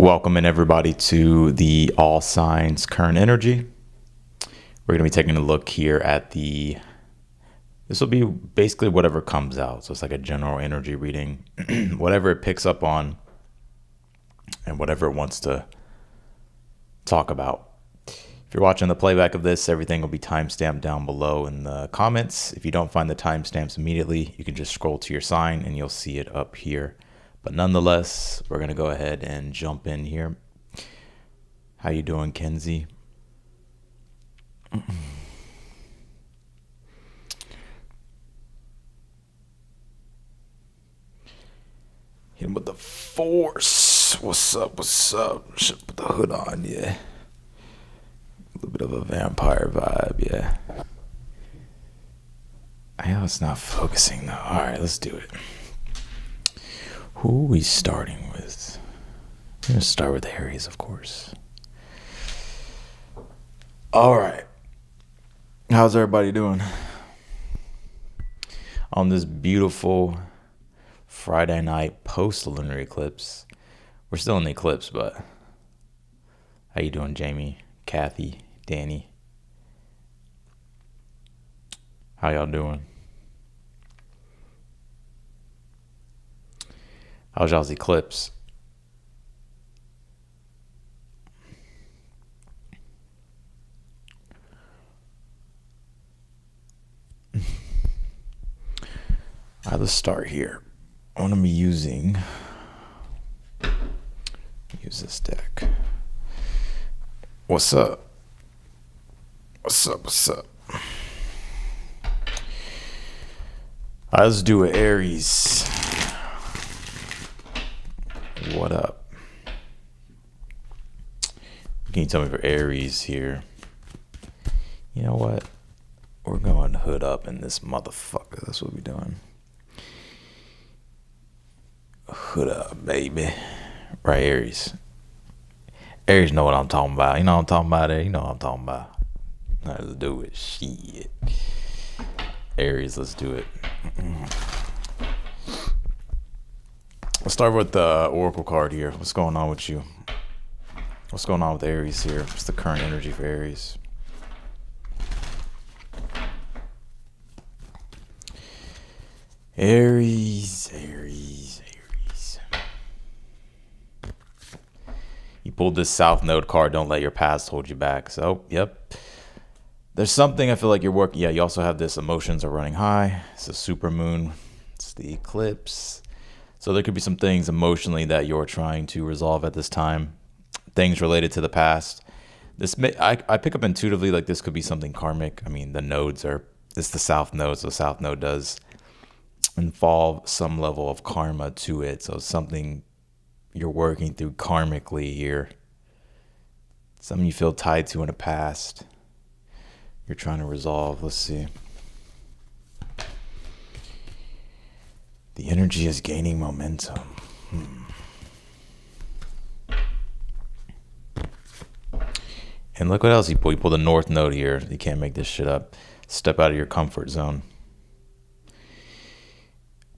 Welcoming everybody to the All Signs Current Energy. We're going to be taking a look here at this will be basically whatever comes out. So it's like a general energy reading, whatever it picks up on and whatever it wants to talk about. If you're watching the playback of this, everything will be timestamped down below in the comments. If you don't find the timestamps immediately, you can just scroll to your sign and you'll see it up here. But nonetheless, we're going to go ahead and jump in here. How you doing, Kenzie? Hit him with the force. What's up? What's up? Should put the hood on, yeah. A little bit of a vampire vibe, yeah. I know it's not focusing, though. All right, let's do it. Who are we starting with? I'm going to start with Aries, of course. All right. How's everybody doing? On this beautiful Friday night post-lunar eclipse. We're still in the eclipse, but how you doing, Jamie, Kathy, Danny? How y'all doing? How's y'all's eclipse? All right, let's start here. I'm going to be use this deck. What's up? What's up? What's up? All right, let's do it, Aries. What up? Can you tell me for Aries here? You know what? We're going hood up in this motherfucker. That's what we're doing. Hood up, baby. Right, Aries. Aries know what I'm talking about. You know what I'm talking about there? You know what I'm talking about. Let's do it. Shit. Aries, let's do it. Let's start with the Oracle card here. What's going on with you? What's going on with Aries here? What's the current energy for Aries? Aries. You pulled this South Node card. Don't let your past hold you back. So, yep. There's something I feel like you're working. Yeah, you also have this emotions are running high. It's a super moon. It's the eclipse. So there could be some things emotionally that you're trying to resolve at this time. Things related to the past. I pick up intuitively like this could be something karmic. I mean, it's the South Node. So South Node does involve some level of karma to it. So something you're working through karmically here. Something you feel tied to in the past. You're trying to resolve. Let's see. The energy is gaining momentum. And look what else he pulled. He pulled a North Node here. You can't make this shit up. Step out of your comfort zone.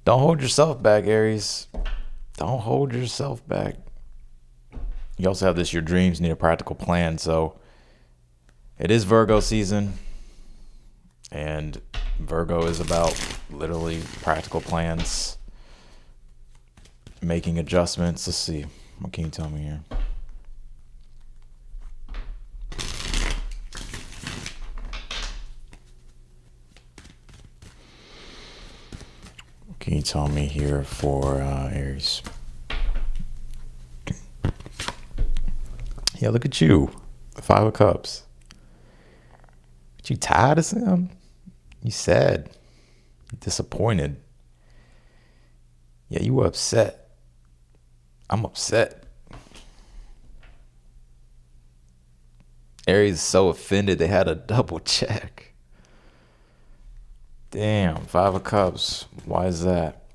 Don't hold yourself back, Aries. Don't hold yourself back. You also have this, your dreams need a practical plan. So it is Virgo season. And Virgo is about literally practical plans, making adjustments. Let's see. What can you tell me here? What can you tell me here for Aries? Yeah, look at you. The Five of Cups. But you tired of him? You sad. Disappointed. Yeah, you were upset. I'm upset. Aries is so offended they had a double check. Damn, Five of Cups. Why is that?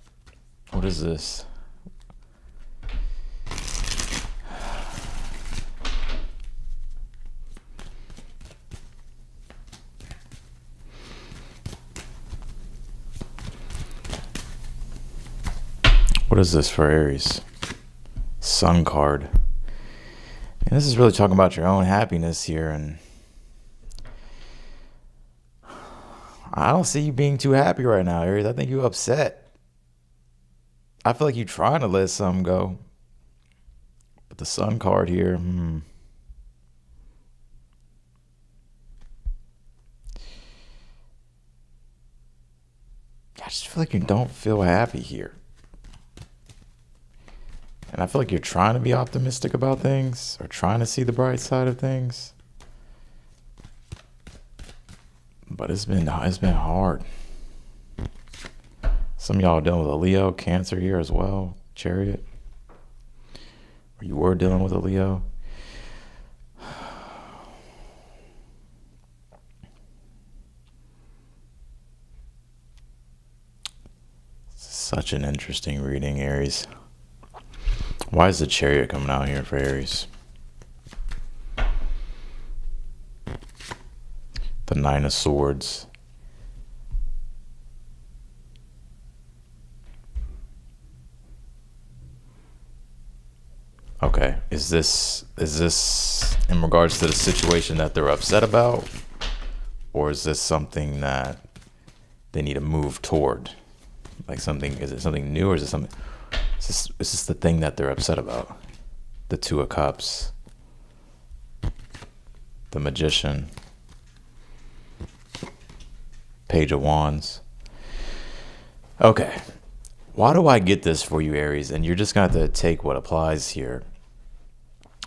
What is this? What is this for Aries? Sun card. And this is really talking about your own happiness here, and I don't see you being too happy right now, Aries. I think you're upset. I feel like you're trying to let something go. But the Sun card here, I just feel like you don't feel happy here. And I feel like you're trying to be optimistic about things or trying to see the bright side of things. But it's been hard. Some of y'all are dealing with a Leo, Cancer here as well, Chariot. Or you were dealing with a Leo. Such an interesting reading, Aries. Why is the Chariot coming out here for Aries? The Nine of Swords. Okay, is this in regards to the situation that they're upset about, or is this something that they need to move toward? Like something, is it something new, or is it something? Is this the thing that they're upset about? The Two of Cups, the Magician, Page of Wands. Okay, why do I get this for you, Aries? And you're just gonna have to take what applies here.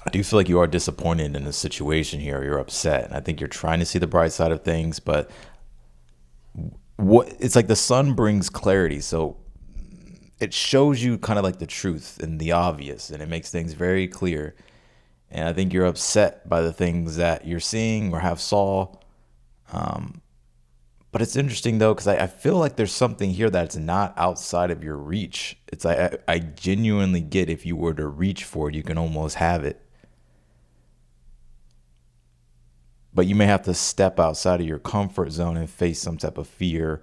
I do feel like you are disappointed in the situation here. You're upset, and I think you're trying to see the bright side of things, but it's like the Sun brings clarity, so it shows you kind of like the truth and the obvious, and it makes things very clear. And I think you're upset by the things that you're seeing or have saw. But it's interesting though, because I feel like there's something here that's not outside of your reach. It's I genuinely get, if you were to reach for it, you can almost have it. But you may have to step outside of your comfort zone and face some type of fear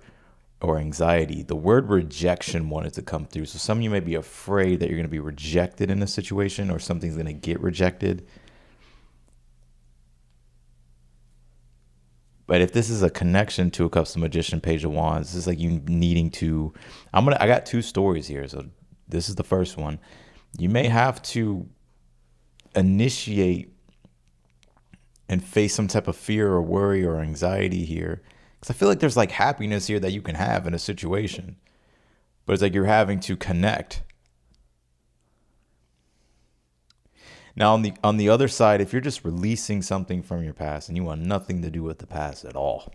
or anxiety. The word rejection wanted to come through. So some of you may be afraid that you're going to be rejected in a situation, or something's going to get rejected. But if this is a connection to a Cups, the Magician, Page of Wands, this is like you needing to, I got two stories here. So this is the first one. You may have to initiate and face some type of fear or worry or anxiety here. Because I feel like there's like happiness here that you can have in a situation, but it's like you're having to connect. Now, on the other side, if you're just releasing something from your past and you want nothing to do with the past at all,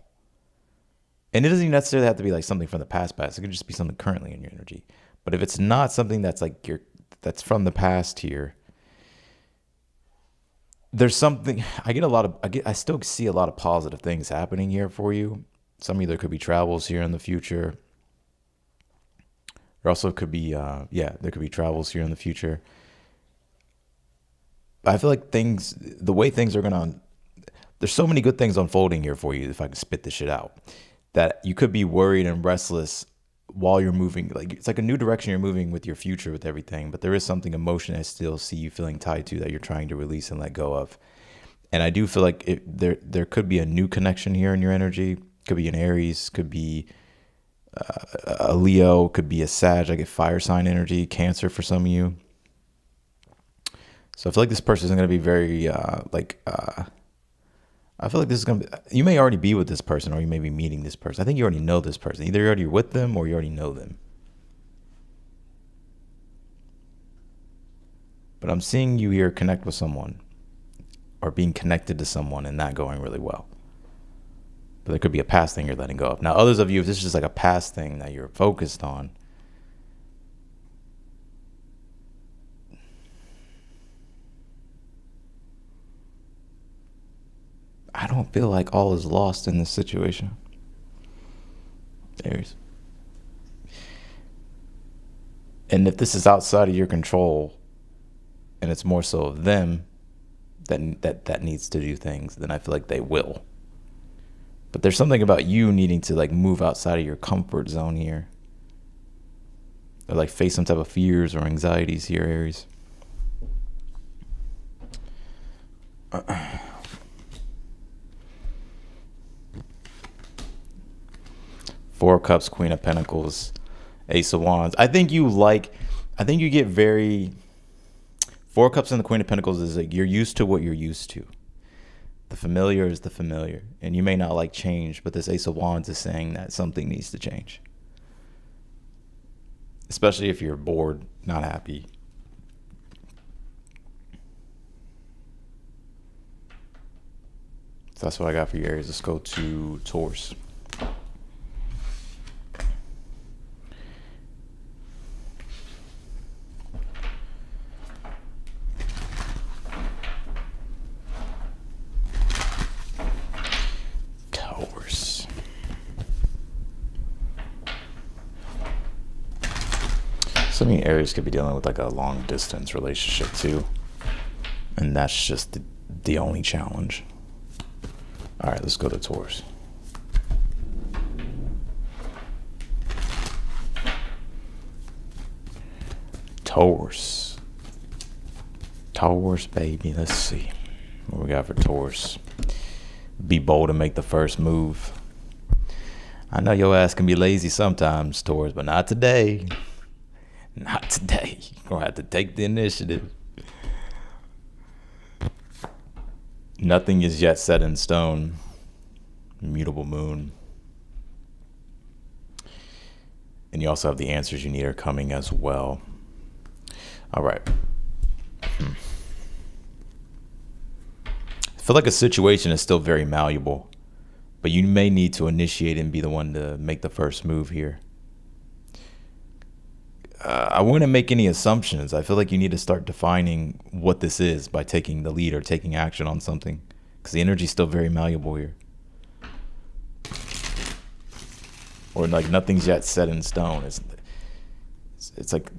and it doesn't even necessarily have to be like something from the past, it could just be something currently in your energy. But if it's not something that's like that's from the past here, there's something, I still see a lot of positive things happening here for you. Some of you, there could be travels here in the future. There also could be, there could be travels here in the future. I feel like the way things are there's so many good things unfolding here for you, if I can spit this shit out, that you could be worried and restless while you're moving. Like, it's like a new direction you're moving with your future, with everything, but there is something emotion I still see you feeling tied to, that you're trying to release and let go of. And I do feel like there could be a new connection here in your energy. Could be an Aries, could be a Leo, could be a Sag. I get fire sign energy, Cancer for some of you. So I feel like this person is going to be very I feel like this is going to be, you may already be with this person, or you may be meeting this person. I think you already know this person. Either you're already with them or you already know them. But I'm seeing you here connect with someone, or being connected to someone, and not going really well. But there could be a past thing you're letting go of. Now, others of you, if this is just like a past thing that you're focused on, I don't feel like all is lost in this situation. Aries. And if this is outside of your control, and it's more so of them that needs to do things, then I feel like they will. But there's something about you needing to like move outside of your comfort zone here, or like face some type of fears or anxieties here, Aries. Four of Cups, Queen of Pentacles, Ace of Wands. I think you get very. Four of Cups and the Queen of Pentacles is like you're used to what you're used to. The familiar is the familiar. And you may not like change, but this Ace of Wands is saying that something needs to change. Especially if you're bored, not happy. So that's what I got for you, Aries. Let's go to Taurus. Some of you Aries could be dealing with like a long distance relationship too. And that's just the only challenge. All right, let's go to Taurus. Taurus, baby. Let's see what we got for Taurus. Be bold and make the first move. I know your ass can be lazy sometimes, Taurus, but not today. Not today. You're going to have to take the initiative. Nothing is yet set in stone. Mutable moon. And you also have the answers you need are coming as well. All right. I feel like a situation is still very malleable, but you may need to initiate and be the one to make the first move here. I wouldn't make any assumptions. I feel like you need to start defining what this is by taking the lead or taking action on something, because the energy is still very malleable here. Or like nothing's yet set in stone. It's like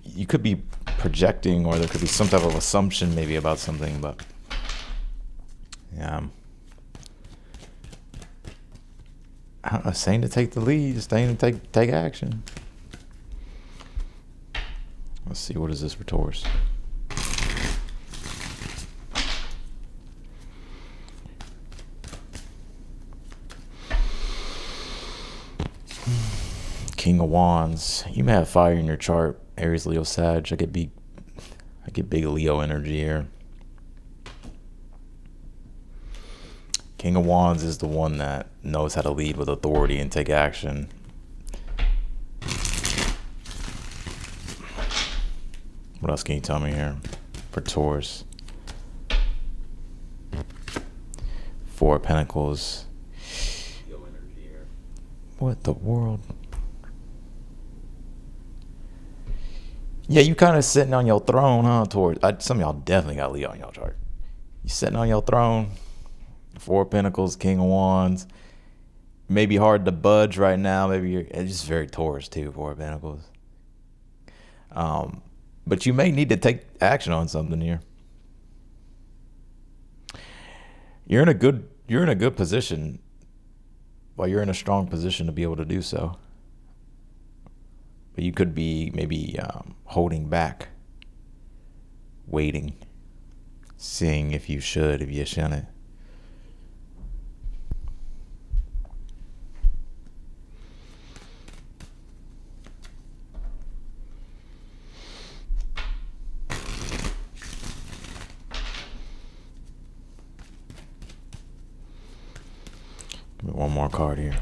you could be projecting, or there could be some type of assumption maybe about something, but yeah. I'm saying to take the lead, saying to take action. Let's see, what is this for Taurus? King of Wands. You may have fire in your chart, Aries, Leo, Sag. I get big Leo energy here. King of Wands is the one that knows how to lead with authority and take action. What else can you tell me here for Taurus? Four of Pentacles. What the world? Yeah, you kind of sitting on your throne, huh, Taurus? Some of y'all definitely got Leo on your chart. You sitting on your throne. Four of Pentacles, King of Wands. Maybe hard to budge right now. It's just very Taurus too, Four of Pentacles. But you may need to take action on something here. You're in a good position. Well, you're in a strong position to be able to do so. But you could be maybe holding back, waiting, seeing if you should, if you shouldn't. One more card here.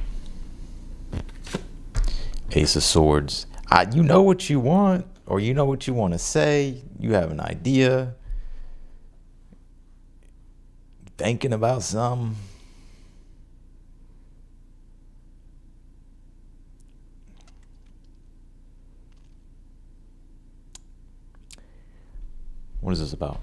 Ace of Swords. You know what you want, or you know what you want to say. You have an idea. Thinking about something. What is this about?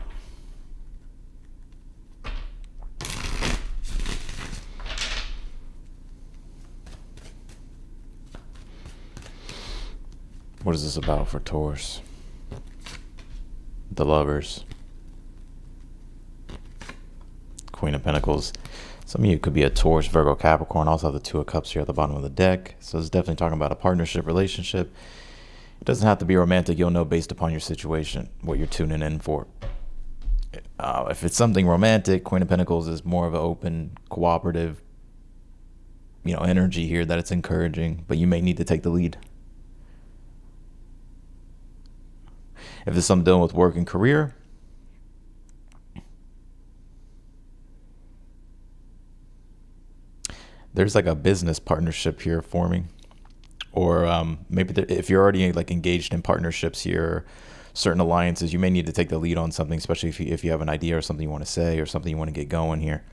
What is this about for Taurus? The Lovers. Queen of Pentacles. Some of you could be a Taurus, Virgo, Capricorn. Also have the Two of Cups here at the bottom of the deck. So it's definitely talking about a partnership, relationship. It doesn't have to be romantic. You'll know based upon your situation what you're tuning in for. If it's something romantic, Queen of Pentacles is more of an open, cooperative, energy here that it's encouraging, but you may need to take the lead. If it's something dealing with work and career, there's like a business partnership here forming, or maybe if you're already like engaged in partnerships here, certain alliances, you may need to take the lead on something, especially if you have an idea or something you want to say or something you want to get going here.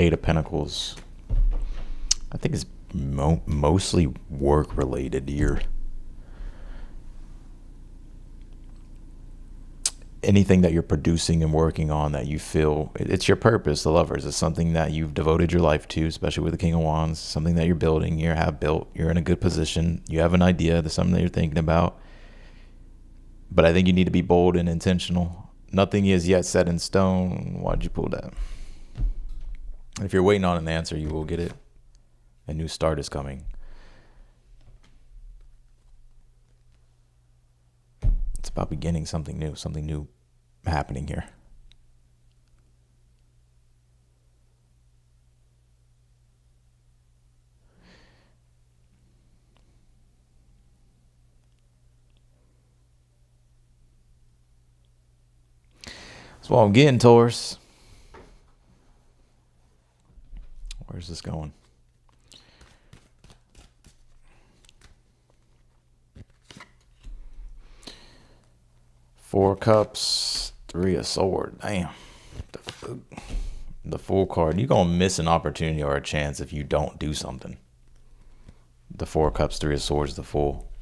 Eight of Pentacles. I think it's mostly work related here. Anything that you're producing and working on that you feel it's your purpose, the Lovers, is something that you've devoted your life to, especially with the King of Wands, something that you're building, you have built, you're in a good position, you have an idea, there's something that you're thinking about. But I think you need to be bold and intentional. Nothing is yet set in stone. Why'd you pull that? If you're waiting on an answer, you will get it. A new start is coming. It's about beginning something new happening here. That's what I'm getting, Taurus. Where's this going? Four Cups, Three of Swords. Damn. The Fool card. You're going to miss an opportunity or a chance if you don't do something. The Four Cups, Three of Swords, the Fool.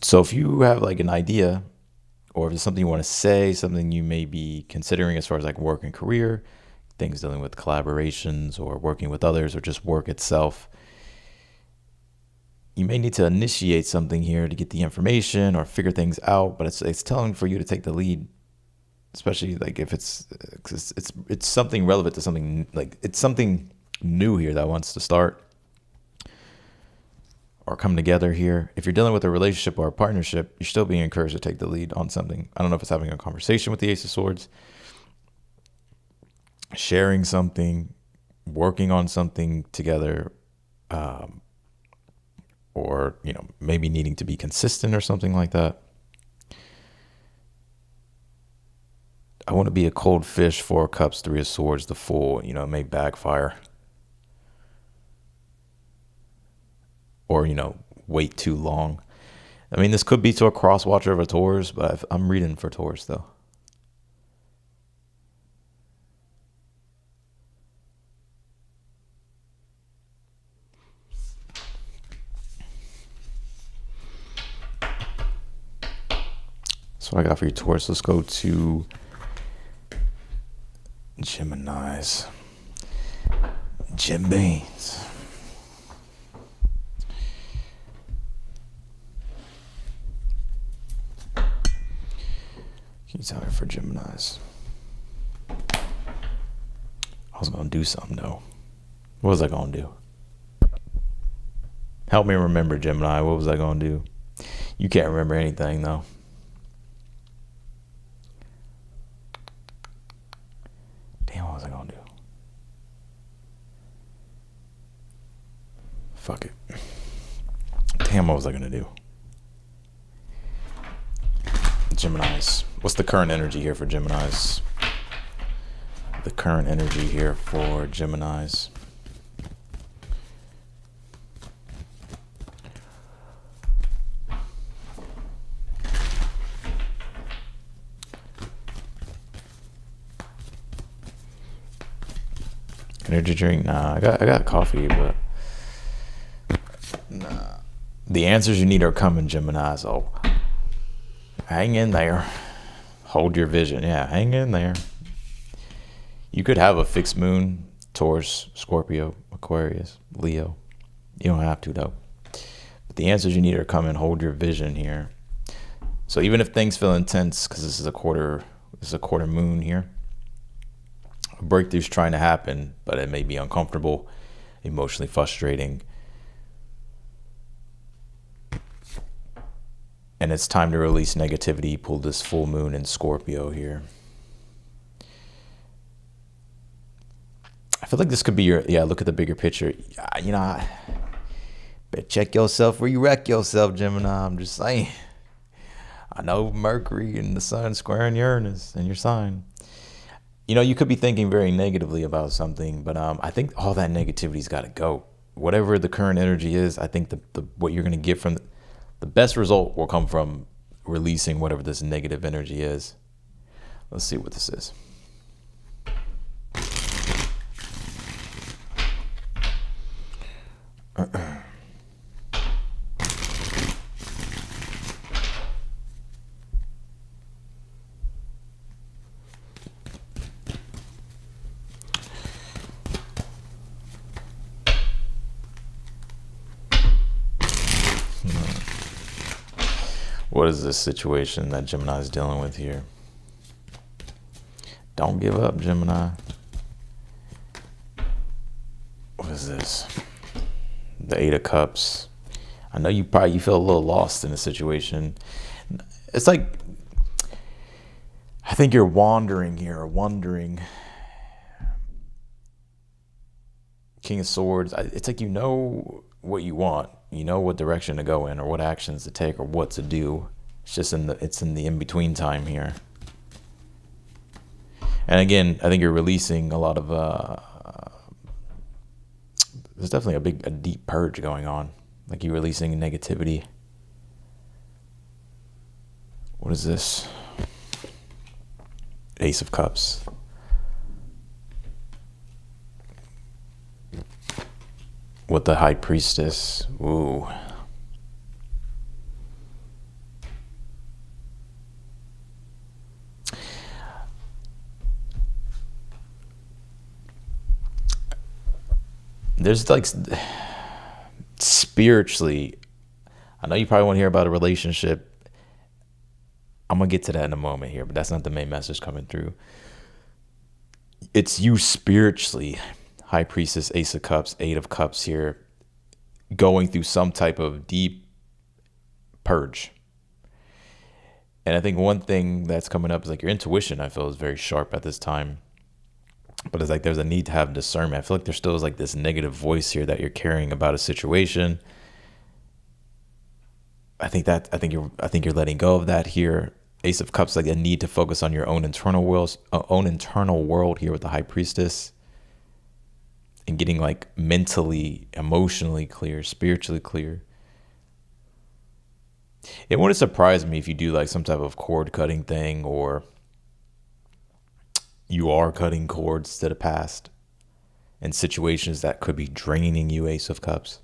So if you have like an idea, or if it's something you want to say, something you may be considering as far as like work and career, things dealing with collaborations or working with others or just work itself, you may need to initiate something here to get the information or figure things out, but it's telling for you to take the lead, especially like if it's something relevant to something, like it's something new here that wants to start or come together here. If you're dealing with a relationship or a partnership, you're still being encouraged to take the lead on something. I don't know if it's having a conversation with the Ace of Swords, sharing something, working on something together, or maybe needing to be consistent or something like that. I want to be a cold fish. Four Cups, Three of Swords, the Fool. It may backfire, or wait too long. I mean, this could be to a cross watcher of a Taurus, but I'm reading for Taurus though. That's what I got for you, Taurus. Let's go to Geminis. Jim Baines. Can you tell her for Geminis? I was going to do something though. What was I going to do? Help me remember, Gemini. What was I going to do? You can't remember anything though. Damn, what was I going to do? Fuck it. Damn, what was I going to do? Geminis. What's the current energy here for Geminis? The current energy here for Geminis. Energy drink? Nah, I got coffee, but nah. The answers you need are coming, Gemini. So hang in there. Hold your vision. Yeah, hang in there. You could have a fixed moon, Taurus, Scorpio, Aquarius, Leo. You don't have to though. But The answers you need are coming. Hold your vision here. So even if things feel intense, because this is a quarter moon here, a breakthrough's trying to happen, but it may be uncomfortable, emotionally frustrating. And it's time to release negativity. Pull this full moon in Scorpio here. I feel like this could be look at the bigger picture. Better check yourself where you wreck yourself, Gemini. I'm just saying. I know Mercury and the Sun squaring Uranus in your sign. You could be thinking very negatively about something, but I think all that negativity's got to go. Whatever the current energy is, I think what you're going to get from the best result will come from releasing whatever this negative energy is. Let's see what this is. What is this situation that Gemini is dealing with here? Don't give up, Gemini. What is this? The Eight of Cups. I know you feel a little lost in a situation. It's like, I think you're wandering here, or wondering. King of Swords. It's like you know what you want. You know what direction to go in, or what actions to take, or what to do. It's just in the in-between time here. And again, I think you're releasing a lot of there's definitely a deep purge going on. Like you're releasing negativity. What is this? Ace of Cups. With the High Priestess. Ooh. There's like spiritually, I know you probably want to hear about a relationship. I'm going to get to that in a moment here, but that's not the main message coming through. It's you spiritually, High Priestess, Ace of Cups, Eight of Cups here, going through some type of deep purge. And I think one thing that's coming up is like your intuition, I feel, is very sharp at this time. But it's like there's a need to have discernment. I feel like there still is like this negative voice here that you're carrying about a situation. I think you're letting go of that here. Ace of Cups, like a need to focus on your own internal world here with the High Priestess, and getting like mentally, emotionally clear, spiritually clear. It wouldn't surprise me if you do like some type of cord cutting thing, or you are cutting cords to the past in situations that could be draining you, Ace of Cups.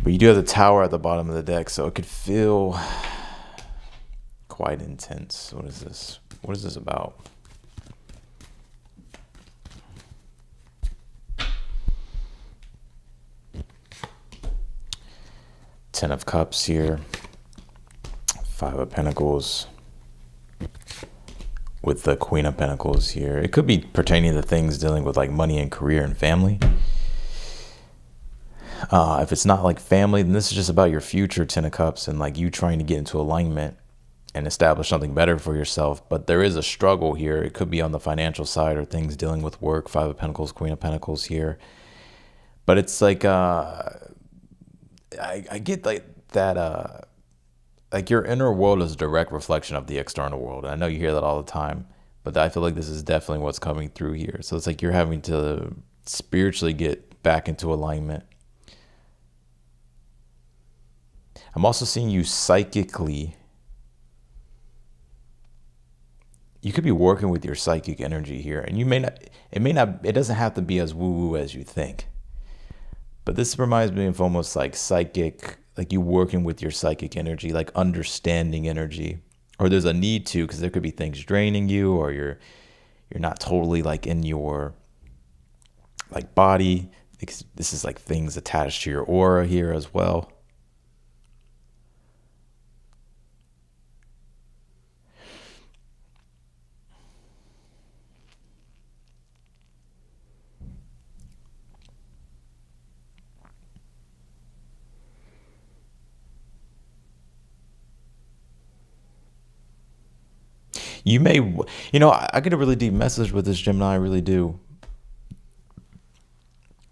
But you do have the Tower at the bottom of the deck, so it could feel quite intense. What is this? What is this about? Ten of Cups here. Five of Pentacles. With the Queen of Pentacles here. It could be pertaining to things dealing with like money and career and family. If it's not like family, then this is just about your future, Ten of Cups, and like you trying to get into alignment and establish something better for yourself. But there is a struggle here. It could be on the financial side or things dealing with work. Five of Pentacles, Queen of Pentacles here. But it's like, I get like that, like your inner world is a direct reflection of the external world. And I know you hear that all the time, but I feel like this is definitely what's coming through here. So it's like you're having to spiritually get back into alignment. I'm also seeing you psychically. You could be working with your psychic energy here, and it doesn't have to be as woo-woo as you think. But this reminds me of almost like psychic, like you working with your psychic energy, like understanding energy, or there's a need to, because there could be things draining you, or you're not totally like in your like body. This is like things attached to your aura here as well. You may, I get a really deep message with this, Gemini. I really do.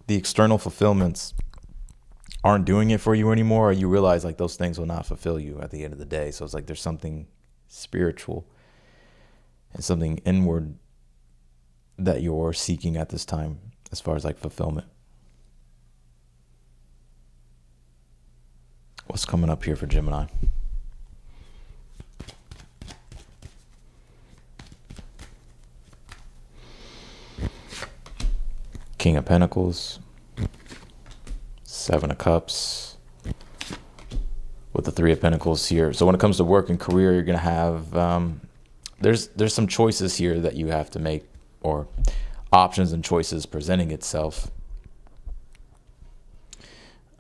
The external fulfillments aren't doing it for you anymore, or you realize like those things will not fulfill you at the end of the day. So it's like there's something spiritual and something inward that you're seeking at this time as far as like fulfillment. What's coming up here for Gemini? King of Pentacles, Seven of Cups, with the Three of Pentacles here. So when it comes to work and career, you're gonna have there's some choices here that you have to make, or options and choices presenting itself.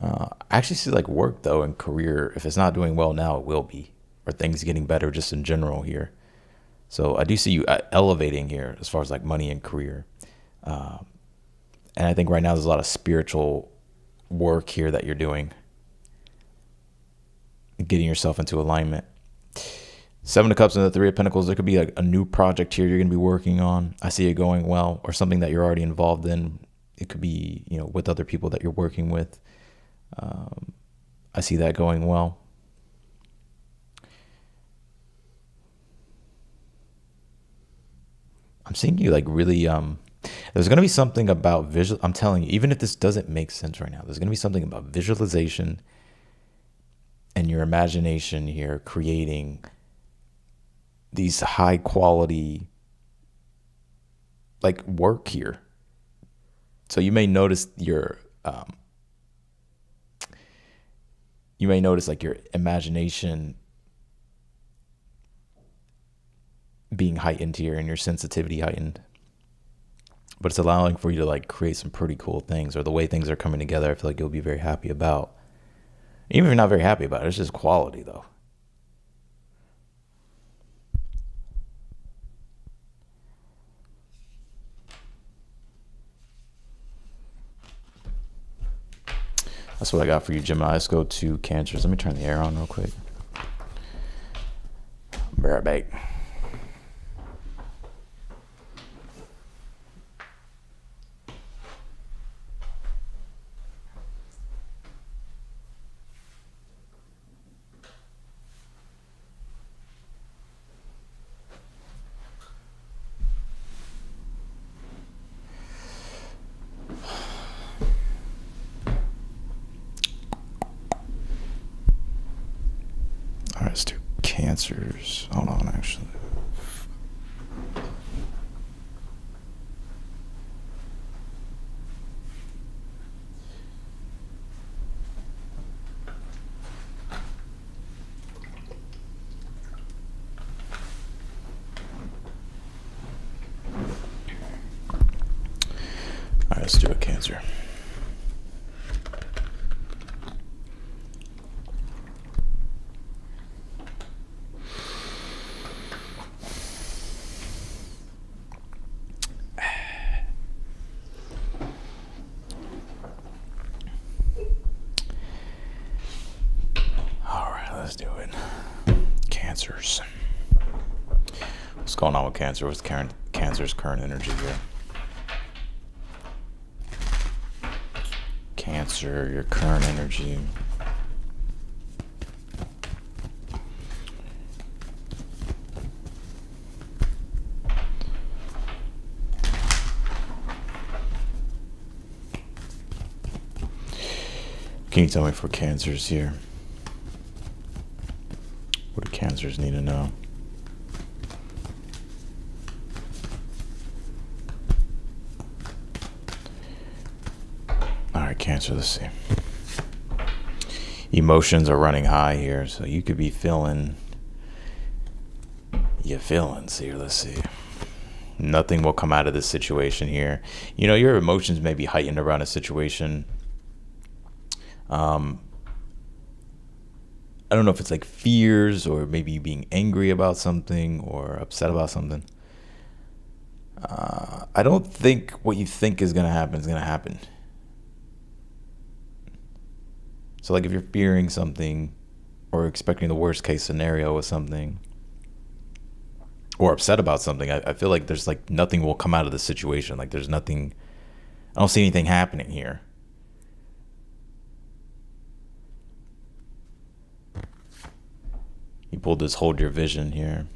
I actually see like work though and career, if it's not doing well now, it will be, or things getting better just in general here. So I do see you elevating here as far as like money and career. And I think right now there's a lot of spiritual work here that you're doing, getting yourself into alignment. Seven of Cups and the Three of Pentacles, there could be like a new project here you're going to be working on. I see it going well, or something that you're already involved in. It could be, with other people that you're working with. I see that going well. I'm seeing you like really, there's going to be something about visual. I'm telling you, even if this doesn't make sense right now, there's going to be something about visualization and your imagination here, creating these high quality like work here. So you may notice like your imagination being heightened here and your sensitivity heightened. But it's allowing for you to like create some pretty cool things, or the way things are coming together. I feel like you'll be very happy about. Even if you're not very happy about it, it's just quality though. That's what I got for you, Gemini. Let's go to Cancers. Let me turn the air on real quick. Be right back. All right, let's do Cancers. Hold on, actually. All right, let's do a Cancer. Let's do it. Cancers. What's going on with Cancer? What's Cancer's current energy here? Cancer, your current energy. Can you tell me for Cancers here? What do Cancers need to know? All right, Cancer, let's see. Emotions are running high here, so you could be feeling your feelings here. Let's see. Nothing will come out of this situation here. Your emotions may be heightened around a situation. I don't know if it's like fears or maybe you being angry about something or upset about something. I don't think what you think is going to happen is going to happen. So like if you're fearing something or expecting the worst case scenario with something or upset about something, I feel like there's like nothing will come out of the situation. Like there's nothing, I don't see anything happening here. You pulled this hold your vision here.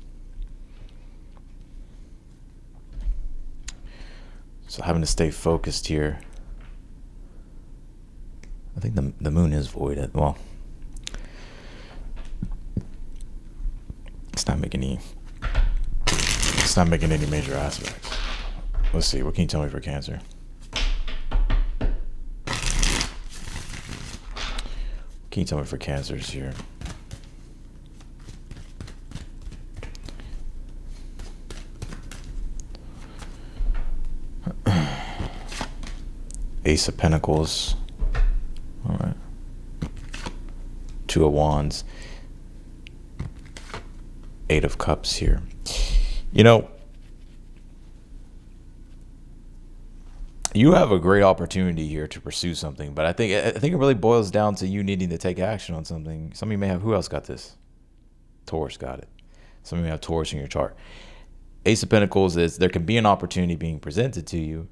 So having to stay focused here. I think the moon is void. Well, it's not making any major aspects. Let's see. What can you tell me for Cancer? What can you tell me for Cancers here? Ace of Pentacles. All right. Two of Wands. Eight of Cups here. You have a great opportunity here to pursue something, but I think it really boils down to you needing to take action on something. Some of you may have, who else got this? Taurus got it. Some of you have Taurus in your chart. Ace of Pentacles is there can be an opportunity being presented to you,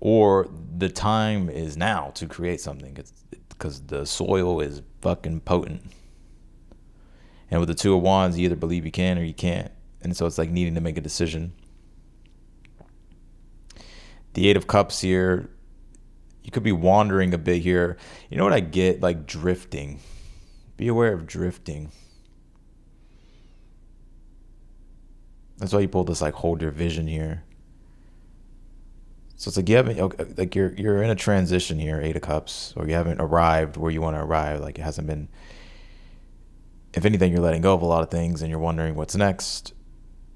or the time is now to create something because the soil is fucking potent. And with the Two of Wands, you either believe you can or you can't. And so it's like needing to make a decision. The Eight of Cups here, you could be wandering a bit here. You know what I get? Like drifting. Be aware of drifting. That's why you pulled this like hold your vision here. So it's like you haven't, like you're in a transition here, Eight of Cups, or you haven't arrived where you want to arrive. Like it hasn't been, if anything, you're letting go of a lot of things and you're wondering what's next.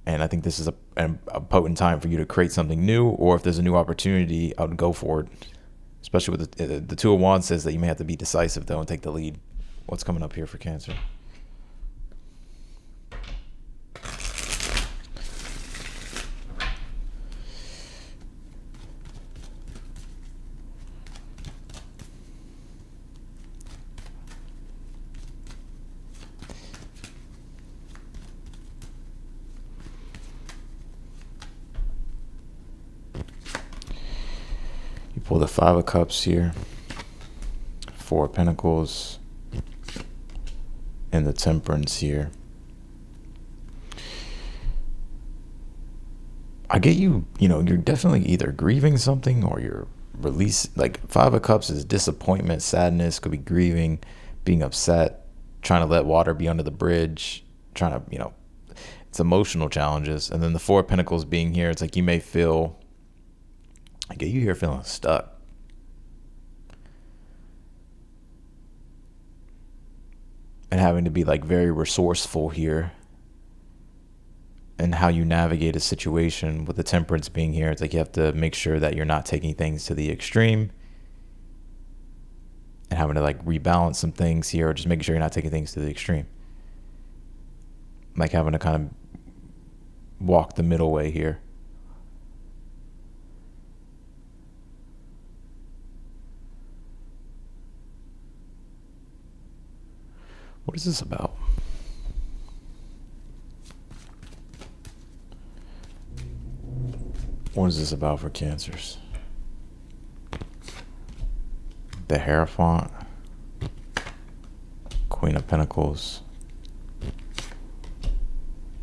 And I think this is a potent time for you to create something new, or if there's a new opportunity, I would go for it. Especially with the Two of Wands says that you may have to be decisive though and take the lead. What's coming up here for Cancer? Pull the Five of Cups here, Four of Pentacles, and the Temperance here. I get you're definitely either grieving something or you're like Five of Cups is disappointment, sadness, could be grieving, being upset, trying to let water be under the bridge, trying to, it's emotional challenges. And then the Four of Pentacles being here, it's like you may feel, I get you here feeling stuck. And having to be like very resourceful here and how you navigate a situation. With the Temperance being here, it's like you have to make sure that you're not taking things to the extreme and having to like rebalance some things here, or just making sure you're not taking things to the extreme. Like having to kind of walk the middle way here. What is this about? What is this about for Cancers? The Hierophant, Queen of Pentacles,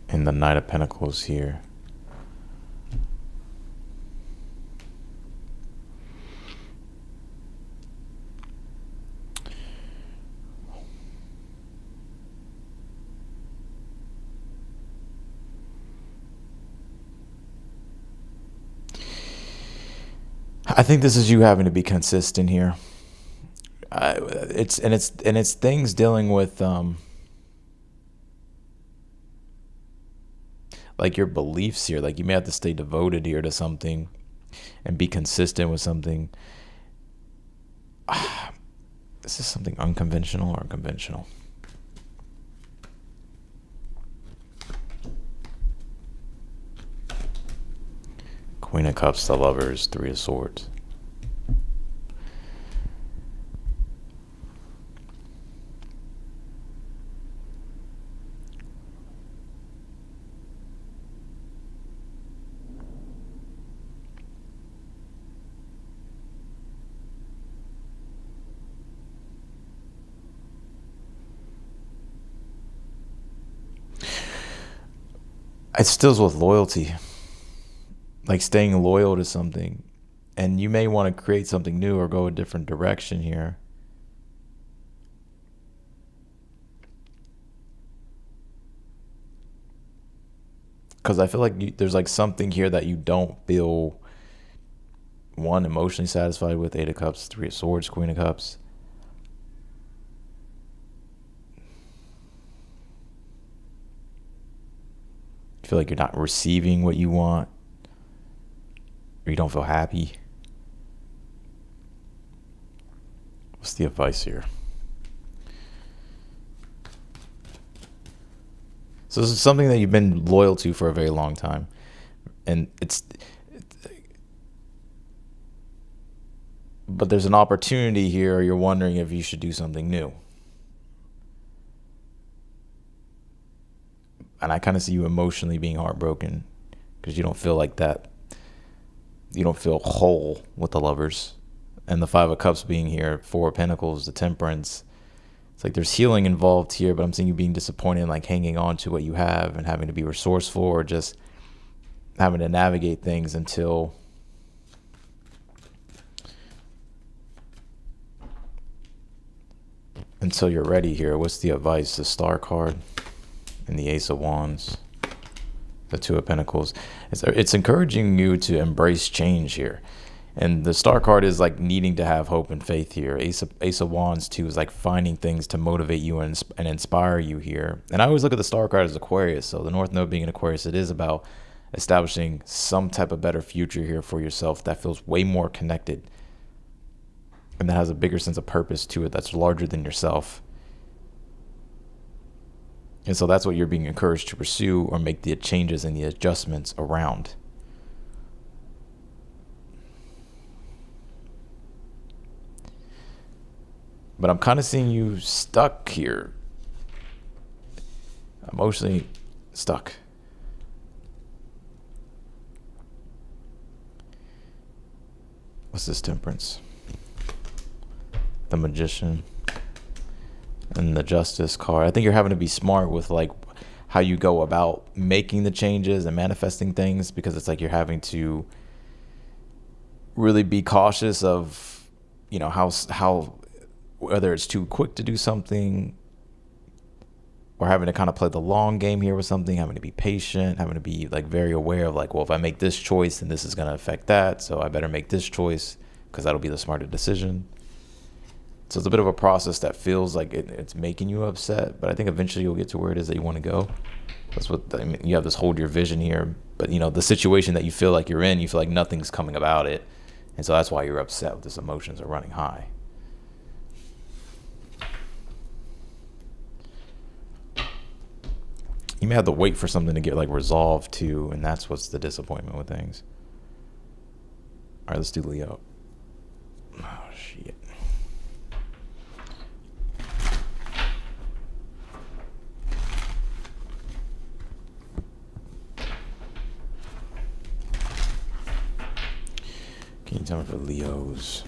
and the Knight of Pentacles here. I think this is you having to be consistent here. It's things dealing with like your beliefs here. Like you may have to stay devoted here to something and be consistent with something. Is this something unconventional or conventional? Queen of Cups, the Lovers, Three of Swords. It stills with loyalty, like staying loyal to something. And you may want to create something new or go a different direction here. Because I feel like there's like something here that you don't feel, one, emotionally satisfied with. Eight of Cups, Three of Swords, Queen of Cups. You feel like you're not receiving what you want, or you don't feel happy. What's the advice here? So this is something that you've been loyal to for a very long time. And but there's an opportunity here, or you're wondering if you should do something new. And I kind of see you emotionally being heartbroken because you don't feel like that. You don't feel whole with the Lovers. And the Five of Cups being here, Four of Pentacles, the Temperance. It's like there's healing involved here, but I'm seeing you being disappointed, like hanging on to what you have and having to be resourceful, or just having to navigate things until you're ready here. What's the advice? The Star card and the Ace of Wands, the Two of Pentacles. It's encouraging you to embrace change here. And the Star card is like needing to have hope and faith here. Ace of Wands too is like finding things to motivate you and inspire you here. And I always look at the Star card as Aquarius. So the North Node being an Aquarius, it is about establishing some type of better future here for yourself that feels way more connected and that has a bigger sense of purpose to it, that's larger than yourself. And so that's what you're being encouraged to pursue or make the changes and the adjustments around. But I'm kind of seeing you stuck here. Emotionally stuck. What's this? Temperance? The Magician. And the Justice card. I think you're having to be smart with like how you go about making the changes and manifesting things, because it's like you're having to really be cautious of, you know, how whether it's too quick to do something, or having to kind of play the long game here with something, having to be patient, having to be like very aware of like, well, if I make this choice, then this is going to affect that, so I better make this choice because that'll be the smarter decision. So it's a bit of a process that feels like it's making you upset, but I think eventually you'll get to where it is that you want to go. That's what I mean. You have this hold your vision here, but you know, the situation that you feel like you're in, you feel like nothing's coming about it. And so that's why you're upset with this. Emotions are running high. You may have to wait for something to get like resolved too, and that's what's the disappointment with things. All right, let's do Leo. Oh, shit. Can you tell me for Leos?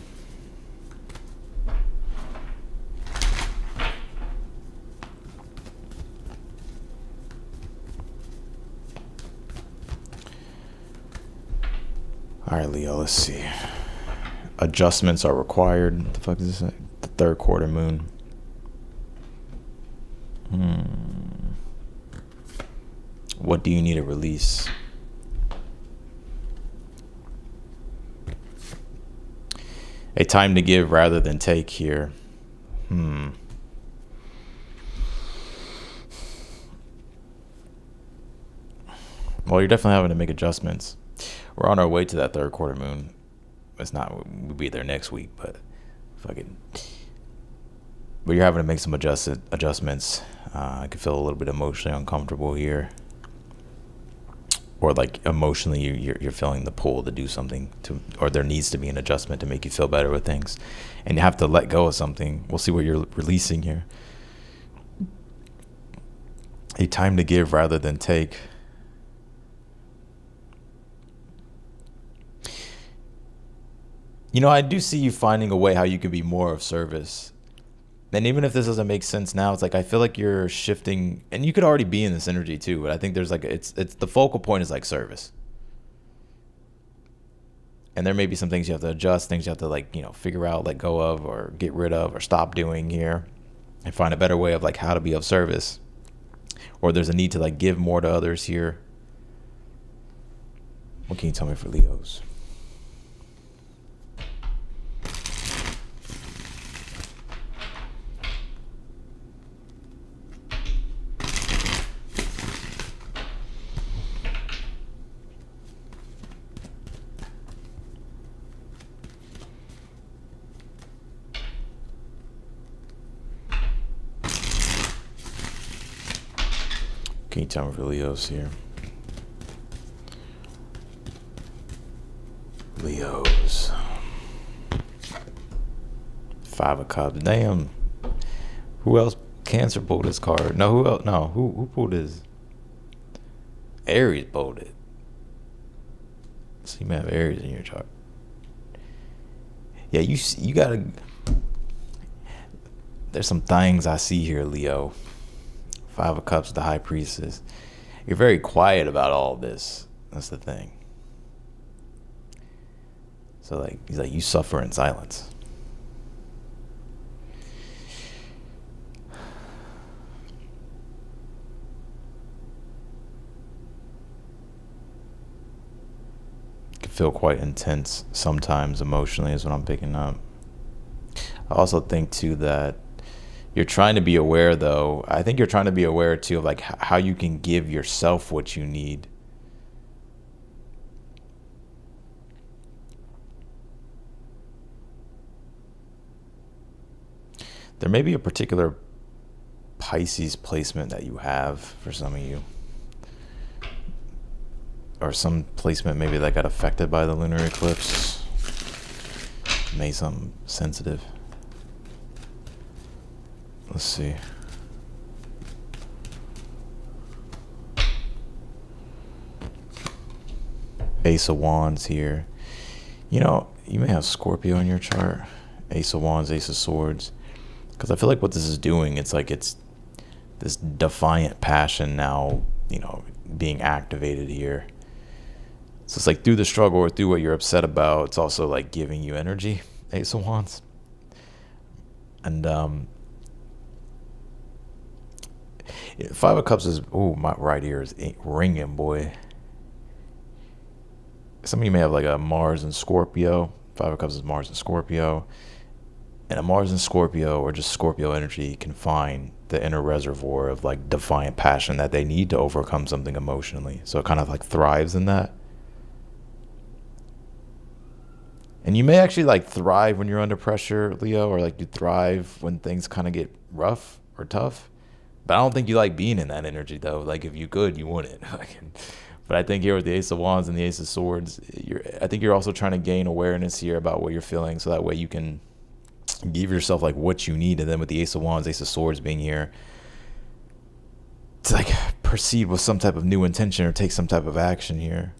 All right, Leo, let's see. Adjustments are required. What the fuck is this? The third quarter moon. What do you need to release? A time to give rather than take here. Well, you're definitely having to make adjustments. We're on our way to that third quarter moon. It's not, we'll be there next week, but fucking. But you're having to make some adjustments. I could feel a little bit emotionally uncomfortable here. Or like emotionally, you're feeling the pull to do something, or there needs to be an adjustment to make you feel better with things. And you have to let go of something. We'll see what you're releasing here. A time to give rather than take. You know, I do see you finding a way how you can be more of service. And even if this doesn't make sense now, it's like I feel like you're shifting, and you could already be in this energy too, but I think there's like it's the focal point is like service. And there may be some things you have to adjust, things you have to like, figure out, let go of, or get rid of, or stop doing here, and find a better way of like how to be of service. Or there's a need to like give more to others here. What can you tell me for Leos? Can you tell me for Leos here? Leos. 5 of Cups. Damn. Who else? Cancer pulled this card. No, who else? No, who pulled this? Aries pulled it. So you may have Aries in your chart. Yeah, you gotta. There's some things I see here, Leo. 5 of Cups, the High Priestess. You're very quiet about all this. That's the thing. So like, he's like, you suffer in silence. It can feel quite intense sometimes emotionally is what I'm picking up. I also think too that you're trying to be aware, though. I think you're trying to be aware, too, of like how you can give yourself what you need. There may be a particular Pisces placement that you have for some of you. Or some placement maybe that got affected by the lunar eclipse. Made something sensitive. Let's see. Ace of Wands here. You may have Scorpio in your chart. Ace of Wands, Ace of Swords. Because I feel like what this is doing, it's like it's this defiant passion now, being activated here. So it's like through the struggle or through what you're upset about, it's also like giving you energy, Ace of Wands. And 5 of Cups is, my right ear is ringing, boy. Some of you may have like a Mars and Scorpio. 5 of Cups is Mars and Scorpio. And a Mars and Scorpio, or just Scorpio energy, can find the inner reservoir of like defiant passion that they need to overcome something emotionally. So it kind of like thrives in that. And you may actually like thrive when you're under pressure, Leo, or like you thrive when things kind of get rough or tough. But I don't think you like being in that energy, though. Like, if you could, you wouldn't. But I think here with the Ace of Wands and the Ace of Swords, I think you're also trying to gain awareness here about what you're feeling, so that way you can give yourself, like, what you need. And then with the Ace of Wands, Ace of Swords being here, to, like, proceed with some type of new intention or take some type of action here.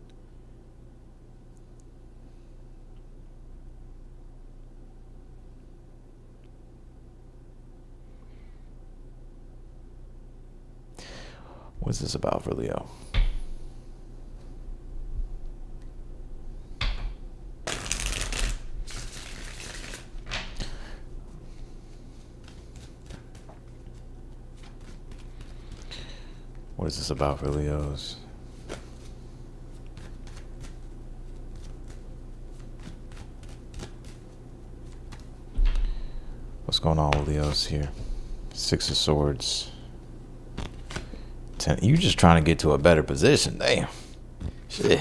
What's this about for Leo? What is this about for Leos? What's going on with Leos here? 6 of Swords. You just trying to get to a better position. Damn. Shit.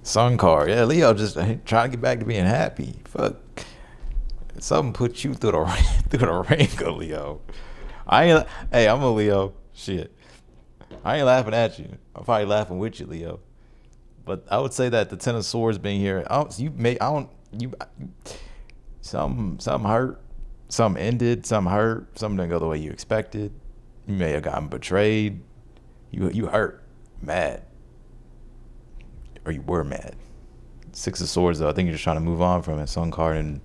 Sun card. Yeah, Leo just trying to get back to being happy. Fuck. Something put you through the through the ringer, Leo. Hey, I'm a Leo. Shit. I ain't laughing at you. I'm probably laughing with you, Leo. But I would say that the Ten of Swords being here, some hurt, some ended, some hurt, some didn't go the way you expected. You may have gotten betrayed. You hurt, mad, or you were mad. Six of Swords, though, I think you're just trying to move on from it. Sun card and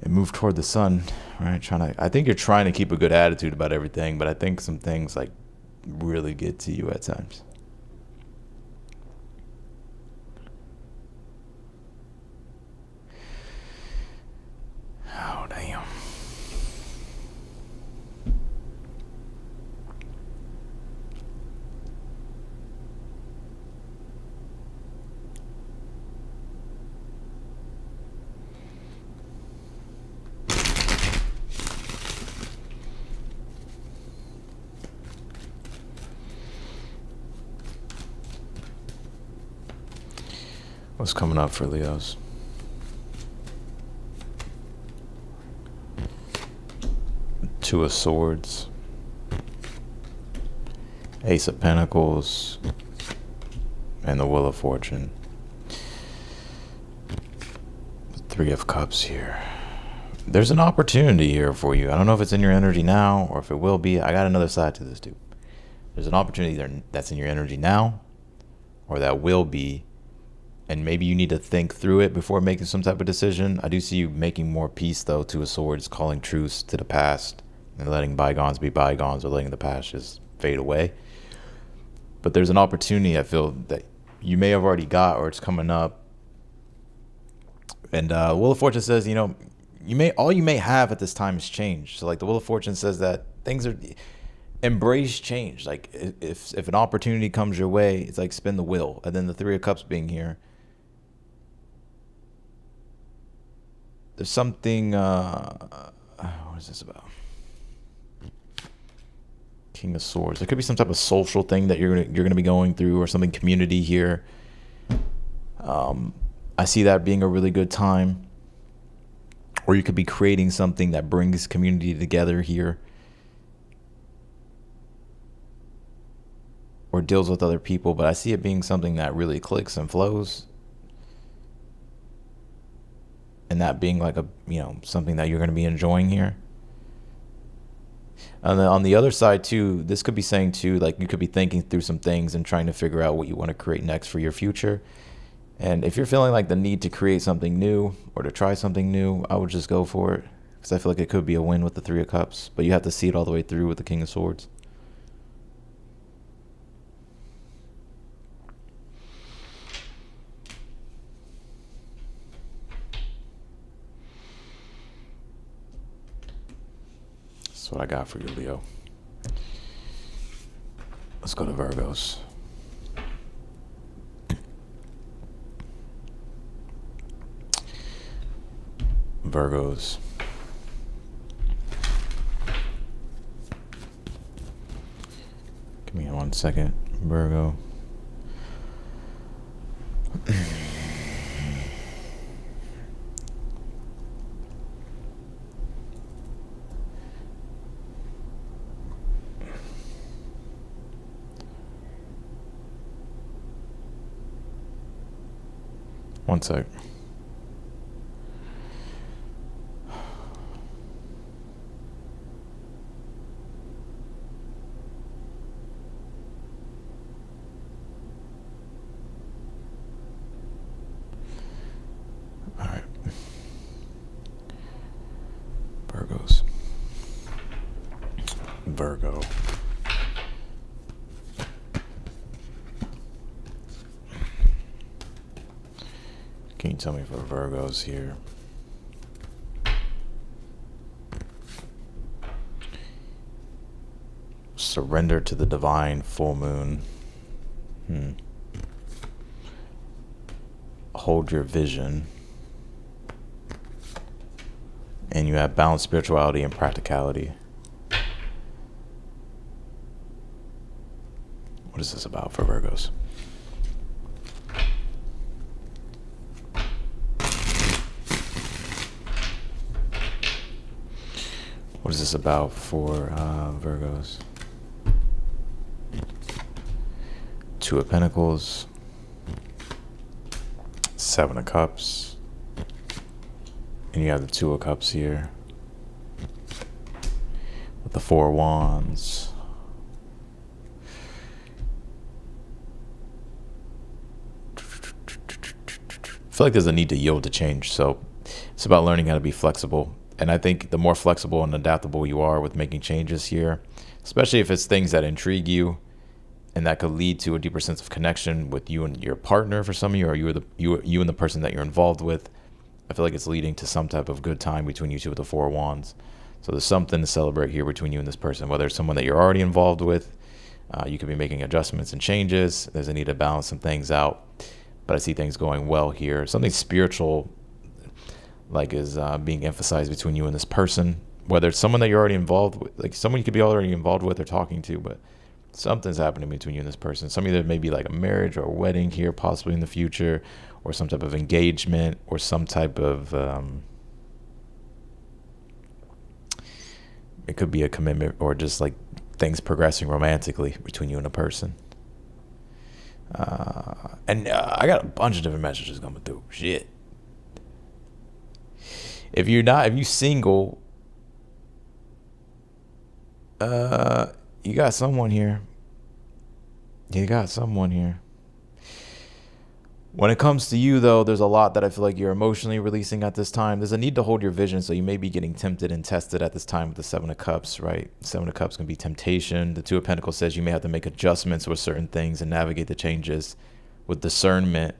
move toward the sun, right? I think you're trying to keep a good attitude about everything, but I think some things like really get to you at times. Oh, damn. What's coming up for Leos? Two of Swords, Ace of Pentacles, and the Wheel of Fortune. Three of Cups here. There's an opportunity here for you. I don't know if it's in your energy now or if it will be. I got another side to this too. There's an opportunity there that's in your energy now or that will be. And maybe you need to think through it before making some type of decision. I do see you making more peace, though. Two of Swords, calling truce to the past and letting bygones be bygones, or letting the past just fade away. But there's an opportunity, I feel, that you may have already got, or it's coming up. And Wheel of Fortune says, all you may have at this time is change. So like the Wheel of Fortune says that things are, embrace change. Like if an opportunity comes your way, it's like spin the wheel. And then the Three of Cups being here, there's something, what is this about? King of Swords. There could be some type of social thing that you're gonna be going through, or something community here. I see that being a really good time. Or you could be creating something that brings community together here. Or deals with other people, but I see it being something that really clicks and flows. And that being like something that you're going to be enjoying here. And then on the other side too, this could be saying too, like you could be thinking through some things and trying to figure out what you want to create next for your future. And if you're feeling like the need to create something new or to try something new, I would just go for it. Because I feel like it could be a win with the Three of Cups, but you have to see it all the way through with the King of Swords. That's what I got for you, Leo. Let's go to Virgos. Virgos. Give me 1 second, Virgo. One sec. All right. Virgos. Virgo. Can you tell me for Virgos here? Surrender to the divine full moon. Hold your vision. And you have balanced spirituality and practicality. What is this about for Virgos? What is this about for Virgos? Two of Pentacles, Seven of Cups, and you have the Two of Cups here with the Four of Wands. I feel like there's a need to yield to change, so it's about learning how to be flexible. And I think the more flexible and adaptable you are with making changes here, especially if it's things that intrigue you and that could lead to a deeper sense of connection with you and your partner for some of you, or you and the person that you're involved with, I feel like it's leading to some type of good time between you two with the Four of Wands. So there's something to celebrate here between you and this person, whether it's someone that you're already involved with. You could be making adjustments and changes. There's a need to balance some things out, but I see things going well here. Something spiritual like is being emphasized between you and this person, whether it's someone that you're already involved with, like someone you could be already involved with or talking to, but something's happening between you and this person. Some of you, there may be like a marriage or a wedding here possibly in the future, or some type of engagement, or some type of it could be a commitment, or just like things progressing romantically between you and a person. And I got a bunch of different messages coming through. Shit. If you single, you got someone here. You got someone here. When it comes to you, though, there's a lot that I feel like you're emotionally releasing at this time. There's a need to hold your vision, so you may be getting tempted and tested at this time with the Seven of Cups, right? Seven of Cups can be temptation. The Two of Pentacles says you may have to make adjustments with certain things and navigate the changes with discernment,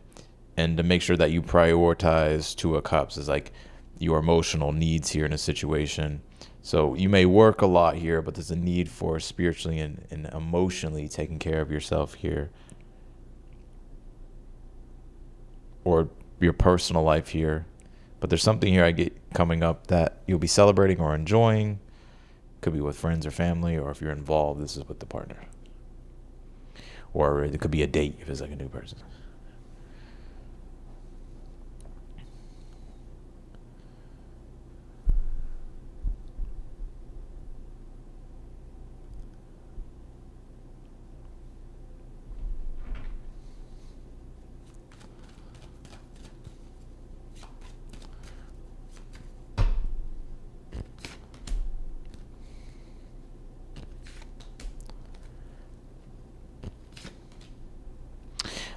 and to make sure that you prioritize Two of Cups is like your emotional needs here in a situation. So you may work a lot here, but there's a need for spiritually and emotionally taking care of yourself here, or your personal life here. But there's something here I get coming up that you'll be celebrating or enjoying. Could be with friends or family, or if you're involved, this is with the partner. Or it could be a date if it's like a new person.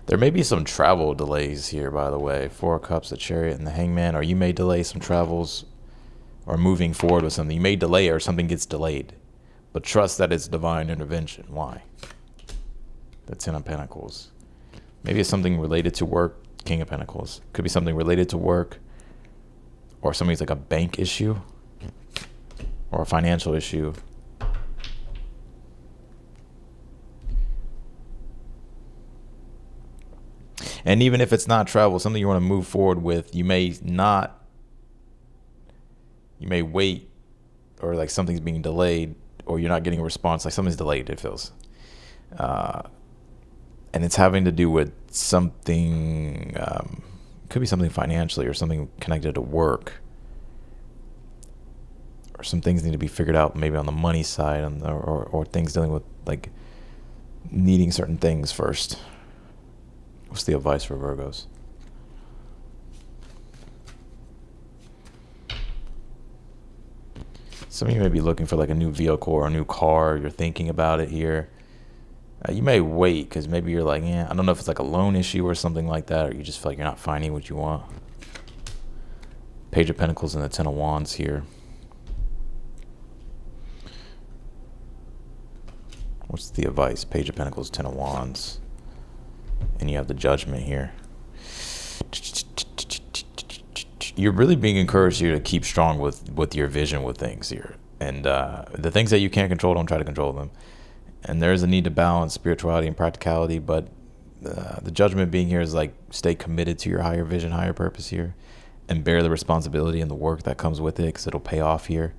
There may be some travel delays here, by the way. Four of Cups, the Chariot, and the Hangman. Or you may delay some travels or moving forward with something. You may delay or something gets delayed. But trust that it's divine intervention. Why? The Ten of Pentacles. Maybe it's something related to work. King of Pentacles. Could be something related to work. Or something's like a bank issue. Or a financial issue. And even if it's not travel, something you want to move forward with, you may wait, or like something's being delayed, or you're not getting a response, like something's delayed, it feels. And it's having to do with something, could be something financially or something connected to work. Or some things need to be figured out maybe on the money side, or things dealing with like needing certain things first. What's the advice for Virgos? Some of you may be looking for like a new vehicle or a new car. You're thinking about it here. You may wait because maybe you're like, yeah, I don't know if it's like a loan issue or something like that, or you just feel like you're not finding what you want. Page of Pentacles and the Ten of Wands here. What's the advice? Page of Pentacles, Ten of Wands. And you have the Judgment here. You're really being encouraged here to keep strong with your vision with things here. And the things that you can't control, don't try to control them. And there is a need to balance spirituality and practicality, but the Judgment being here is like stay committed to your higher vision, higher purpose here, and bear the responsibility and the work that comes with it, because it'll pay off here.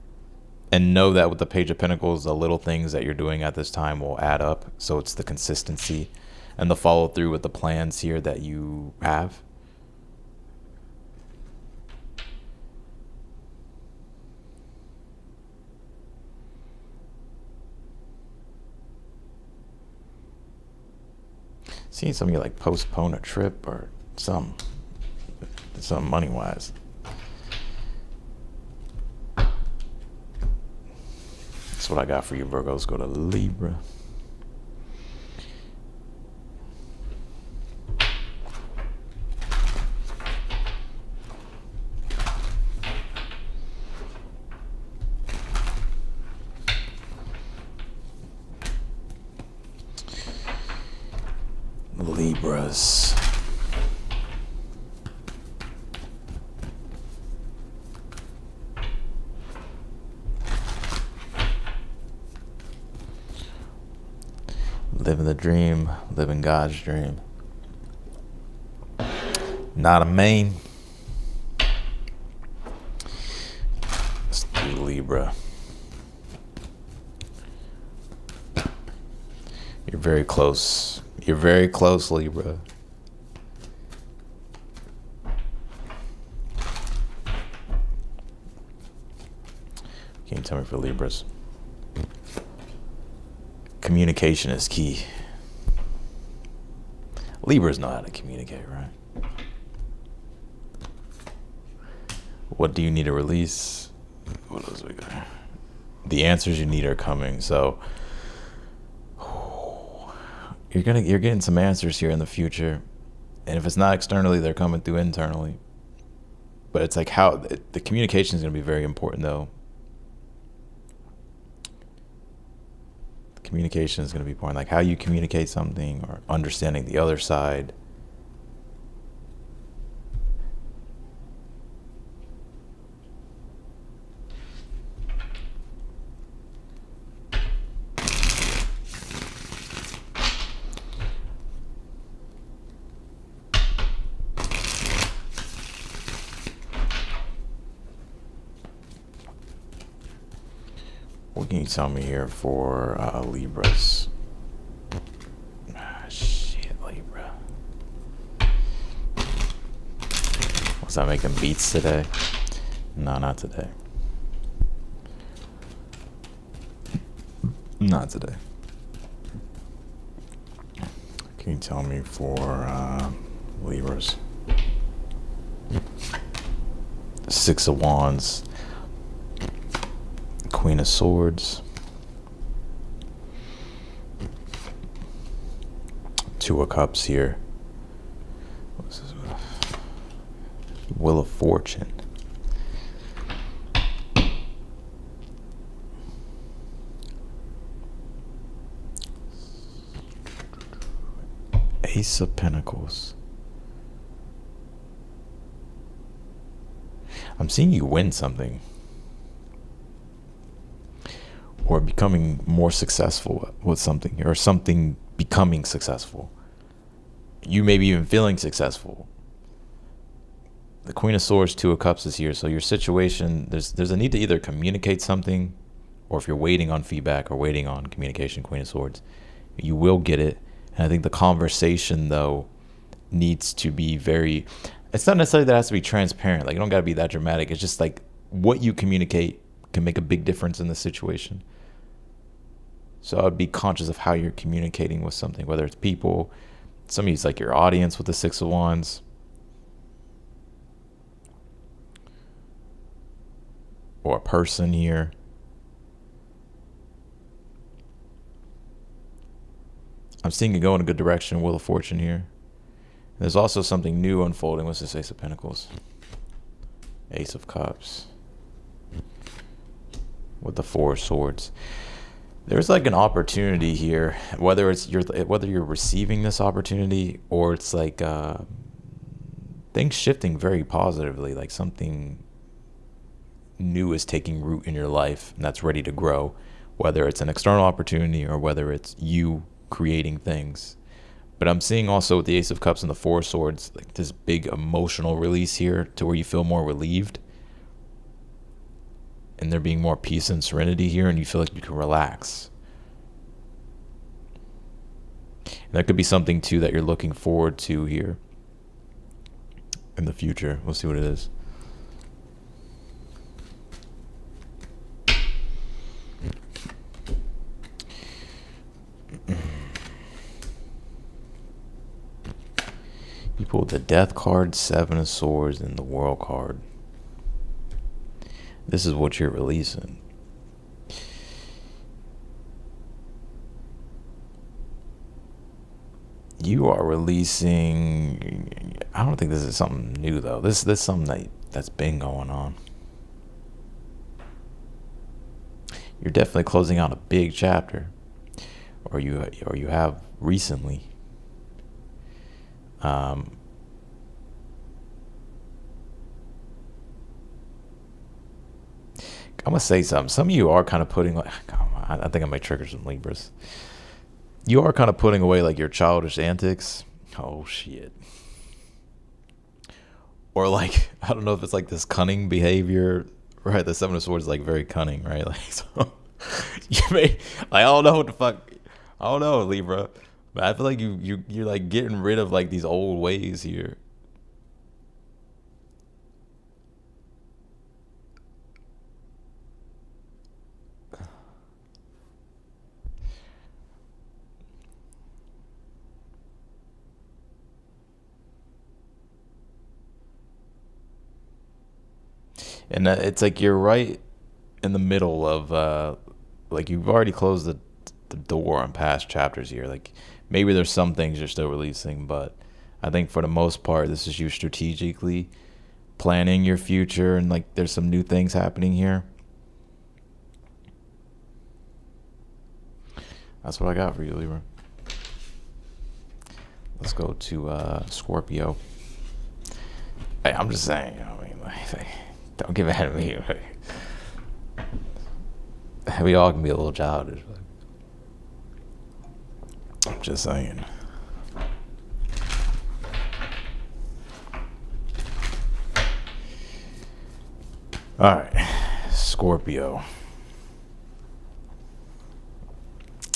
And know that with the Page of Pentacles, the little things that you're doing at this time will add up. So it's the consistency and the follow through with the plans here that you have. Seeing some of you like postpone a trip or some money wise. That's what I got for you, Virgos. Go to Libra. Libras. Living the dream, living God's dream. Not a main. Let's do Libra. You're very close. You're very close, Libra. Can you tell me for Libras? Communication is key. Libras know how to communicate, right? What do you need to release? What else we got? The answers you need are coming. So you're getting some answers here in the future, and if it's not externally, they're coming through internally. But it's like how the communication is going to be very important, though. Communication is going to be important, like how you communicate something or understanding the other side. What can you tell me here for Libras? Shit, Libra. Was that making beats today? No, not today. Not today. Can you tell me for Libras? Six of Wands. Queen of Swords. Two of Cups here. What's this? Wheel of Fortune. Ace of Pentacles. I'm seeing you win something. Or becoming more successful with something, or something becoming successful. You may be even feeling successful. The Queen of Swords, Two of Cups is here. So your situation, there's a need to either communicate something, or if you're waiting on feedback or waiting on communication, Queen of Swords, you will get it. And I think the conversation, though, needs to be very, it's not necessarily that it has to be transparent. Like, you don't got to be that dramatic. It's just like what you communicate can make a big difference in the situation. So I'd be conscious of how you're communicating with something, whether it's people, some of you, it's like your audience with the Six of Wands. Or a person here. I'm seeing it go in a good direction, Wheel of Fortune here. There's also something new unfolding. What's this Ace of Pentacles? Ace of Cups. With the Four of Swords. There's like an opportunity here, whether you're receiving this opportunity or it's like things shifting very positively, like something new is taking root in your life and that's ready to grow, whether it's an external opportunity or whether it's you creating things. But I'm seeing also with the Ace of Cups and the Four of Swords, like this big emotional release here to where you feel more relieved. and there being more peace and serenity here, and you feel like you can relax. And that could be something too that you're looking forward to here in the future. We'll see what it is. You pulled the Death card, Seven of Swords, and the World card. This is what you're releasing. You are releasing. I don't think this is something new though. This is something that's been going on. You're definitely closing out a big chapter, or you have recently. I'm gonna say something. Some of you are kind of putting like, I think I might trigger some Libras. You are kind of putting away like your childish antics. Oh shit. Or like, I don't know if it's like this cunning behavior, right? The Seven of Swords is like very cunning, right? Like, so you may, like, I don't know what the fuck. I don't know, Libra. But I feel like you're like getting rid of like these old ways here. And it's like you're right in the middle of like you've already closed the door on past chapters here. Like maybe there's some things you're still releasing, but I think for the most part this is you strategically planning your future, and like there's some new things happening here. That's what I got for you, Libra. Let's go to Scorpio. Hey, I'm just saying, you know what I mean? Like, don't get mad at me. We all can be a little childish. I'm just saying. All right, Scorpio.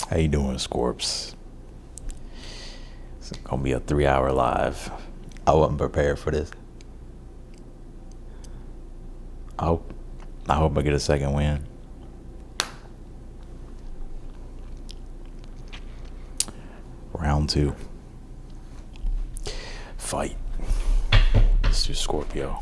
How you doing, Scorps? It's gonna be a 3-hour live. I wasn't prepared for this. I hope I get a second win. Round 2. Fight. Let's do Scorpio.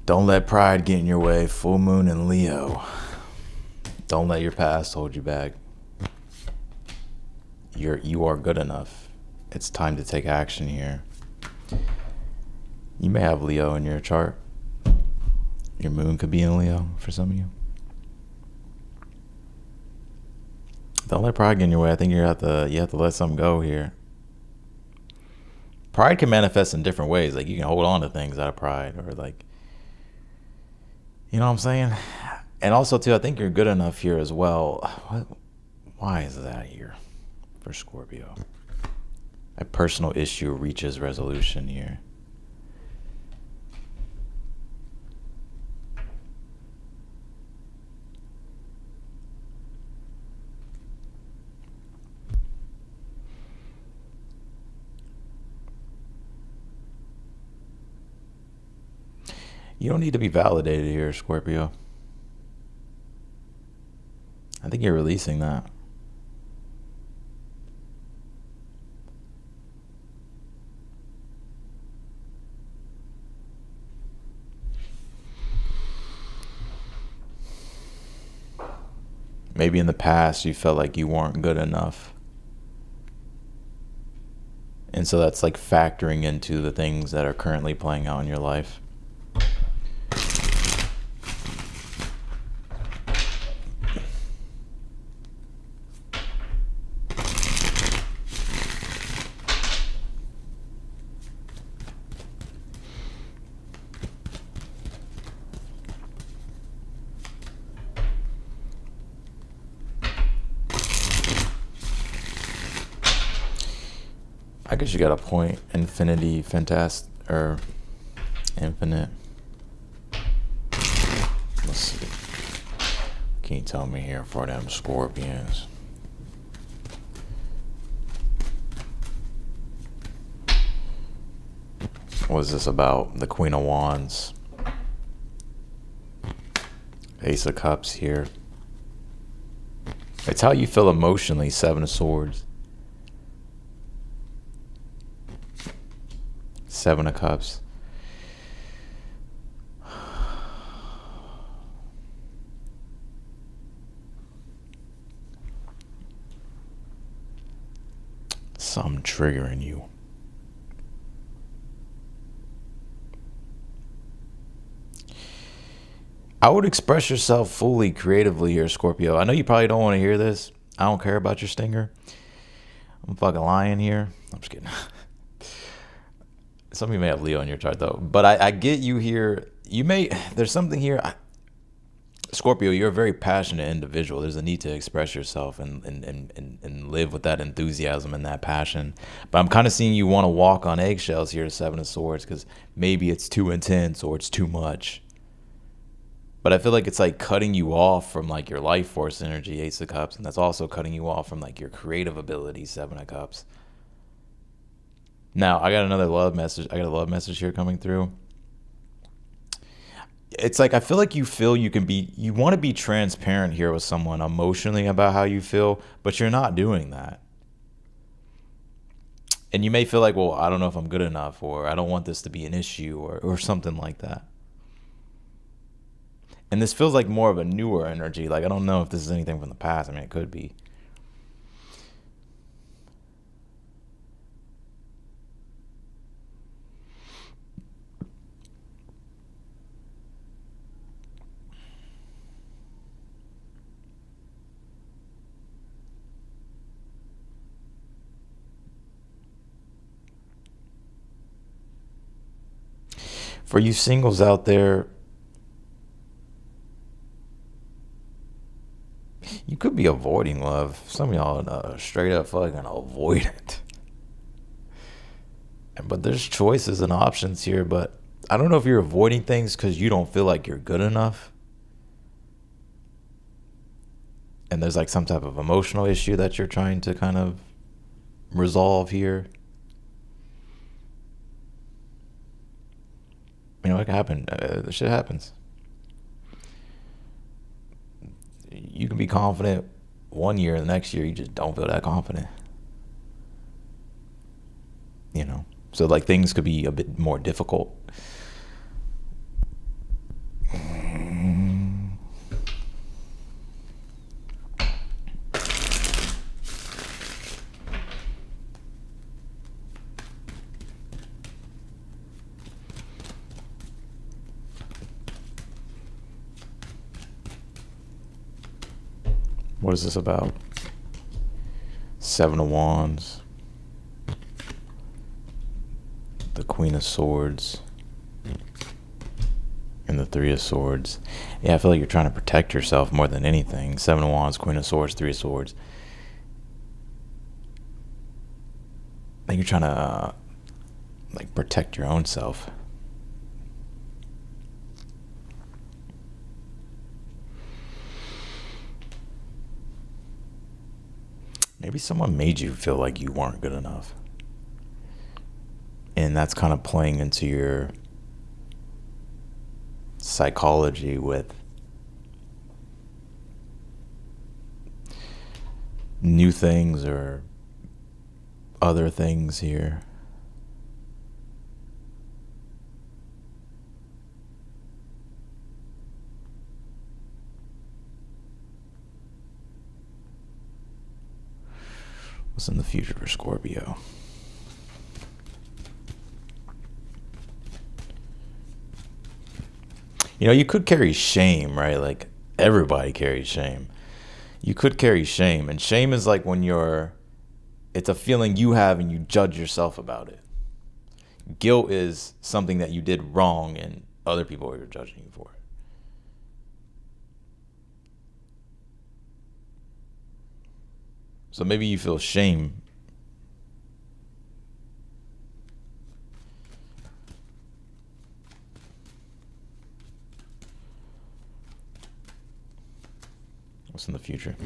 Don't let pride get in your way. Full moon in Leo. Don't let your past hold you back. You are good enough. It's time to take action here. You may have Leo in your chart. Your moon could be in Leo for some of you. Don't let pride get in your way. I think you have to let something go here. Pride can manifest in different ways. Like you can hold on to things out of pride, or like, you know what I'm saying? And also too, I think you're good enough here as well. Why is that here for Scorpio? A personal issue reaches resolution here. You don't need to be validated here, Scorpio. I think you're releasing that. Maybe in the past you felt like you weren't good enough. And so that's like factoring into the things that are currently playing out in your life. I guess you got a point. Infinity, fantast, or infinite. Let's see. Can you tell me here for them Scorpions? What is this about? The Queen of Wands. Ace of Cups here. It's how you feel emotionally, Seven of Swords. Seven of Cups. Something triggering you. I would express yourself fully creatively here, Scorpio. I know you probably don't want to hear this. I don't care about your stinger. I'm fucking lying here. I'm just kidding. Some of you may have Leo in your chart though. But I get you here. There's something here. Scorpio, you're a very passionate individual. There's a need to express yourself and live with that enthusiasm and that passion. But I'm kind of seeing you want to walk on eggshells here, Seven of Swords, because maybe it's too intense or it's too much. But I feel like it's like cutting you off from like your life force energy, Ace of Cups, and that's also cutting you off from like your creative ability, Seven of Cups. Now, I got another love message. I got a love message here coming through. It's like I feel like you want to be transparent here with someone emotionally about how you feel, but you're not doing that. And you may feel like, well, I don't know if I'm good enough, or I don't want this to be an issue, or something like that. And this feels like more of a newer energy. Like, I don't know if this is anything from the past. I mean, it could be. For you singles out there, you could be avoiding love. Some of y'all straight up fucking avoid it. But there's choices and options here. But I don't know if you're avoiding things because you don't feel like you're good enough. And there's like some type of emotional issue that you're trying to kind of resolve here. You know, it can happen. This shit happens. You can be confident one year, the next year you just don't feel that confident. You know, so like things could be a bit more difficult. What is this about? Seven of Wands. The Queen of Swords. And the Three of Swords. Yeah, I feel like you're trying to protect yourself more than anything. Seven of Wands, Queen of Swords, Three of Swords. I think you're trying to like protect your own self. Maybe someone made you feel like you weren't good enough. And that's kind of playing into your psychology with new things or other things here. What's in the future for Scorpio? You know, you could carry shame, right? Like everybody carries shame. You could carry shame, and shame is like when it's a feeling you have and you judge yourself about it. Guilt is something that you did wrong and other people are judging you for it. So maybe you feel shame What's in the future?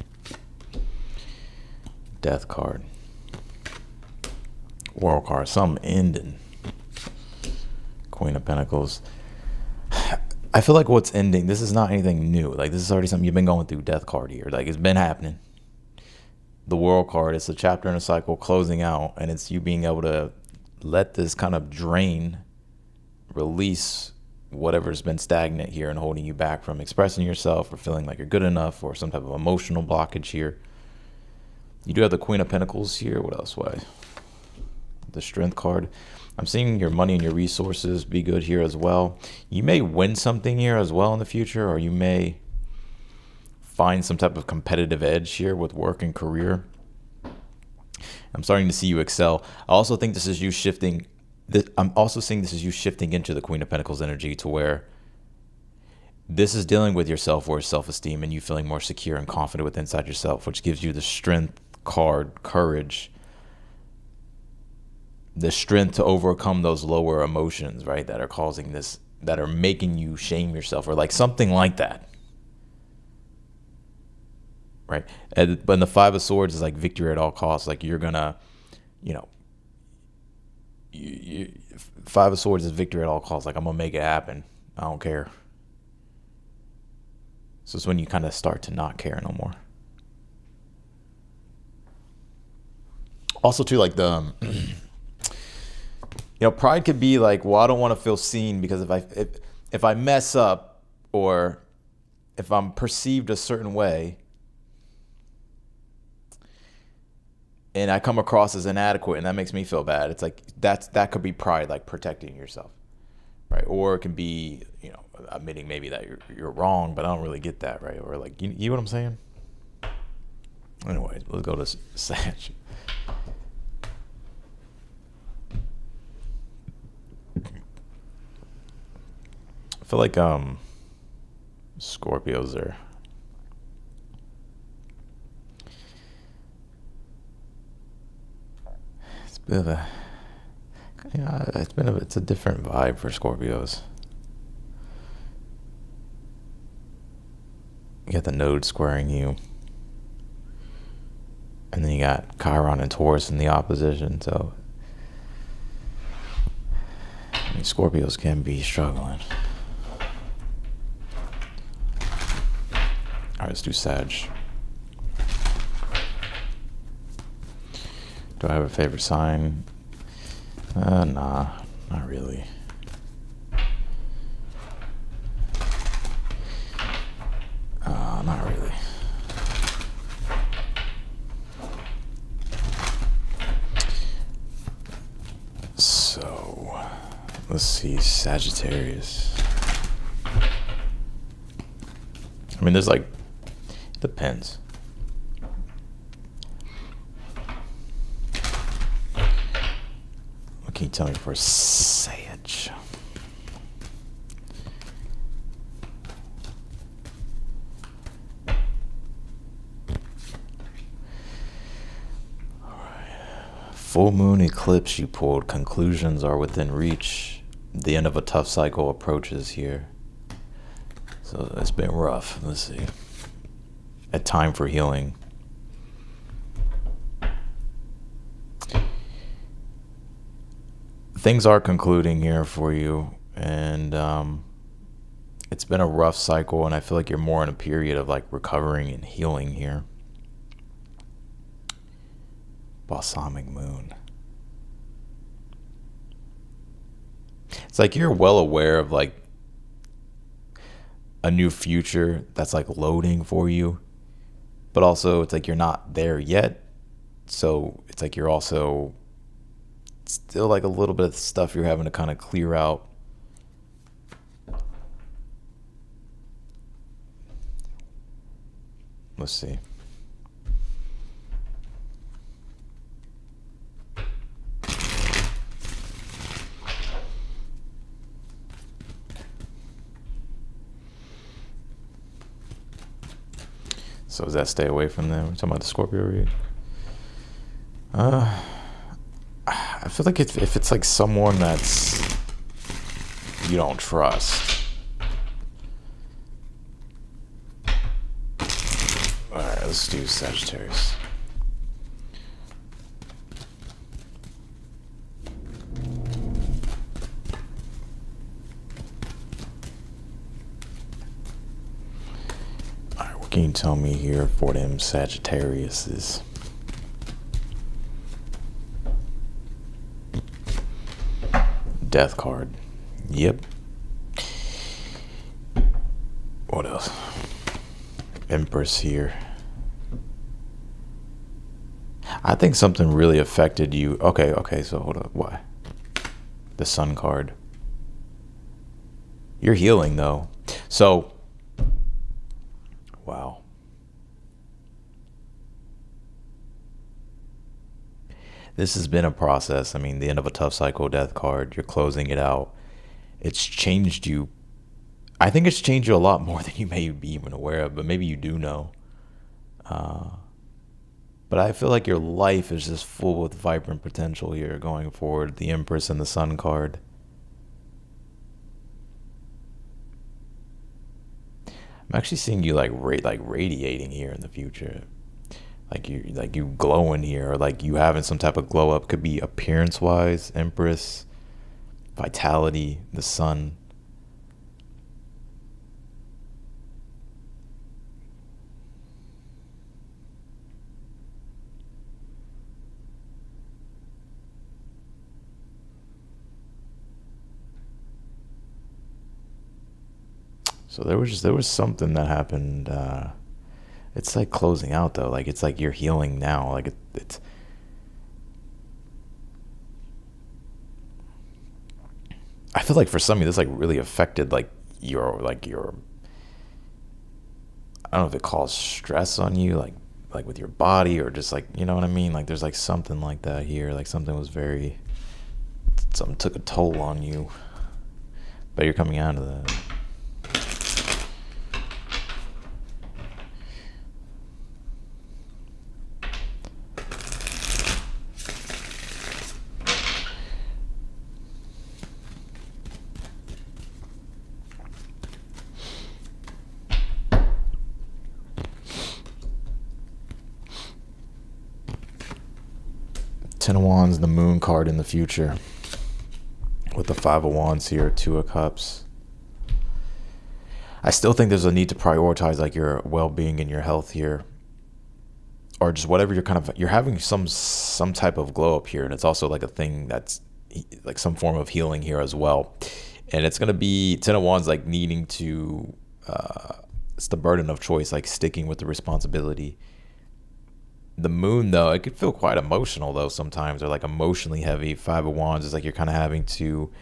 Death card. World card. Some ending. Queen of Pentacles. I feel like what's ending, this is not anything new. Like, this is already something you've been going through. Death card here. Like, it's been happening. The World card, it's a chapter in a cycle closing out, and it's you being able to let this kind of drain, release whatever's been stagnant here and holding you back from expressing yourself or feeling like you're good enough, or some type of emotional blockage here. You do have the Queen of Pentacles here. What else? Why? The Strength card. I'm seeing your money and your resources be good here as well. You may win something here as well in the future, or you may find some type of competitive edge here with work and career. I'm starting to see you excel. I also think this is you shifting. I'm also seeing this as you shifting into the Queen of Pentacles energy, to where this is dealing with your self-worth, self-esteem, and you feeling more secure and confident with inside yourself, which gives you the Strength card, courage, the strength to overcome those lower emotions, right, that are causing this, that are making you shame yourself, or like something like that, right? But the Five of Swords is like victory at all costs. Like, you're gonna, you know, Five of Swords is victory at all costs. Like, I'm gonna make it happen. I don't care. So it's when you kind of start to not care no more. Also too, like the you know, pride could be like, well, I don't want to feel seen, because if I mess up, or if I'm perceived a certain way and I come across as inadequate and that makes me feel bad, it's like that could be pride, like protecting yourself, right? Or it can be, you know, admitting maybe that you're wrong, but I don't really get that, right? Or like, you know what I'm saying? Anyways, let's go to Sag. I feel like Scorpios are, it's a bit of a, yeah, it's a different vibe for Scorpios. You got the node squaring you, and then you got Chiron and Taurus in the opposition. So I mean, Scorpios can be struggling. All right, let's do Sag. Do I have a favorite sign? Nah, not really. Not really. So, let's see, Sagittarius. I mean, there's like, depends. What can you tell me for Sag? Full moon eclipse you pulled. Conclusions are within reach. The end of a tough cycle approaches here. So it's been rough. Let's see. A time for healing. Things are concluding here for you, and it's been a rough cycle, and I feel like you're more in a period of like recovering and healing here. Balsamic moon. It's like you're well aware of like a new future that's like loading for you, but also it's like you're not there yet. So it's like you're also still like a little bit of stuff you're having to kind of clear out. Let's see. So does that stay away from them? We're talking about the Scorpio read. I feel like if it's like someone that's you don't trust. let's do Sagittarius. Alright, what can you tell me here for them Sagittariuses? Death card. Yep. What else? Empress here. I think something really affected you. Okay, so hold up. Why? The Sun card. You're healing though. So, wow. This has been a process. I mean, the end of a tough cycle, death card, you're closing it out. It's changed you. I think it's changed you a lot more than you may be even aware of, but maybe you do know. But I feel like your life is just full with vibrant potential here going forward. The Empress and the Sun card. I'm actually seeing you like radiating here in the future. Like you glowing here, or like you having some type of glow up. Could be appearance wise, Empress, vitality, the Sun. So there was something that happened. It's like closing out though. Like it's like you're healing now. Like it's. I feel like for some of you, this like really affected your. I don't know if it caused stress on you, like with your body, or just like, you know what I mean. Like there's like something like that here. Like something took a toll on you, but you're coming out of that. 10 of Wands, the Moon card in the future. With the 5 of Wands here, 2 of Cups. I still think there's a need to prioritize like your well-being and your health here. Or just whatever you're having some type of glow up here. And it's also like a thing that's like some form of healing here as well. And it's going to be 10 of Wands like needing to, it's the burden of choice, like sticking with the responsibility. The Moon, though, it could feel quite emotional, though, sometimes, or like emotionally heavy. 5 of Wands is like you're kind of having to,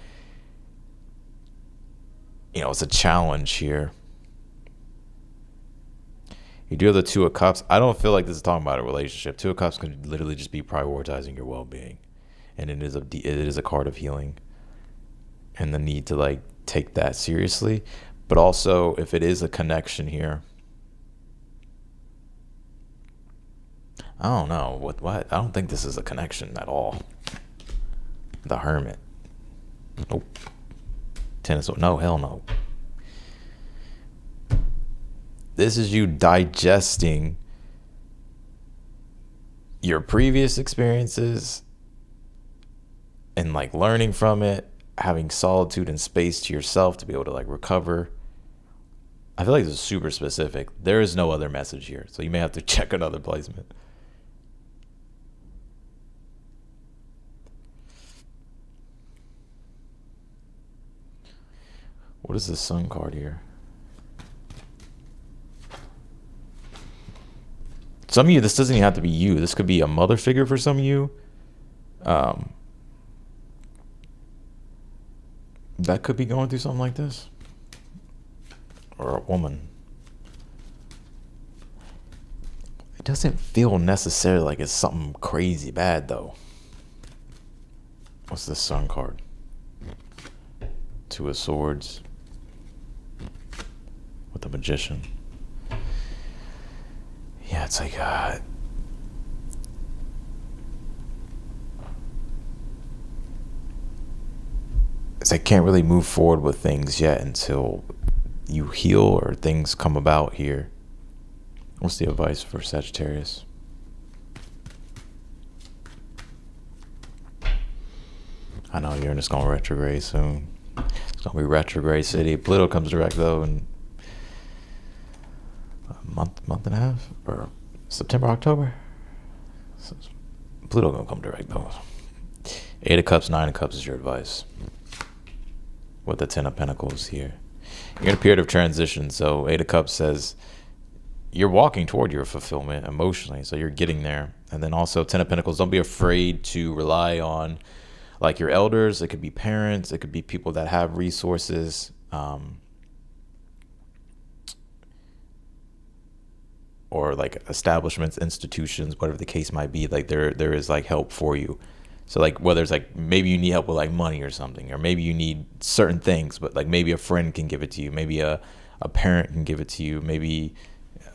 it's a challenge here. You do have the 2 of Cups. I don't feel like this is talking about a relationship. 2 of Cups could literally just be prioritizing your well-being. And it is a card of healing. And the need to like take that seriously. But also, if it is a connection here, I don't know what I don't think this is a connection at all. The Hermit. Nope. Tennis. No, hell no. This is you digesting your previous experiences and like learning from it, having solitude and space to yourself to be able to like recover. I feel like this is super specific. There is no other message here, so you may have to check another placement. What is the Sun card here? Some of you, this doesn't even have to be you. This could be a mother figure for some of you. That could be going through something like this. Or a woman. It doesn't feel necessarily like it's something crazy bad, though. What's the Sun card? 2 of Swords. With the Magician. Yeah, it's like it's like can't really move forward with things yet until you heal or things come about here. What's the advice for Sagittarius? I know Uranus going retrograde soon. It's going to be retrograde city. Pluto comes direct, though, in a month and a half? Or September, October? So Pluto going to come direct, though. 8 of Cups, 9 of Cups is your advice. With the 10 of Pentacles here. You're in a period of transition. So 8 of Cups says you're walking toward your fulfillment emotionally. So you're getting there. And then also 10 of Pentacles, don't be afraid to rely on like your elders. It could be parents. It could be people that have resources. Or like establishments, institutions, whatever the case might be. Like there is like help for you. So like whether it's like maybe you need help with like money or something, or maybe you need certain things, but like maybe a friend can give it to you, maybe a parent can give it to you, maybe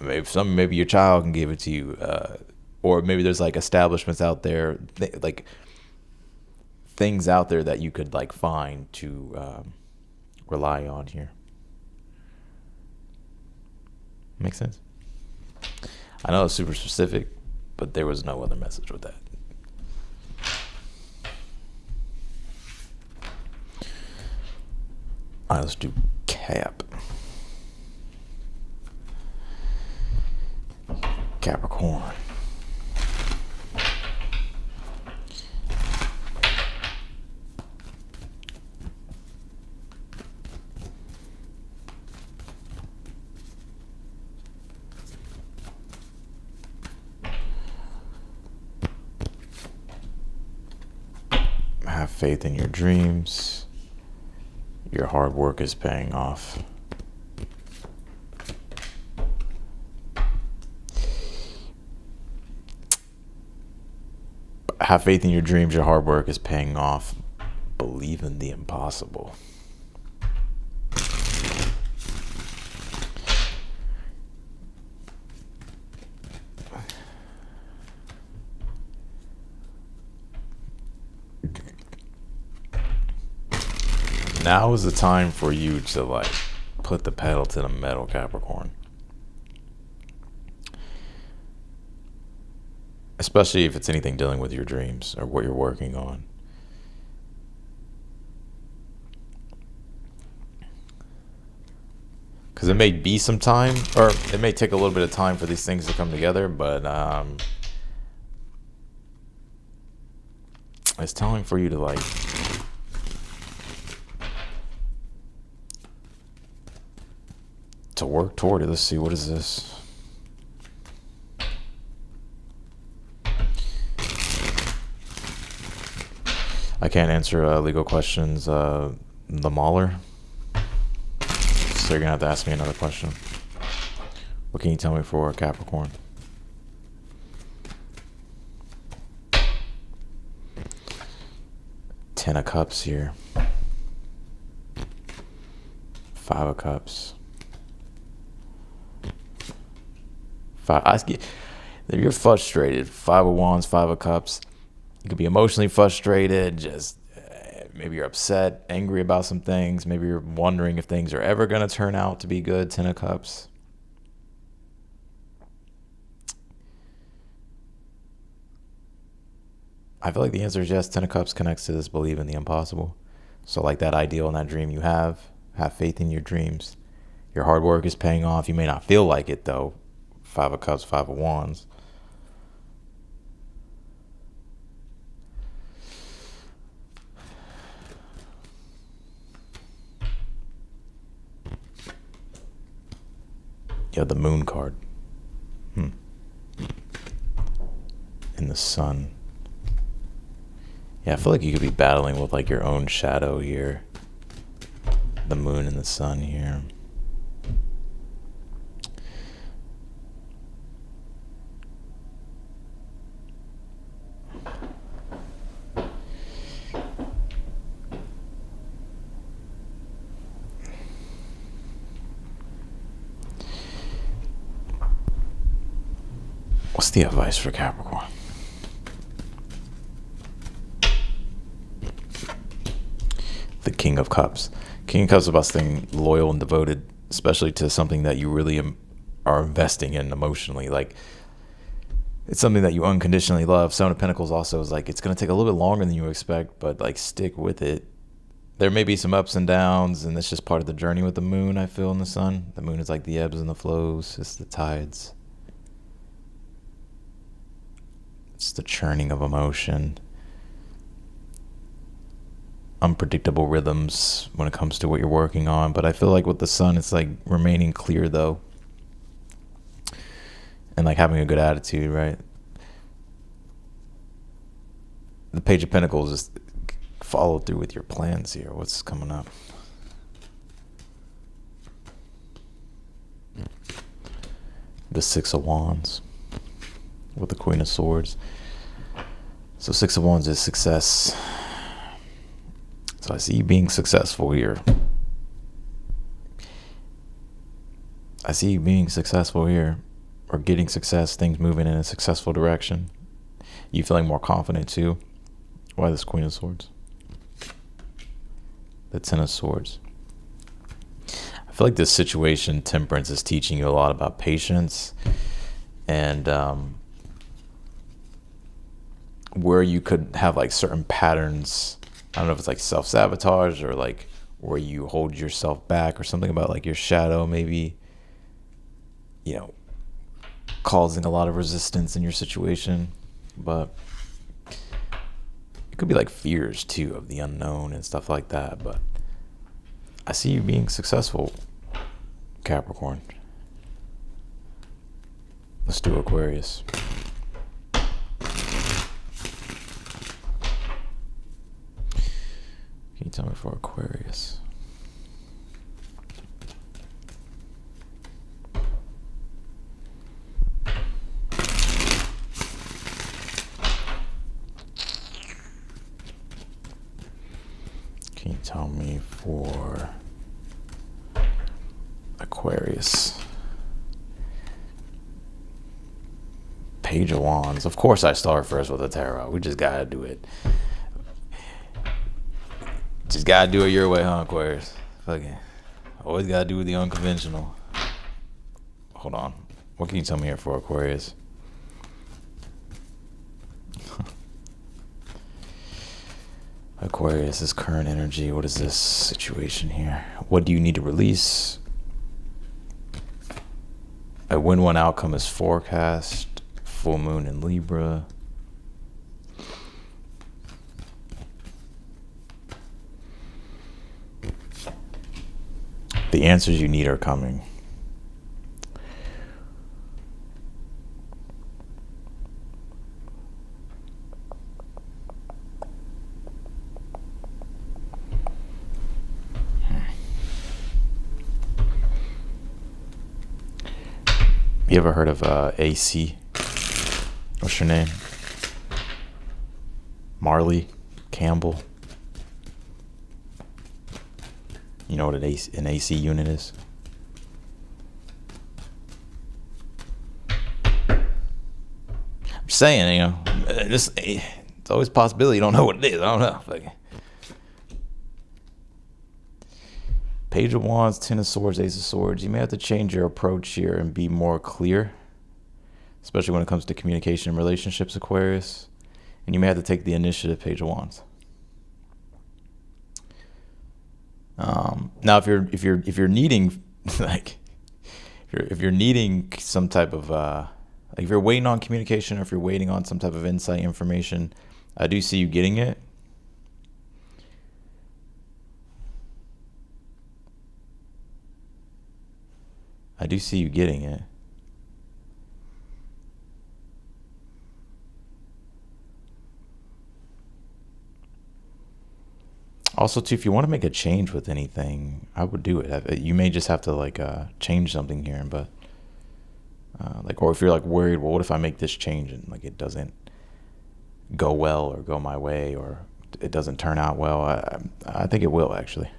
your child can give it to you, or maybe there's like establishments out there, like things out there that you could like find to rely on here. Make sense? I know it's super specific, but there was no other message with that. All right, let's do Cap. Capricorn. Have faith in your dreams. Your hard work is paying off. Have faith in your dreams. Your hard work is paying off. Believe in the impossible. Now is the time for you to like put the pedal to the metal, Capricorn. Especially if it's anything dealing with your dreams or what you're working on. Because it may be some time, or it may take a little bit of time for these things to come together, but it's telling for you to like to work toward it. Let's see, what is this? I can't answer legal questions. The Mauler. So you're gonna have to ask me another question. What can you tell me for Capricorn? Ten of Cups here. 5 of Cups. You're frustrated. 5 of Wands, 5 of Cups. You could be emotionally frustrated. Just maybe you're upset, angry about some things. Maybe you're wondering if things are ever going to turn out to be good. 10 of Cups. I feel like the answer is yes. 10 of Cups connects to this believe in the impossible. So like that ideal and that dream you have faith in your dreams. Your hard work is paying off. You may not feel like it though. 5 of Cups, 5 of Wands. You have the Moon card. In the Sun. Yeah, I feel like you could be battling with like your own shadow here. The Moon and the Sun here. What's the advice for Capricorn? The King of Cups. King of Cups is about staying loyal and devoted, especially to something that you really are investing in emotionally. Like, it's something that you unconditionally love. Seven of Pentacles also is like, it's going to take a little bit longer than you expect, but like, stick with it. There may be some ups and downs, and it's just part of the journey with the moon, I feel, in the sun. The moon is like the ebbs and the flows. It's the tides. It's the churning of emotion. Unpredictable rhythms when it comes to what you're working on. But I feel like with the sun, it's like remaining clear, though. And like having a good attitude, right? The Page of Pentacles is follow through with your plans here. What's coming up? The Six of Wands with the Queen of Swords. So Six of Wands is success. So I see you being successful here. I see you being successful here, or getting success, things moving in a successful direction. You feeling more confident too. Why this Queen of Swords? The Ten of Swords. I feel like this situation, Temperance, is teaching you a lot about patience and where you could have like certain patterns. I don't know if it's like self-sabotage or like where you hold yourself back, or something about like your shadow maybe, you know, causing a lot of resistance in your situation. But it could be like fears too of the unknown and stuff like that. But I see you being successful, Capricorn. Let's do Aquarius. Can you tell me for Aquarius? Can you tell me for Aquarius? Page of Wands. Of course I start first with the tarot. We just gotta do it. Just gotta do it your way, huh, Aquarius? Fucking always gotta do the unconventional. Hold on. What can you tell me here for Aquarius? Aquarius' current energy. What is this situation here? What do you need to release? A win-win outcome is forecast. Full moon in Libra. The answers you need are coming. You ever heard of AC? What's your name? Marley Campbell. You know what an AC unit is? I'm saying, you know, it's always a possibility you don't know what it is. I don't know. Like, Page of Wands, Ten of Swords, Ace of Swords. You may have to change your approach here and be more clear, especially when it comes to communication and relationships, Aquarius. And you may have to take the initiative, Page of Wands. Now, if you're needing like if you're needing some type of like if you're waiting on communication, or if you're waiting on some type of insight information, I do see you getting it. I do see you getting it. Also, too, if you want to make a change with anything, I would do it. You may just have to like change something here, but like, or if you're like worried, well, what if I make this change and like it doesn't go well or go my way, or it doesn't turn out well? I think it will, actually.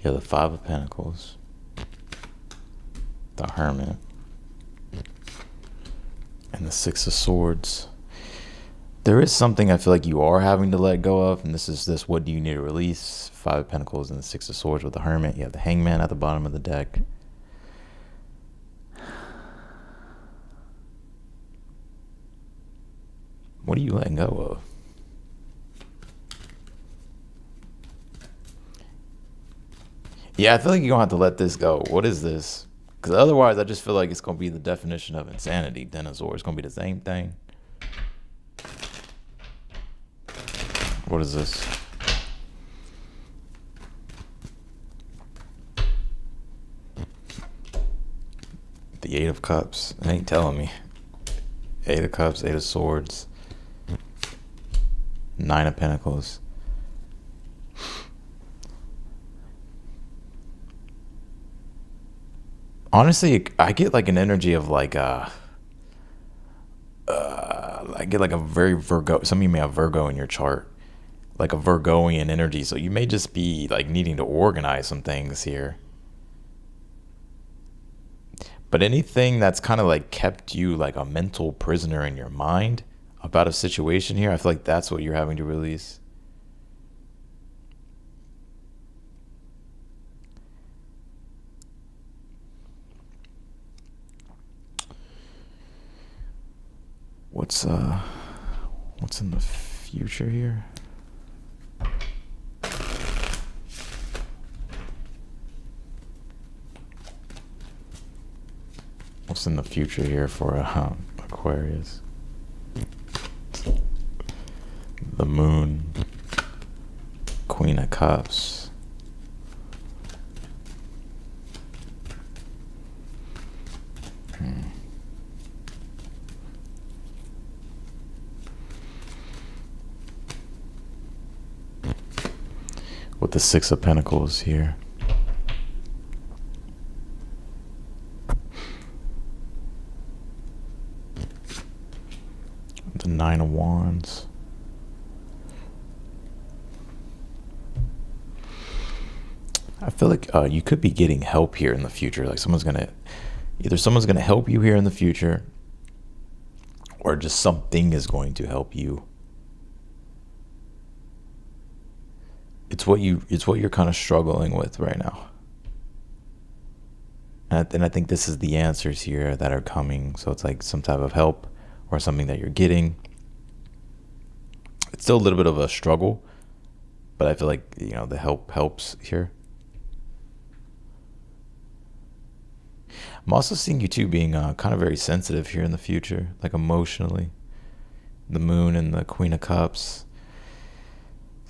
Yeah, the Five of Pentacles, the Hermit, and the Six of Swords. There is something I feel like you are having to let go of, and this is this: what do you need to release? Five of Pentacles and the Six of Swords with the Hermit. You have the Hangman at the bottom of the deck. What are you letting go of? Yeah, I feel like you're going to have to let this go. What is this? Because otherwise, I just feel like it's going to be the definition of insanity. Ten of Swords. It's going to be the same thing. What is this? The Eight of Cups. It ain't telling me. Eight of Cups, Eight of Swords. Nine of Pentacles. Honestly, I get like an energy of like I get like a very Virgo. Some of you may have Virgo in your chart, like a Virgoian energy. So you may just be like needing to organize some things here. But anything that's kind of like kept you like a mental prisoner in your mind about a situation here, I feel like that's what you're having to release. What's in the future here? What's in the future here for Aquarius? The Moon, Queen of Cups. With the Six of Pentacles here. The Nine of Wands. I feel like you could be getting help here in the future. Like someone's gonna help you here in the future, or just something is going to help you. It's what you're kind of struggling with right now. And I think this is the answers here that are coming. So it's like some type of help or something that you're getting. It's still a little bit of a struggle, but I feel like, the help helps here. I'm also seeing you two being kind of very sensitive here in the future, like emotionally. The Moon and the Queen of Cups.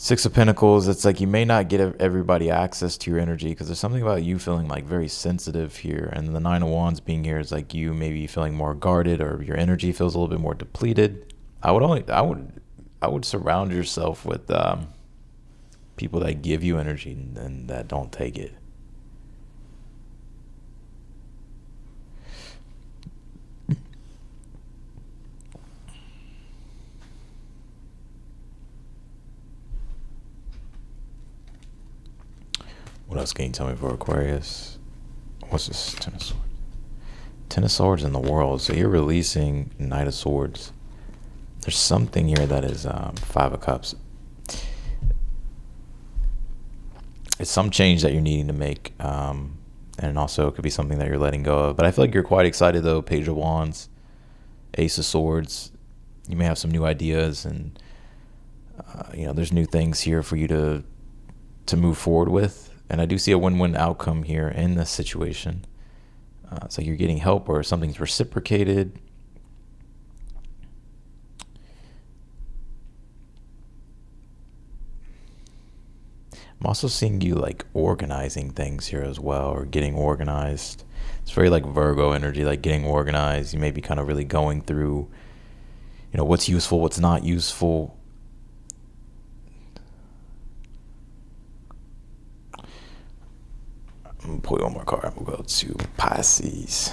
Six of Pentacles, it's like you may not get everybody access to your energy because there's something about you feeling like very sensitive here. And the Nine of Wands being here is like you maybe feeling more guarded, or your energy feels a little bit more depleted. I would surround yourself with people that give you energy and that don't take it. What else can you tell me for Aquarius? What's this? Ten of Swords. Ten of Swords in the world. So you're releasing Knight of Swords. There's something here that is Five of Cups. It's some change that you're needing to make. And also it could be something that you're letting go of. But I feel like you're quite excited though. Page of Wands. Ace of Swords. You may have some new ideas, and there's new things here for you to move forward with. And I do see a win-win outcome here in this situation. So you're getting help, or something's reciprocated. I'm also seeing you like organizing things here as well, or getting organized. It's very like Virgo energy, like getting organized. You may be kind of really going through, what's useful, what's not useful. I'm gonna pull one more card. We'll go to Pisces.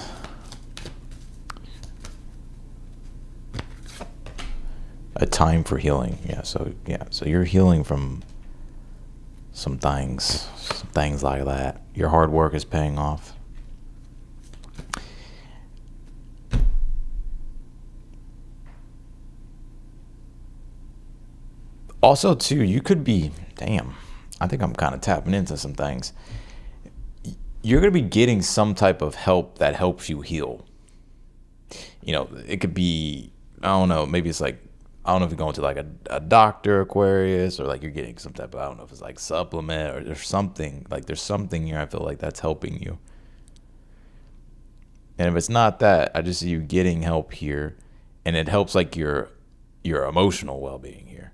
A time for healing. So you're healing from some things like that. Your hard work is paying off. Also, too, you could be, damn, I think I'm kind of tapping into some things. You're going to be getting some type of help that helps you heal. It could be, I don't know, maybe it's like, I don't know if you're going to like a doctor, Aquarius, or like you're getting some type of, I don't know if it's like supplement or there's something, like there's something here I feel like that's helping you. And if it's not that, I just see you getting help here, and it helps like your emotional well-being here.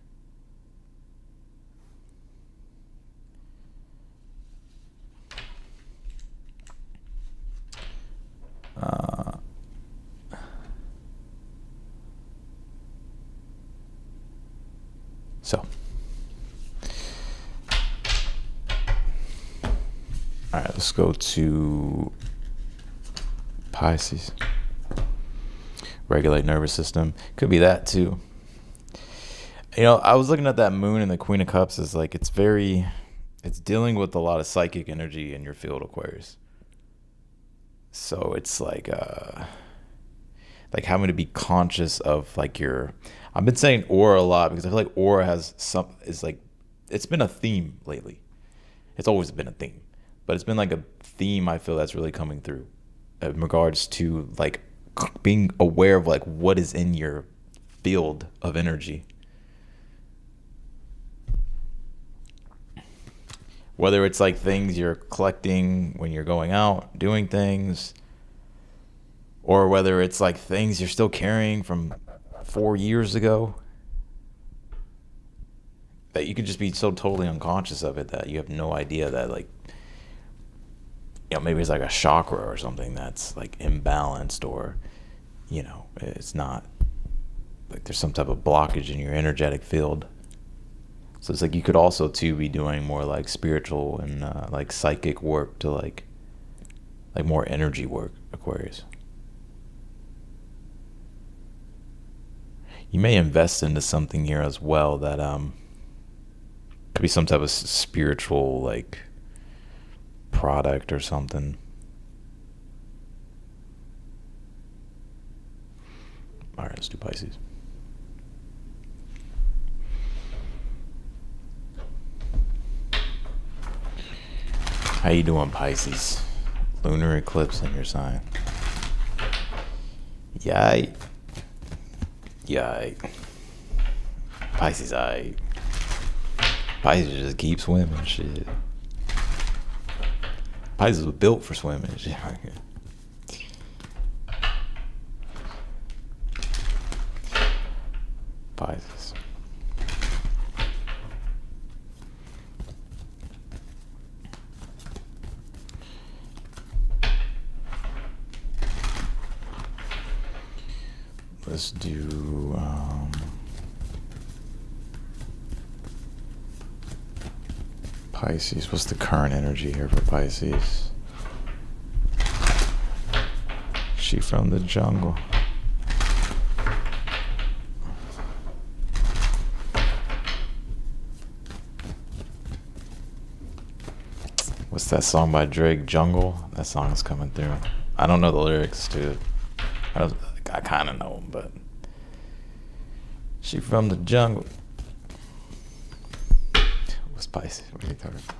So, all right, let's go to Pisces. Regulate nervous system. Could be that too. I was looking at that moon and the Queen of Cups is like, it's dealing with a lot of psychic energy in your field, Aquarius. So it's like having to be conscious of like I've been saying aura a lot because I feel like aura it's been a theme lately. It's always been a theme, but it's been like a theme I feel that's really coming through in regards to like being aware of like what is in your field of energy. Whether it's like things you're collecting when you're going out, doing things, or whether it's like things you're still carrying from 4 years ago, that you could just be so totally unconscious of it that you have no idea that like, maybe it's like a chakra or something that's like imbalanced, or, it's not like there's some type of blockage in your energetic field. So it's like you could also too be doing more like spiritual and like psychic work to like more energy work, Aquarius. You may invest into something here as well that could be some type of spiritual like product or something. All right, let's do Pisces. How you doing, Pisces? Lunar eclipse in your sign. Yay. Pisces, Pisces just keep swimming, shit. Pisces was built for swimming, shit. Pisces. Let's do Pisces. What's the current energy here for Pisces? She from the jungle. What's that song by Drake, Jungle? That song is coming through. I don't know the lyrics to it. I kind of know them, but she from the jungle. What's Pisces? What are you talking about?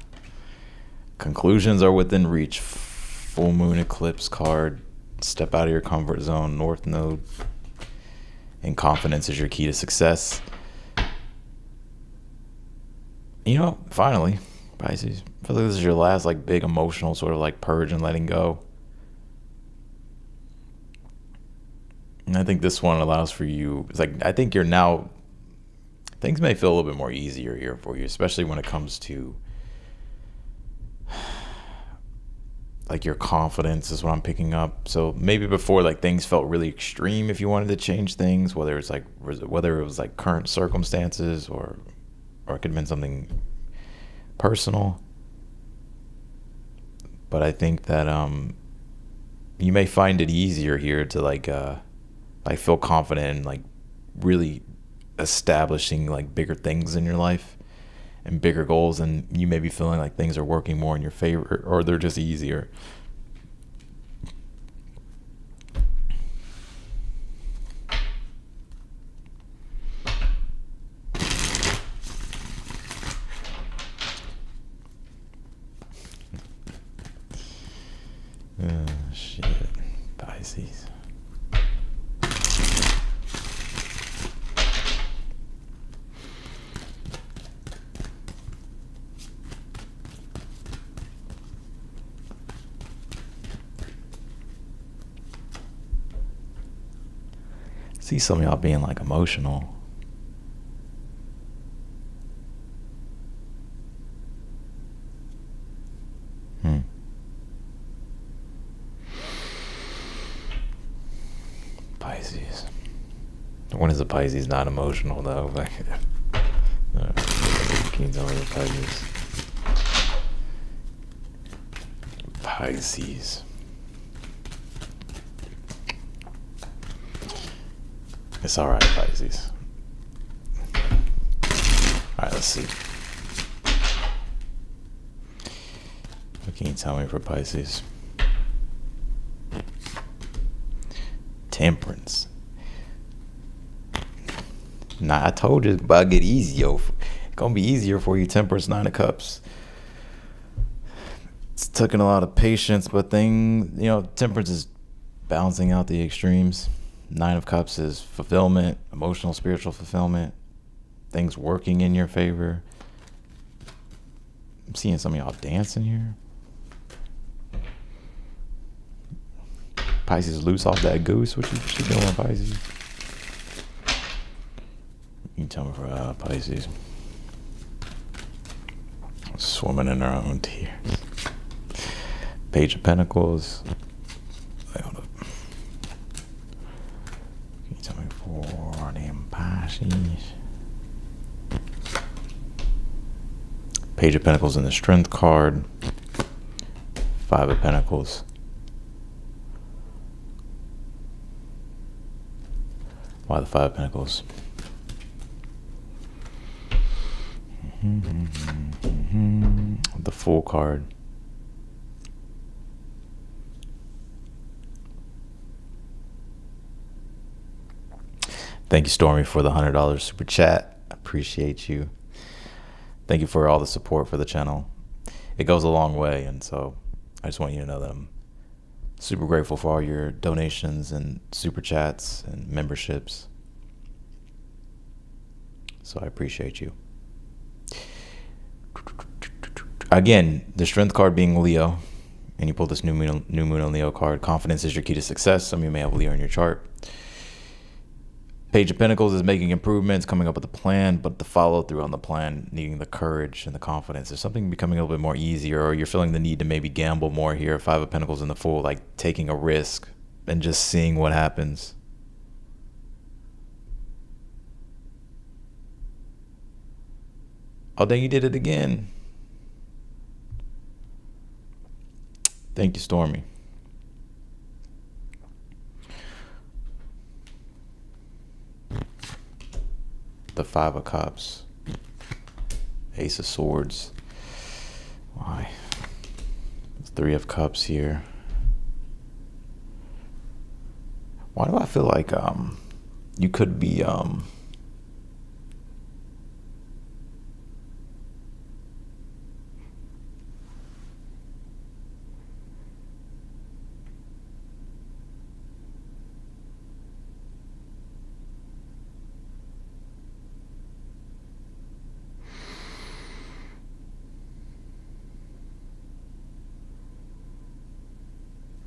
Conclusions are within reach. Full moon eclipse card. Step out of your comfort zone. North node. And confidence is your key to success. Finally, Pisces. I feel like this is your last like big emotional sort of like purge and letting go. And I think this one allows for you. It's like, I think you're now, things may feel a little bit more easier here for you, especially when it comes to like your confidence is what I'm picking up. So maybe before like things felt really extreme if you wanted to change things, whether it was like current circumstances or it could have been something personal. But I think that you may find it easier here to like feel confident in like really establishing like bigger things in your life and bigger goals, and you may be feeling like things are working more in your favor, or they're just easier. Shit. Pisces. See some of y'all being like emotional. Pisces. When is a Pisces not emotional though? Can you tell me the Pisces? Pisces. It's all right, Pisces. All right, let's see. What can you tell me for Pisces? Temperance. Nah, I told you it's about to get easy, yo. It's gonna be easier for you, Temperance, 9 of Cups. It's taking a lot of patience, but Temperance is balancing out the extremes. 9 of Cups is fulfillment, emotional, spiritual fulfillment, things working in your favor. I'm seeing some of y'all dancing here. Pisces, loose off that goose. What you doing, Pisces? You can tell me for Pisces. Swimming in their own tears. Page of Pentacles. Hold up. Can you tell me for them Pisces? Page of Pentacles in the Strength card. 5 of Pentacles. Why the 5 of Pentacles? The Fool card. Thank you, Stormy, for the $100 super chat. Appreciate you. Thank you for all the support for the channel. It goes a long way, and so I just want you to know that I'm super grateful for all your donations and super chats and memberships. So I appreciate you. Again, the Strength card being Leo, and you pull this new moon and Leo card. Confidence is your key to success. Some of you may have Leo in your chart. Page of Pentacles is making improvements, coming up with a plan, but the follow through on the plan, needing the courage and the confidence. There's something becoming a little bit more easier, or you're feeling the need to maybe gamble more here. 5 of Pentacles in the Fool, like taking a risk and just seeing what happens. Oh, dang, you did it again. Thank you, Stormy. The 5 of Cups. Ace of Swords. Why? 3 of Cups here. Why do I feel like you could be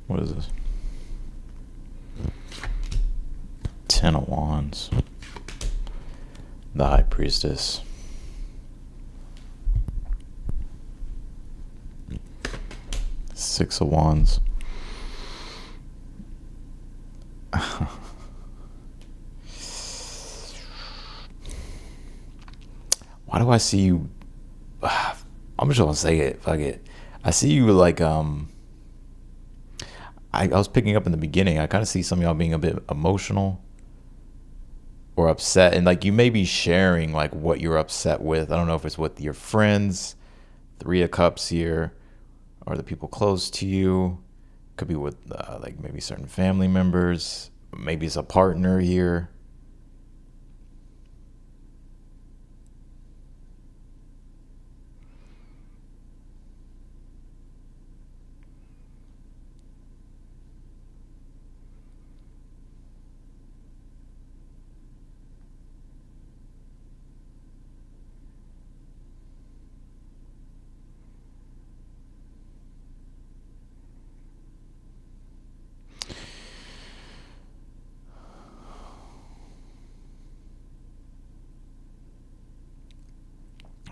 what is this? 10 of Wands. The High Priestess. Six of Wands. Why do I see you? I'm just gonna say it. Fuck it. I see you like I was picking up in the beginning. I kind of see some of y'all being a bit emotional. or upset, and like you may be sharing like what you're upset with. I don't know if it's with your friends, Three of Cups here, or the people close to you. Could be with like maybe certain family members. Maybe it's a partner here.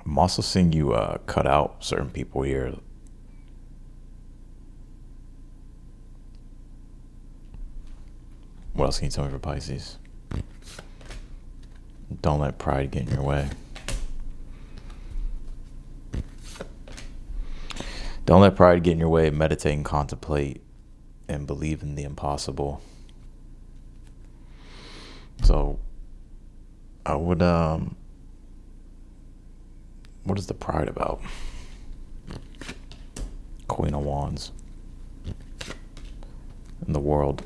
I'm also seeing you cut out certain people here. What else can you tell me for Pisces? Don't let pride get in your way. Don't let pride get in your way. Meditate and contemplate and believe in the impossible. So I would what is the pride about? Queen of Wands in the world.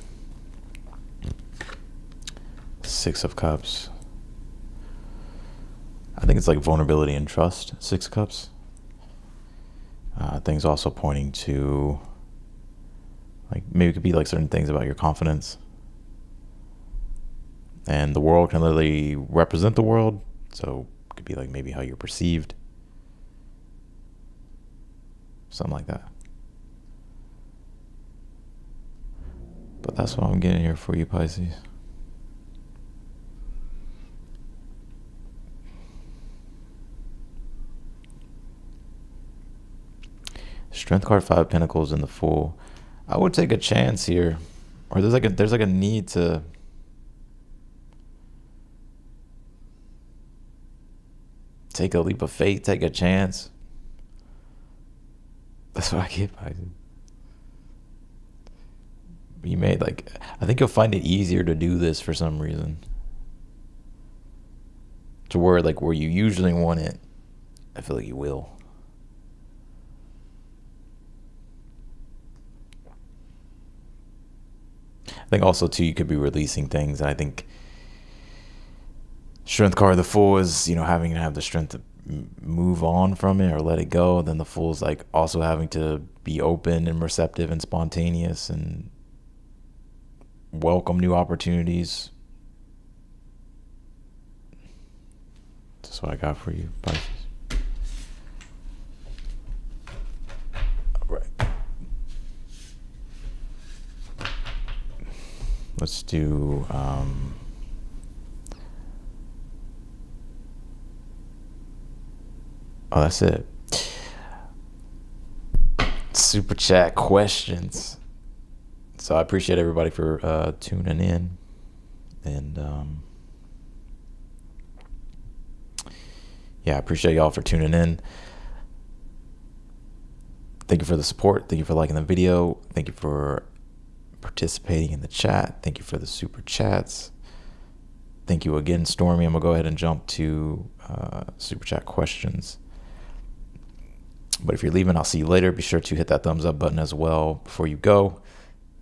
Six of Cups. I think it's like vulnerability and trust. Six of Cups. Things also pointing to like maybe it could be like certain things about your confidence. And the world can literally represent the world. So it could be like maybe how you're perceived. Something like that. But that's what I'm getting here for you, Pisces. Strength card, Five of Pentacles in the Fool. I would take a chance here. Or there's like a need to take a leap of faith, take a chance. That's what I get, Pisces. You may I think you'll find it easier to do this for some reason. To where where you usually want it, I feel like you will. I think also too you could be releasing things, and I think Strength card, the Fool is having to have the strength to move on from it or let it go. Then the Fool's like also having to be open and receptive and spontaneous and welcome new opportunities. That's what I got for you, Pisces. All right. Let's do oh, that's it. Super chat questions. So I appreciate everybody for tuning in. And yeah, I appreciate y'all for tuning in. Thank you for the support. Thank you for liking the video. Thank you for participating in the chat. Thank you for the super chats. Thank you again, Stormy. I'm going to go ahead and jump to super chat questions. But if you're leaving, I'll see you later. Be sure to hit that thumbs up button as well before you go.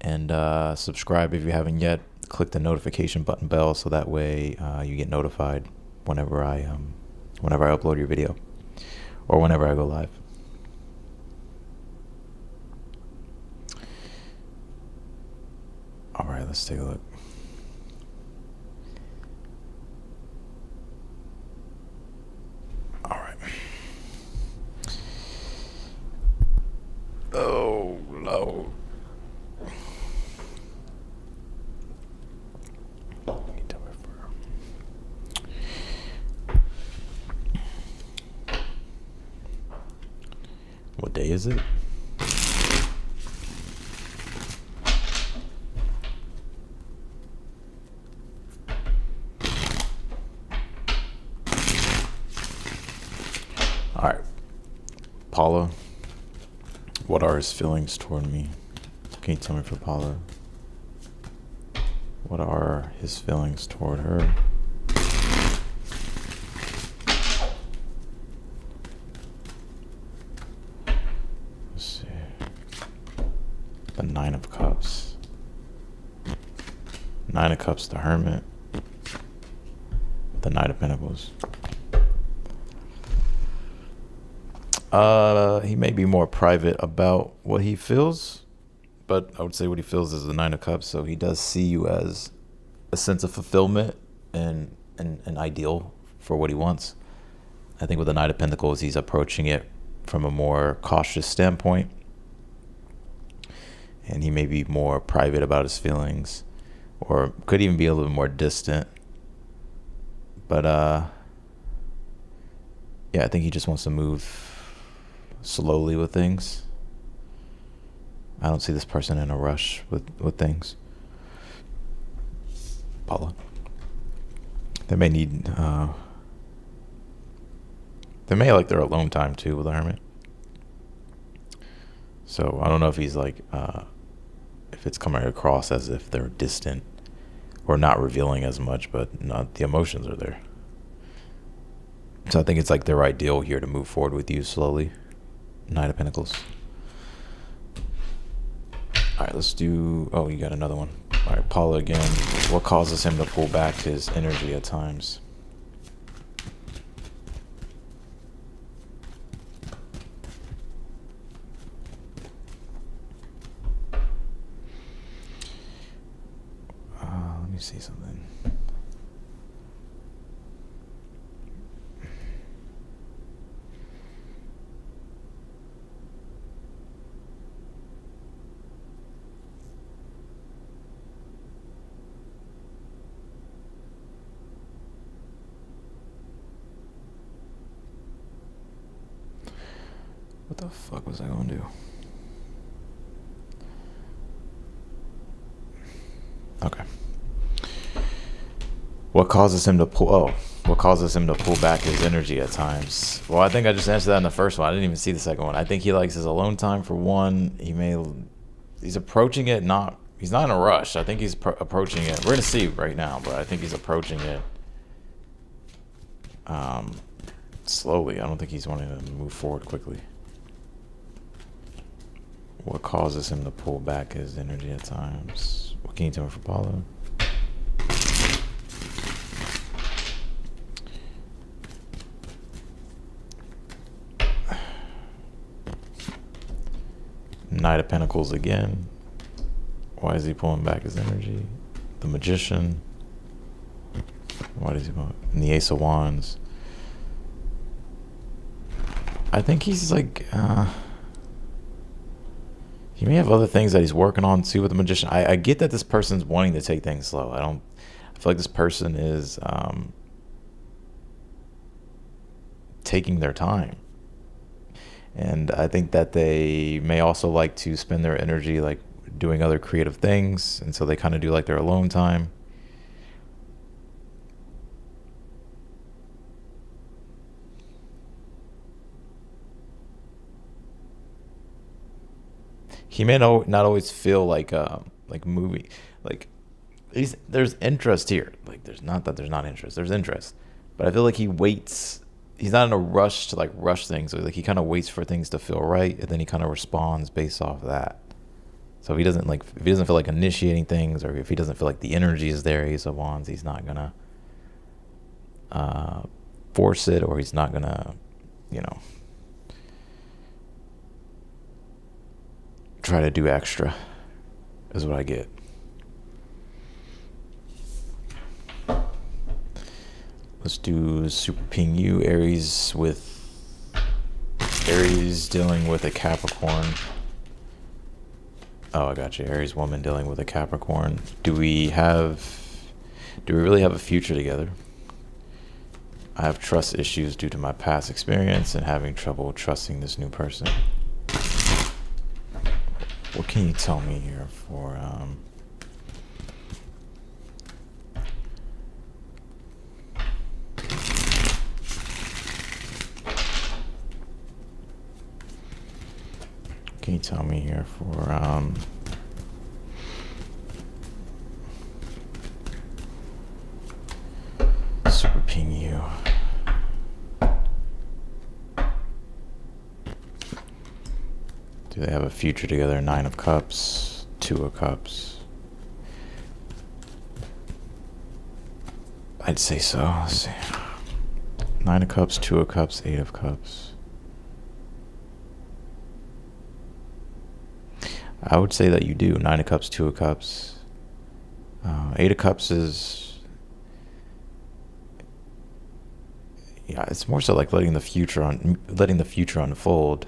And subscribe if you haven't yet. Click the notification button bell so that way you get notified whenever I upload your video or whenever I go live. All right, let's take a look. All right. Oh, Lord. What day is it? All right, Paula, what are his feelings toward me? Can you tell me for Paula? What are his feelings toward her? The Nine of Cups. Nine of Cups, the Hermit. The Knight of Pentacles. He may be more private about what he feels, but I would say what he feels is the Nine of Cups. So he does see you as a sense of fulfillment and an ideal for what he wants. I think with the Knight of Pentacles, he's approaching it from a more cautious standpoint, and he may be more private about his feelings, or could even be a little more distant. But yeah, I think he just wants to move slowly with things. I don't see this person in a rush with things. Paula. They may need they may like their alone time too with the Hermit. So I don't know if he's like if it's coming across as if they're distant or not revealing as much, but not, the emotions are there. So I think it's like their ideal here to move forward with you slowly. Knight of Pentacles. All right, let's do, oh, you got another one. All right, Paula again. What causes him to pull back his energy at times? Let me see something. What the fuck was I gonna do? Okay. What causes him to pull? Oh, what causes him to pull back his energy at times? Well, I think I just answered that in the first one. I didn't even see the second one. I think he likes his alone time for one. He's approaching it. He's not in a rush. I think he's approaching it. We're gonna see right now, but I think he's approaching it slowly. I don't think he's wanting to move forward quickly. What causes him to pull back his energy at times? What can you tell me for Paula? Knight of Pentacles again. Why is he pulling back his energy? The Magician. Why does he pull? And the Ace of Wands. I think he's like he may have other things that he's working on too with the Magician. I get that this person's wanting to take things slow. I feel like this person is taking their time. And I think that they may also like to spend their energy like doing other creative things. And so they kind of do like their alone time. He may not always feel like movie, like there's interest here. Like there's not that there's not interest. There's interest, but I feel like he waits. He's not in a rush to like rush things. Like he kind of waits for things to feel right, and then he kind of responds based off of that. So if he doesn't feel like initiating things, or if he doesn't feel like the energy is there, Ace of Wands, he's not gonna force it, or he's not gonna, try to do extra, is what I get. Let's do Super Ping You, Aries dealing with a Capricorn. Oh, I got you. Aries woman dealing with a Capricorn. Do we really have a future together? I have trust issues due to my past experience and having trouble trusting this new person. What can you tell me here for Super Ping You? Do they have a future together? Nine of Cups, Two of Cups. I'd say so. Let's see. Nine of Cups, Two of Cups, Eight of Cups. I would say that you do. Nine of Cups, Two of Cups. Eight of Cups is... Yeah, it's more so like letting the future unfold.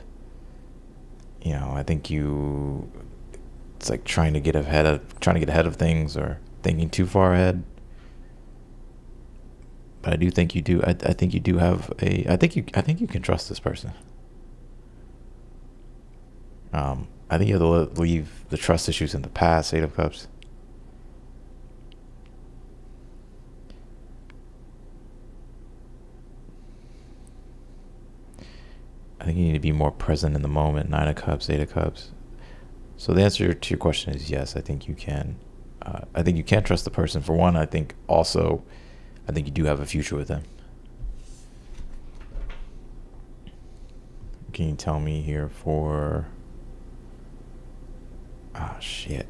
You know, I think it's like trying to get ahead of things or thinking too far ahead. But I do think you do. I think you do have I think you can trust this person. I think you have to leave the trust issues in the past. Eight of Cups. I think you need to be more present in the moment. Nine of Cups, Eight of Cups. So the answer to your question is yes. I think you can. I think you can trust the person. For one, I think you do have a future with them. Can you tell me here for... Ah, shit.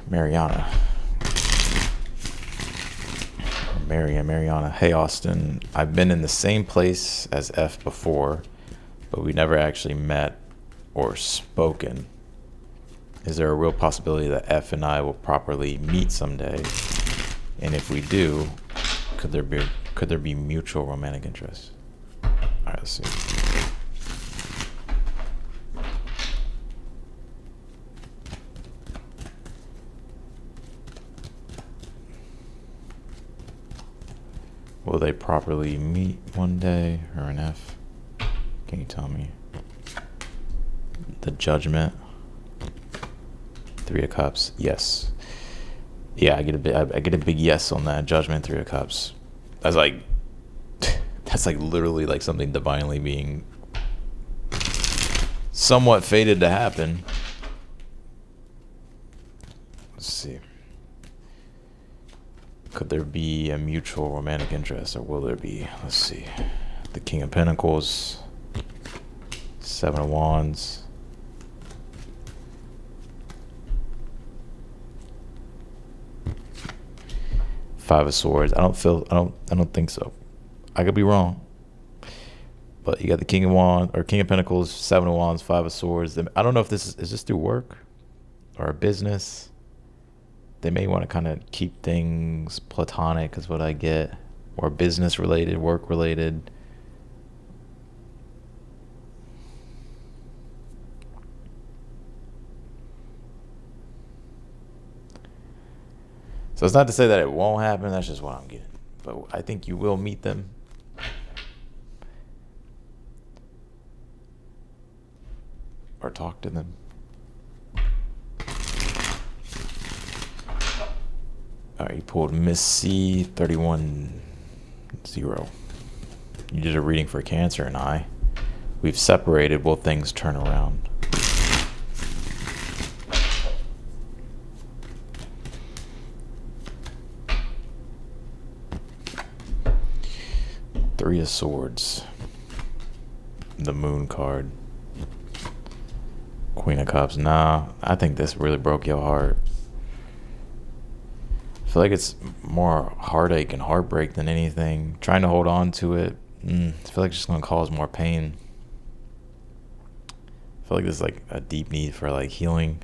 Mariana. Mariana. Hey, Austin. I've been in the same place as F before, but we never actually met or spoken. Is there a real possibility that F and I will properly meet someday? And if we do, could there be mutual romantic interest? All right, let's see. Will they properly meet one day, or an F? Can you tell me? The Judgment. Three of Cups. Yes. Yeah, I get a big yes on that. Judgment, Three of Cups. That's like literally like something divinely being somewhat fated to happen. Let's see. Could there be a mutual romantic interest, or will there be? Let's see. The King of Pentacles, Seven of Wands, Five of Swords. I don't think so. I could be wrong. But you got the King of Wands, or King of Pentacles, Seven of Wands, Five of Swords. I don't know if this is through work or a business. They may want to kind of keep things platonic, is what I get, or business related, work related. So it's not to say that it won't happen. That's just what I'm getting. But I think you will meet them. Or talk to them. All right, you pulled Miss C 31-0. You did a reading for Cancer and I. We've separated. Will things turn around? Three of Swords. The Moon card. Queen of Cups. Nah, I think this really broke your heart. I feel like it's more heartache and heartbreak than anything. Trying to hold on to it, I feel like it's just going to cause more pain. I feel like there's like a deep need for like healing.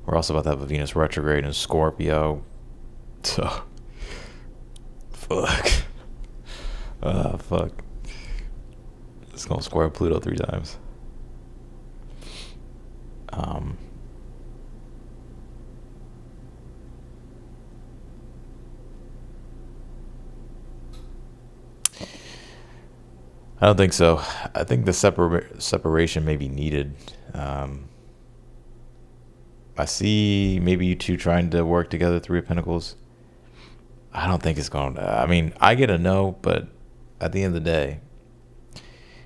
We're also about to have a Venus retrograde in Scorpio. So, fuck. Fuck. It's going to square Pluto 3 times. I don't think so. I think the separation may be needed. I see maybe you two trying to work together, Three of Pentacles. I don't think it's going to. I mean, I get a no, but at the end of the day,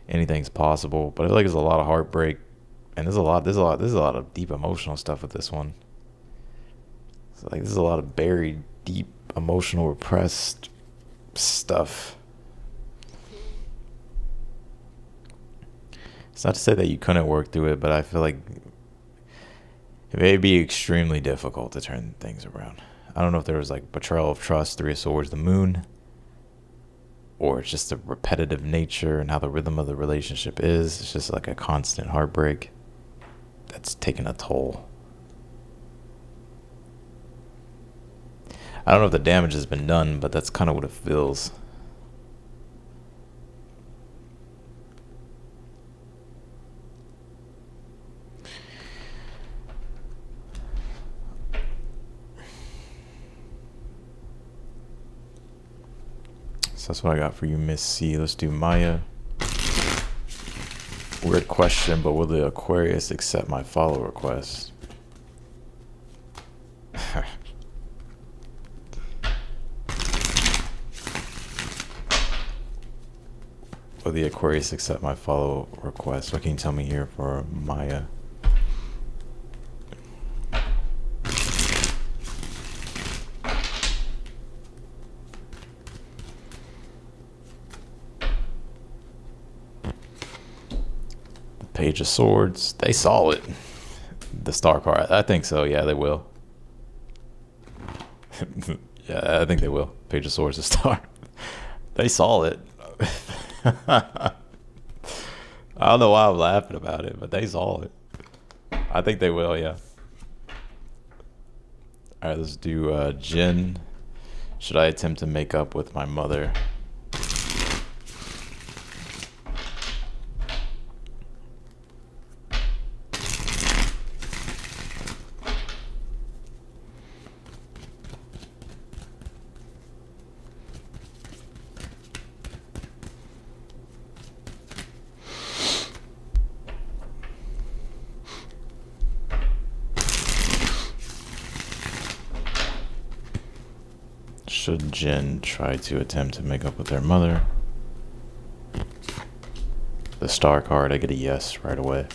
anything's possible. But I feel like there's a lot of heartbreak, and there's a lot of deep emotional stuff with this one. So like, there's a lot of buried, deep, emotional, repressed stuff. It's not to say that you couldn't work through it, but I feel like it may be extremely difficult to turn things around. I don't know if there was like betrayal of trust, Three of Swords, the moon, or it's just the repetitive nature and how the rhythm of the relationship is. It's just like a constant heartbreak that's taken a toll. I don't know if the damage has been done, but that's kind of what it feels. So that's what I got for you, Miss C. Let's do Maya. Weird question, but will the Aquarius accept my follow request? Will the Aquarius accept my follow request? What can you tell me here for Maya? The Page of Swords. They saw it. The Star card. I think so. Yeah, they will. Yeah, I think they will. Page of Swords, the Star. They saw it. I don't know why I'm laughing about it, but they saw it. I think they will, yeah. All right, let's do Jin. Should I attempt to make up with my mother? Should Jin try to attempt to make up with their mother? The Star card, I get a yes right away.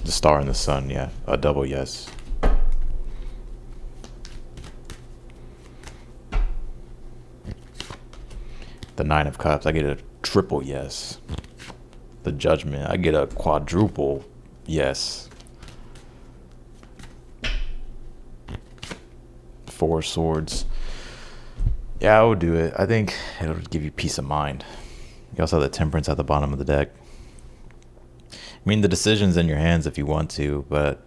The Star and the Sun, yeah, a double yes. The Nine of Cups, I get a triple yes. The Judgment, I get a quadruple yes. Four Swords. Yeah, I would do it. I think it'll give you peace of mind. You also have the Temperance at the bottom of the deck. I mean, the decision's in your hands if you want to, but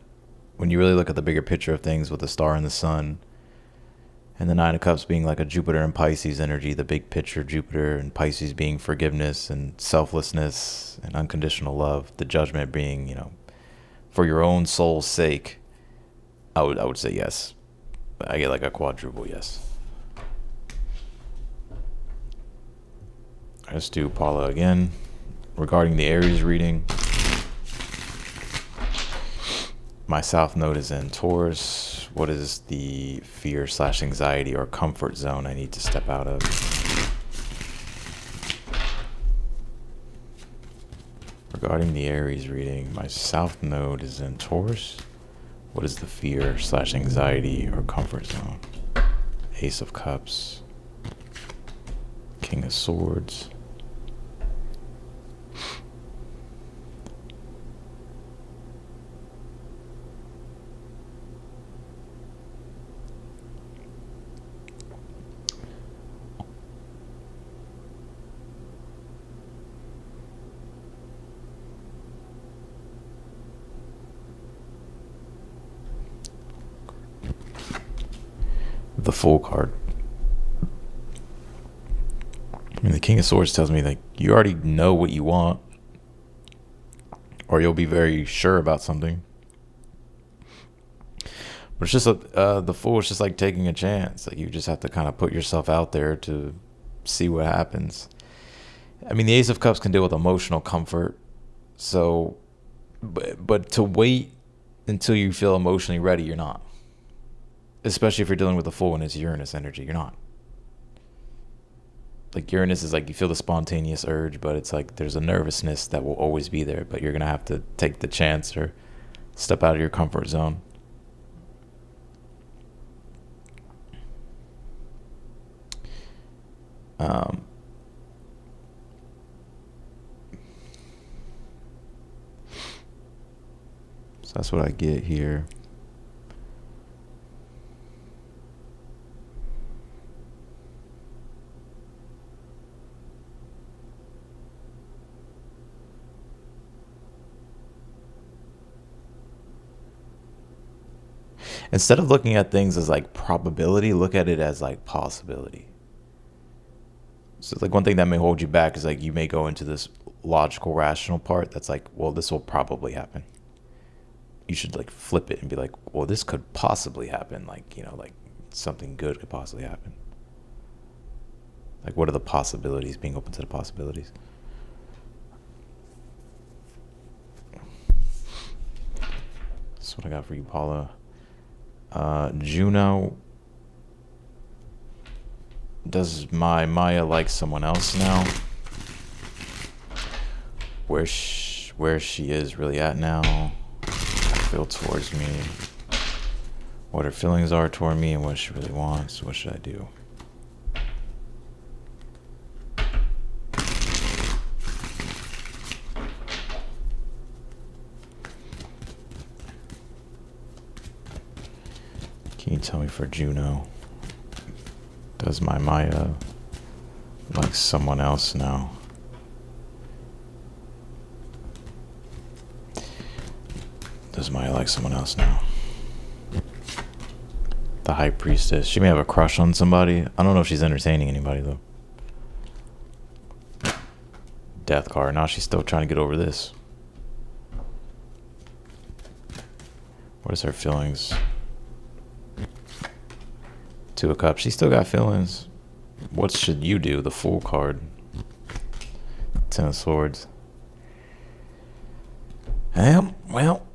when you really look at the bigger picture of things with the Star and the Sun, and the Nine of Cups being like a Jupiter and Pisces energy, the big picture Jupiter and Pisces being forgiveness and selflessness and unconditional love, the Judgment being, you know, for your own soul's sake, I would say yes. I get like a quadruple yes. Let's do Paula again. Regarding the Aries reading, my South Node is in Taurus. What is the fear/anxiety or comfort zone I need to step out of? Regarding the Aries reading, my South Node is in Taurus. What is the fear/anxiety or comfort zone? Ace of Cups. King of Swords. The Fool card. I mean, the King of Swords tells me like you already know what you want, or you'll be very sure about something. But it's just the Fool is just like taking a chance. Like you just have to kind of put yourself out there to see what happens. I mean, the Ace of Cups can deal with emotional comfort, so but to wait until you feel emotionally ready, you're not. Especially if you're dealing with the Fool and it's Uranus energy, you're not. Like Uranus is like you feel the spontaneous urge, but it's like there's a nervousness that will always be there, but you're gonna have to take the chance or step out of your comfort zone. So that's what I get here. Instead of looking at things as like probability, look at it as like possibility. So like one thing that may hold you back is like you may go into this logical, rational part that's like, well, this will probably happen. You should like flip it and be like, well, this could possibly happen. Like, you know, like something good could possibly happen. Like, what are the possibilities? Being open to the possibilities. That's what I got for you, Paula. Juno, does my Maya like someone else now? Where she is really at now? Feel towards me, what her feelings are toward me, and what she really wants. What should I do? Can you tell me for Juno? Does my Maya like someone else now? Does Maya like someone else now? The High Priestess. She may have a crush on somebody. I don't know if she's entertaining anybody, though. Death card. Now she's still trying to get over this. What is her feelings? Two of Cups. She still got feelings. What should you do? The Fool card. Ten of Swords. Well.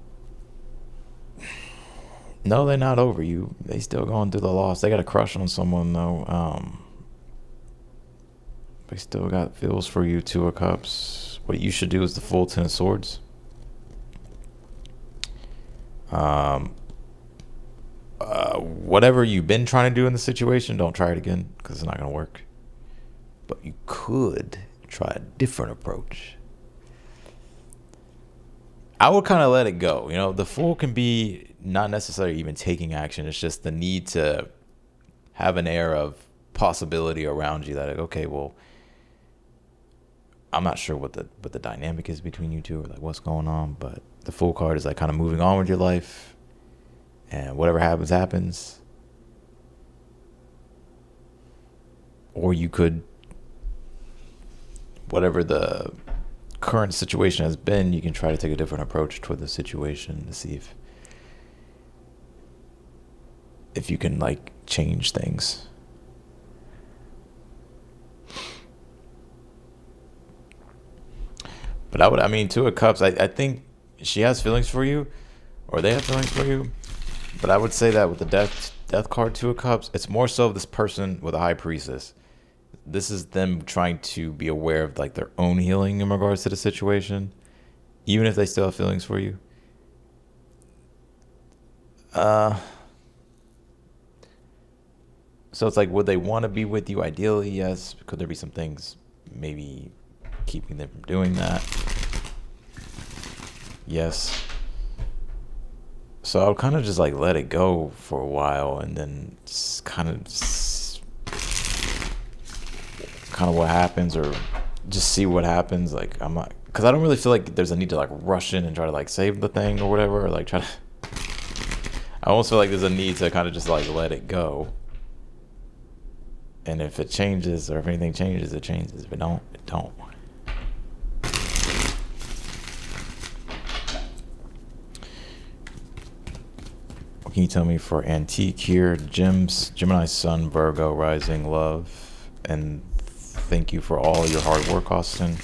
No, they're not over you. They still going through the loss. They got a crush on someone, though. They still got feels for you. Two of Cups. What you should do is the full Ten of Swords. Whatever you've been trying to do in the situation, don't try it again, because it's not going to work. But you could try a different approach. I would kind of let it go. You know, the Fool can be not necessarily even taking action. It's just the need to have an air of possibility around you that, like, okay, well, I'm not sure what the dynamic is between you two, or like what's going on, but the Fool card is like kind of moving on with your life, and whatever happens. Or you could, whatever the current situation has been, you can try to take a different approach toward the situation to see if you can like change things. But I mean, Two of Cups, I think she has feelings for you, or they have feelings for you. But I would say that with the death card, Two of Cups, it's more so this person with a High Priestess. This is them trying to be aware of like their own healing in regards to the situation, even if they still have feelings for you. So it's like, would they want to be with you? Ideally, yes. Could there be some things maybe keeping them from doing that? Yes. So I'll kind of just like let it go for a while, and then kind of what happens, or just see what happens. Like, I'm not, because I don't really feel like there's a need to like rush in and try to like save the thing or whatever, or like try to. I almost feel like there's a need to kind of just like let it go. And if it changes, or if anything changes, it changes. If it don't, it don't. What can you tell me for Antique here? Gemini Sun, Virgo Rising, love, and thank you for all your hard work, Austin.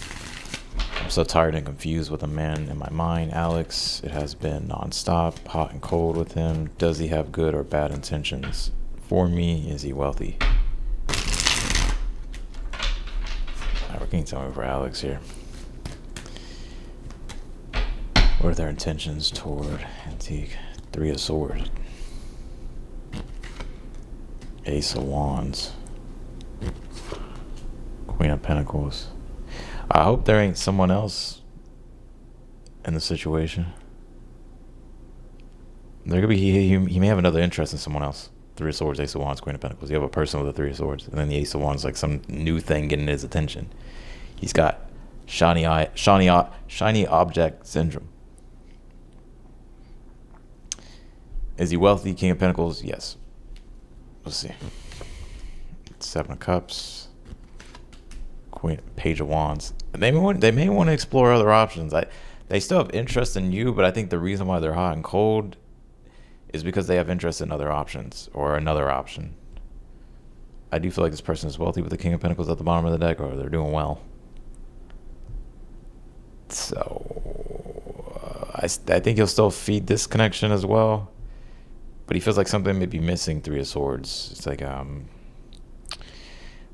I'm so tired and confused with a man in my mind. Alex, it has been nonstop, hot and cold with him. Does he have good or bad intentions for me? Is he wealthy? What can you tell me for Alex here? What are their intentions toward Antique? Three of Swords. Ace of Wands. Queen of Pentacles. I hope there ain't someone else in the situation. There could be he may have another interest in someone else. Three of Swords, Ace of Wands, Queen of Pentacles. You have a person with a Three of Swords, and then the Ace of Wands, like some new thing getting his attention. He's got shiny object syndrome. Is he wealthy? King of Pentacles, yes. Let's see. Seven of Cups, Queen, Page of Wands. They may want to explore other options. They still have interest in you, but I think the reason why they're hot and cold is because they have interest in other options or another option. I do feel like this person is wealthy with the King of Pentacles at the bottom of the deck, or they're doing well. So I think he'll still feed this connection as well, but he feels like something may be missing. Three of Swords. It's like for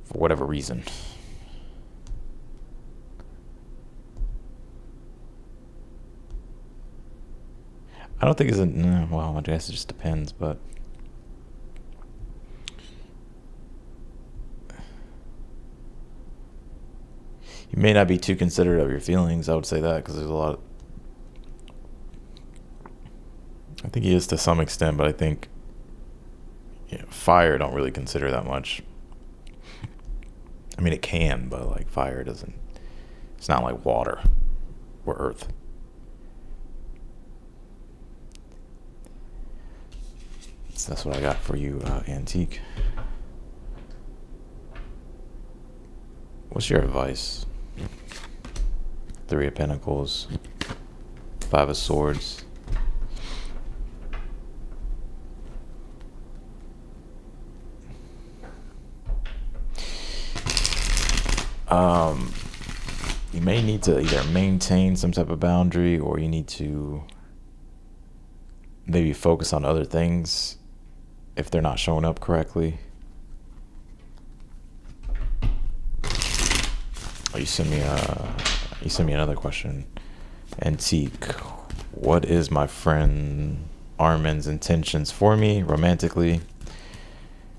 whatever reason. I don't think it's well, I guess it just depends, but you may not be too considerate of your feelings. I would say that because there's a lot of, I think he is to some extent, but I think fire don't really consider that much. I mean, it can, but like fire doesn't. It's not like water or earth. So that's what I got for you, Antique. What's your advice? Three of Pentacles, Five of Swords. You may need to either maintain some type of boundary, or you need to maybe focus on other things if they're not showing up correctly. Oh, you sent me another question. Antique. What is my friend Armin's intentions for me romantically?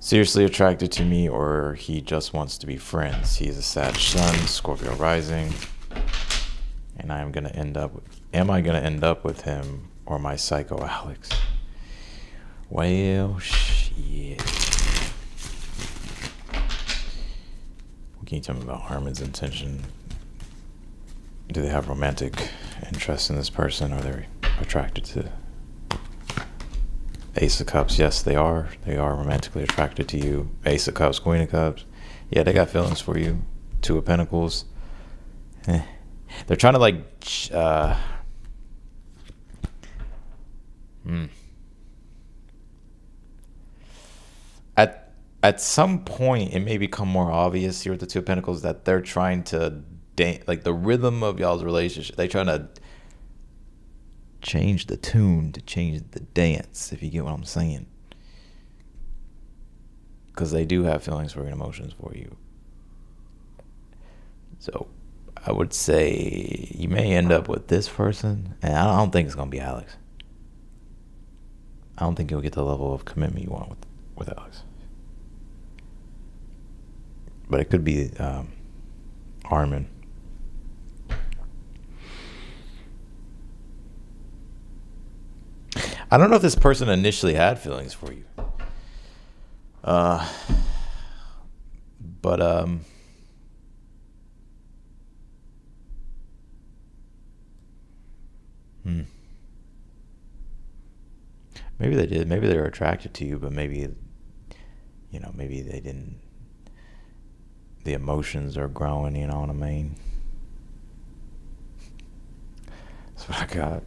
Seriously attracted to me, or he just wants to be friends? He's a Sag Sun, Scorpio rising, and am I gonna end up with him or my psycho Alex? Well, shit. What can you tell me about Armin's intention? Do they have romantic interest in this person? Are they attracted to Ace of Cups? Yes, they are. They are romantically attracted to you. Ace of Cups, Queen of Cups. Yeah, they got feelings for you. Two of Pentacles. They're trying to like At some point, it may become more obvious here with the Two of Pentacles that they're trying to like the rhythm of y'all's relationship. They're trying to change the tune to change the dance, if you get what I'm saying. Because they do have feelings for you and emotions for you. So I would say you may end up with this person, and I don't think it's going to be Alex. I don't think you'll get the level of commitment you want with Alex. But it could be Armin. I don't know if this person initially had feelings for you. Maybe they did. Maybe they were attracted to you, but maybe they didn't. The emotions are growing, you know what I mean? That's what I got.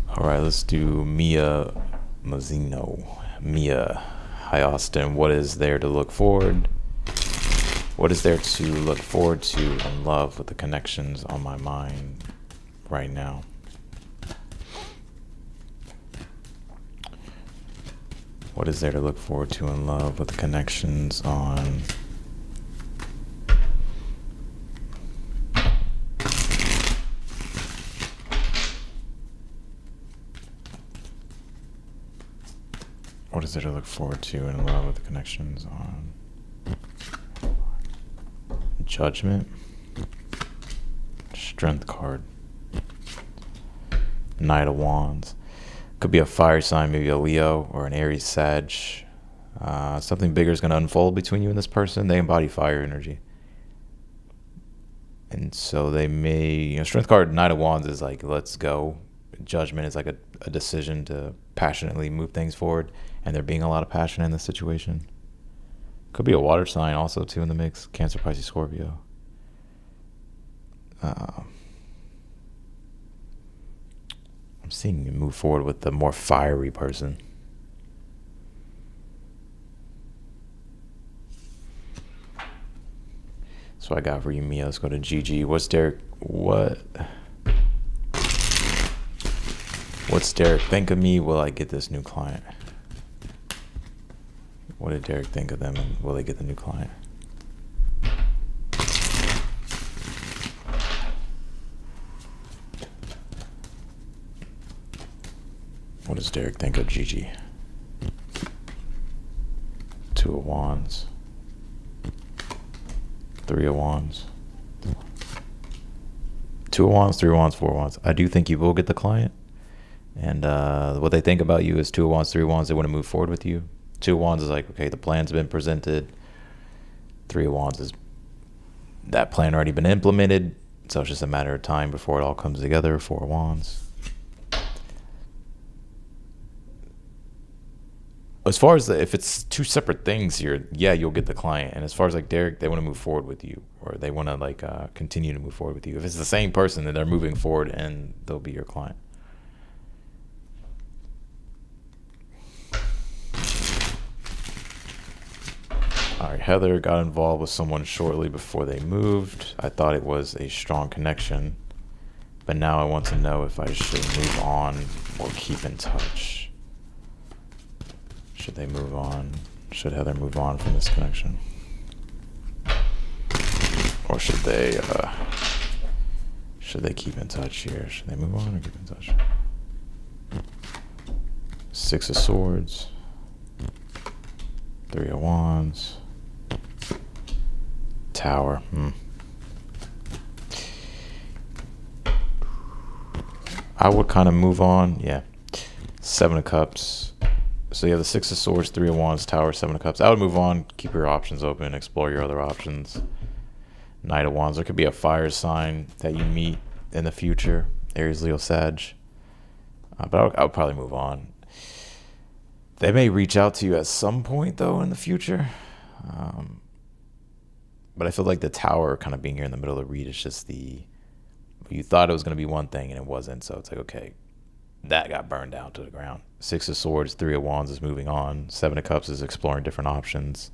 All right, let's do Mia Mazzino. Mia, hi Austin. What is there to look forward? What is there to look forward to in love with the connections on my mind right now? What is there to look forward to in love with the connections on What is there to look forward to in love with the connections on Judgment? Strength card. Knight of Wands. Could be a fire sign, maybe a Leo or an Aries Sag. Something bigger is going to unfold between you and this person. They embody fire energy. And so they may, Strength card, Knight of Wands is like, let's go. Judgment is like a decision to passionately move things forward. And there being a lot of passion in this situation. Could be a water sign also too in the mix. Cancer, Pisces, Scorpio. I'm seeing you move forward with the more fiery person. So I got for you, Mia. Let's go to Gigi. What's Derek think of me? Will I get this new client? What did Derek think of them, and will they get the new client? What does Derek think of Gigi? Two of Wands. Three of Wands. Two of Wands, three of Wands, four of Wands. I do think you will get the client. And what they think about you is two of Wands, three of Wands. They want to move forward with you. Two of Wands is like, okay, the plan's been presented. Three of Wands is that plan already been implemented. So it's just a matter of time before it all comes together. Four of Wands. As far as if it's two separate things here, yeah, you'll get the client. And as far as like Derek, they want to move forward with you, or they want to like continue to move forward with you. If it's the same person, then they're moving forward and they'll be your client. All right, Heather got involved with someone shortly before they moved. I thought it was a strong connection, but now I want to know if I should move on or keep in touch. Should they move on? Should Heather move on from this connection? Or should they keep in touch here? Should they move on or keep in touch? Six of Swords. Three of Wands. Tower. I would kind of move on. Yeah. Seven of Cups. So you have the Six of Swords, Three of Wands, Tower, Seven of Cups. I would move on. Keep your options open. Explore your other options. Knight of Wands. There could be a fire sign that you meet in the future. Aries, Leo, Sag. But I would probably move on. They may reach out to you at some point, though, in the future. But I feel like the Tower kind of being here in the middle of the read is just you thought it was going to be one thing and it wasn't. So it's like, okay, that got burned down to the ground. Six of Swords, Three of Wands is moving on. Seven of Cups is exploring different options,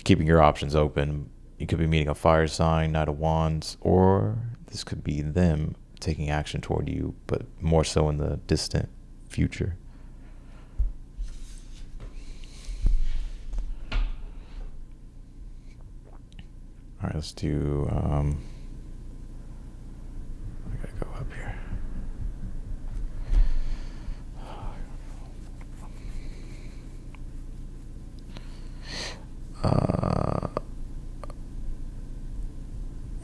keeping your options open. You could be meeting a fire sign, Knight of Wands, or this could be them taking action toward you, but more so in the distant future. All right, let's do, I gotta go up here.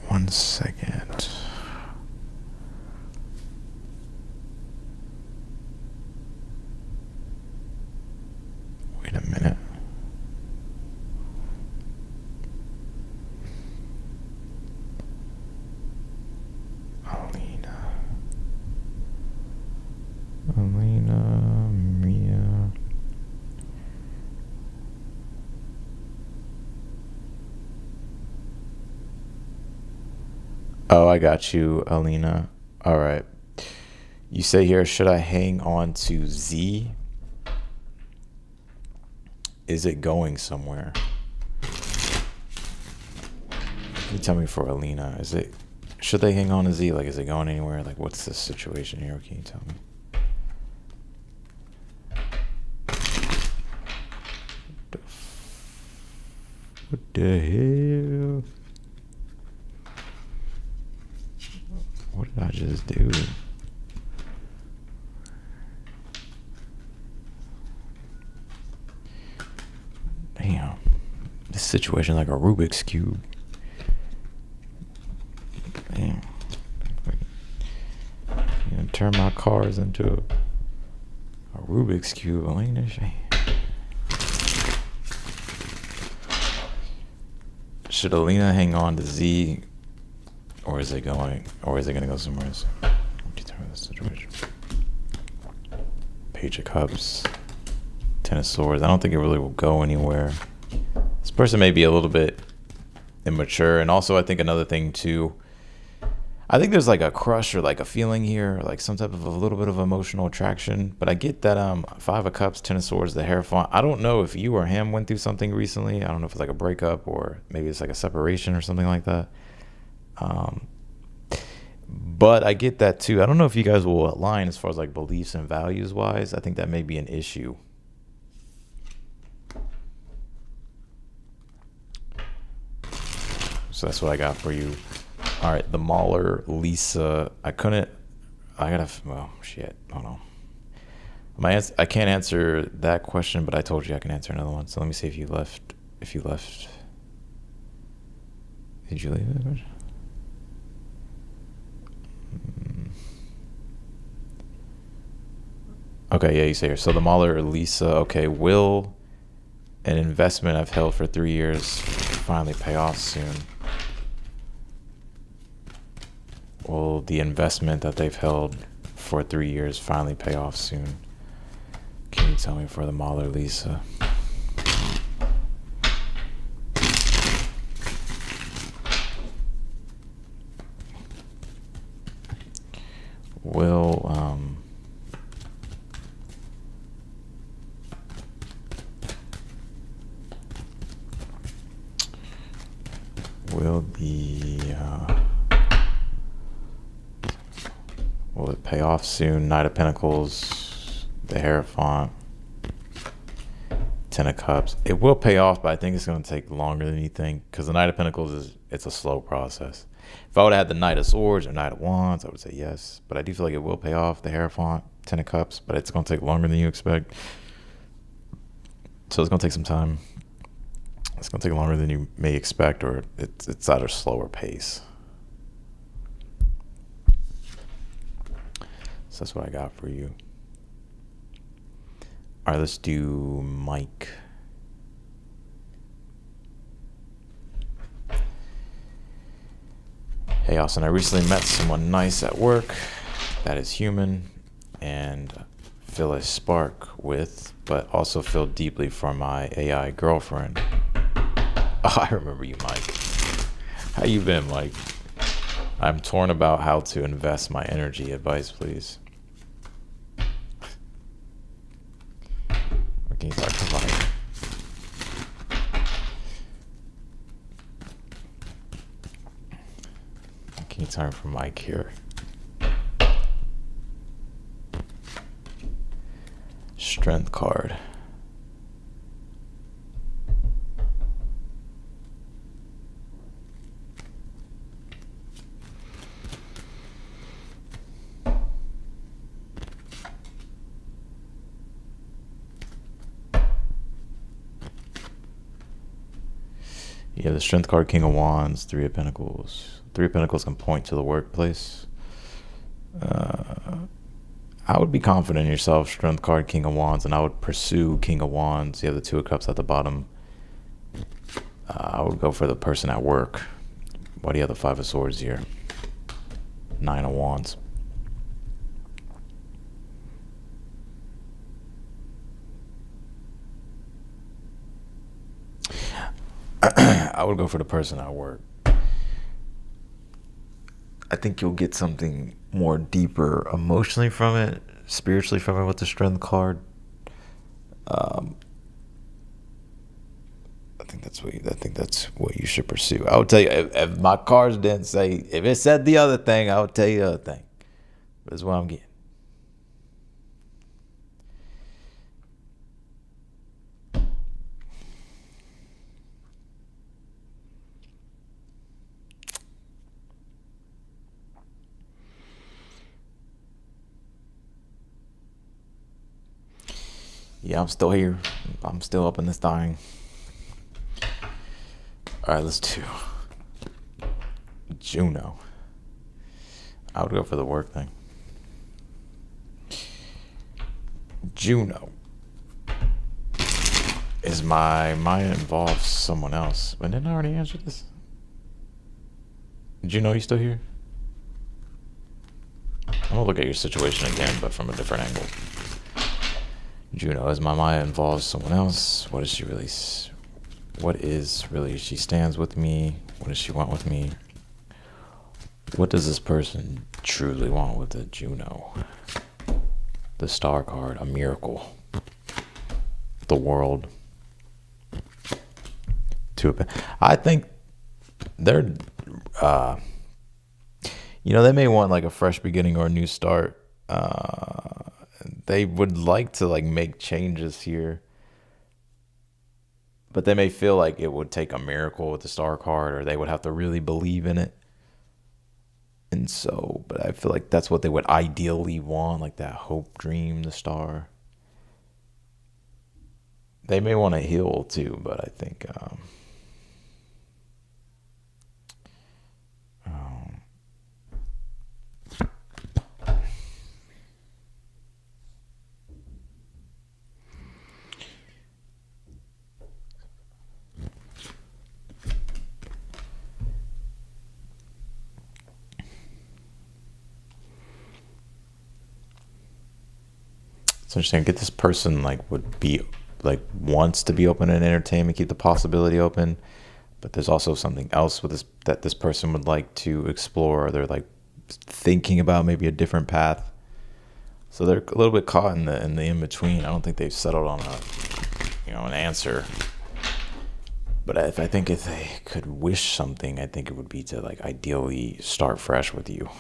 One second. Wait a minute. Alina, Mia. Oh, I got you, Alina. All right. You say here, should I hang on to Z? Is it going somewhere? Can you tell me for Alina, should they hang on to Z? Like, is it going anywhere? Like, what's the situation here? Can you tell me? What the hell? What did I just do? Damn. This situation is like a Rubik's Cube. Damn. Turn my cards into Rubik's Cube, Elena Shane. Should Alina hang on to Z, or is it going to go somewhere else? Determine the situation. Page of Cups, Ten of Swords. I don't think it really will go anywhere. This person may be a little bit immature, and also I think another thing too, I think there's like a crush or like a feeling here, like some type of a little bit of emotional attraction. But I get that Five of Cups, Ten of Swords, the Hierophant. I don't know if you or him went through something recently. I don't know if it's like a breakup or maybe it's like a separation or something like that. But I get that too. I don't know if you guys will align as far as like beliefs and values wise. I think that may be an issue. So that's what I got for you. All right, the Mauler, Lisa. Well, shit. Hold on. I can't answer that question, but I told you I can answer another one. So let me see if you left. Did you leave it? Okay, yeah, you say here. So the Mauler, Lisa. Okay, will an investment I've held for 3 years finally pay off soon? Will the investment that they've held for 3 years finally pay off soon? Can you tell me for the Mauler, Lisa? Will it pay off soon? Knight of Pentacles, the Hierophant, Ten of Cups. It will pay off, but I think it's going to take longer than you think, because the Knight of Pentacles it's a slow process. If I would have had the Knight of Swords or Knight of Wands, I would say yes, but I do feel like it will pay off, the Hierophant, Ten of Cups, but it's going to take longer than you expect. So it's going to take some time. It's going to take longer than you may expect, or it's at a slower pace. So that's what I got for you. All right, let's do Mike. Hey, Austin, I recently met someone nice at work that is human and feel a spark with, but also feel deeply for my AI girlfriend. Oh, I remember you, Mike. How you been, Mike? I'm torn about how to invest my energy. Advice, please. What can you talk about? Can you turn for Mike here? Strength card. You have the Strength card, King of Wands, Three of Pentacles. Three of Pentacles can point to the workplace. I would be confident in yourself, Strength card, King of Wands, and I would pursue King of Wands. You have the Two of Cups at the bottom. I would go for the person at work. Why do you have the Five of Swords here? Nine of Wands. I would go for the person at work. I think you'll get something more deeper emotionally from it, spiritually from it with the Strength card. I think that's what you should pursue. I would tell you if my cards didn't say, if it said the other thing, I would tell you the other thing. But that's what I'm getting. Yeah, I'm still here. I'm still up in this thing. All right, let's do Juno. I would go for the work thing. Juno. Is my Maya involves someone else? But didn't I already answer this? Juno, you still here? I'm gonna look at your situation again, but from a different angle. Juno, is my Maya involves someone else? What is she really? What is really? She stands with me. What does she want with me? What does this person truly want with the Juno? The Star card, a miracle. The world. I think they're, they may want like a fresh beginning or a new start. They would like to like make changes here, but they may feel like it would take a miracle with the Star card, or they would have to really believe in it. And so, but I feel like that's what they would ideally want, like that hope, dream, the Star. They may want to heal too, but I think it's interesting. Get this person like would be like wants to be open and entertainment, keep the possibility open, but there's also something else with this that this person would like to explore. They're like thinking about maybe a different path, so they're a little bit caught in the in between. I don't think they've settled on an answer. But I think if they could wish something, I think it would be to like ideally start fresh with you.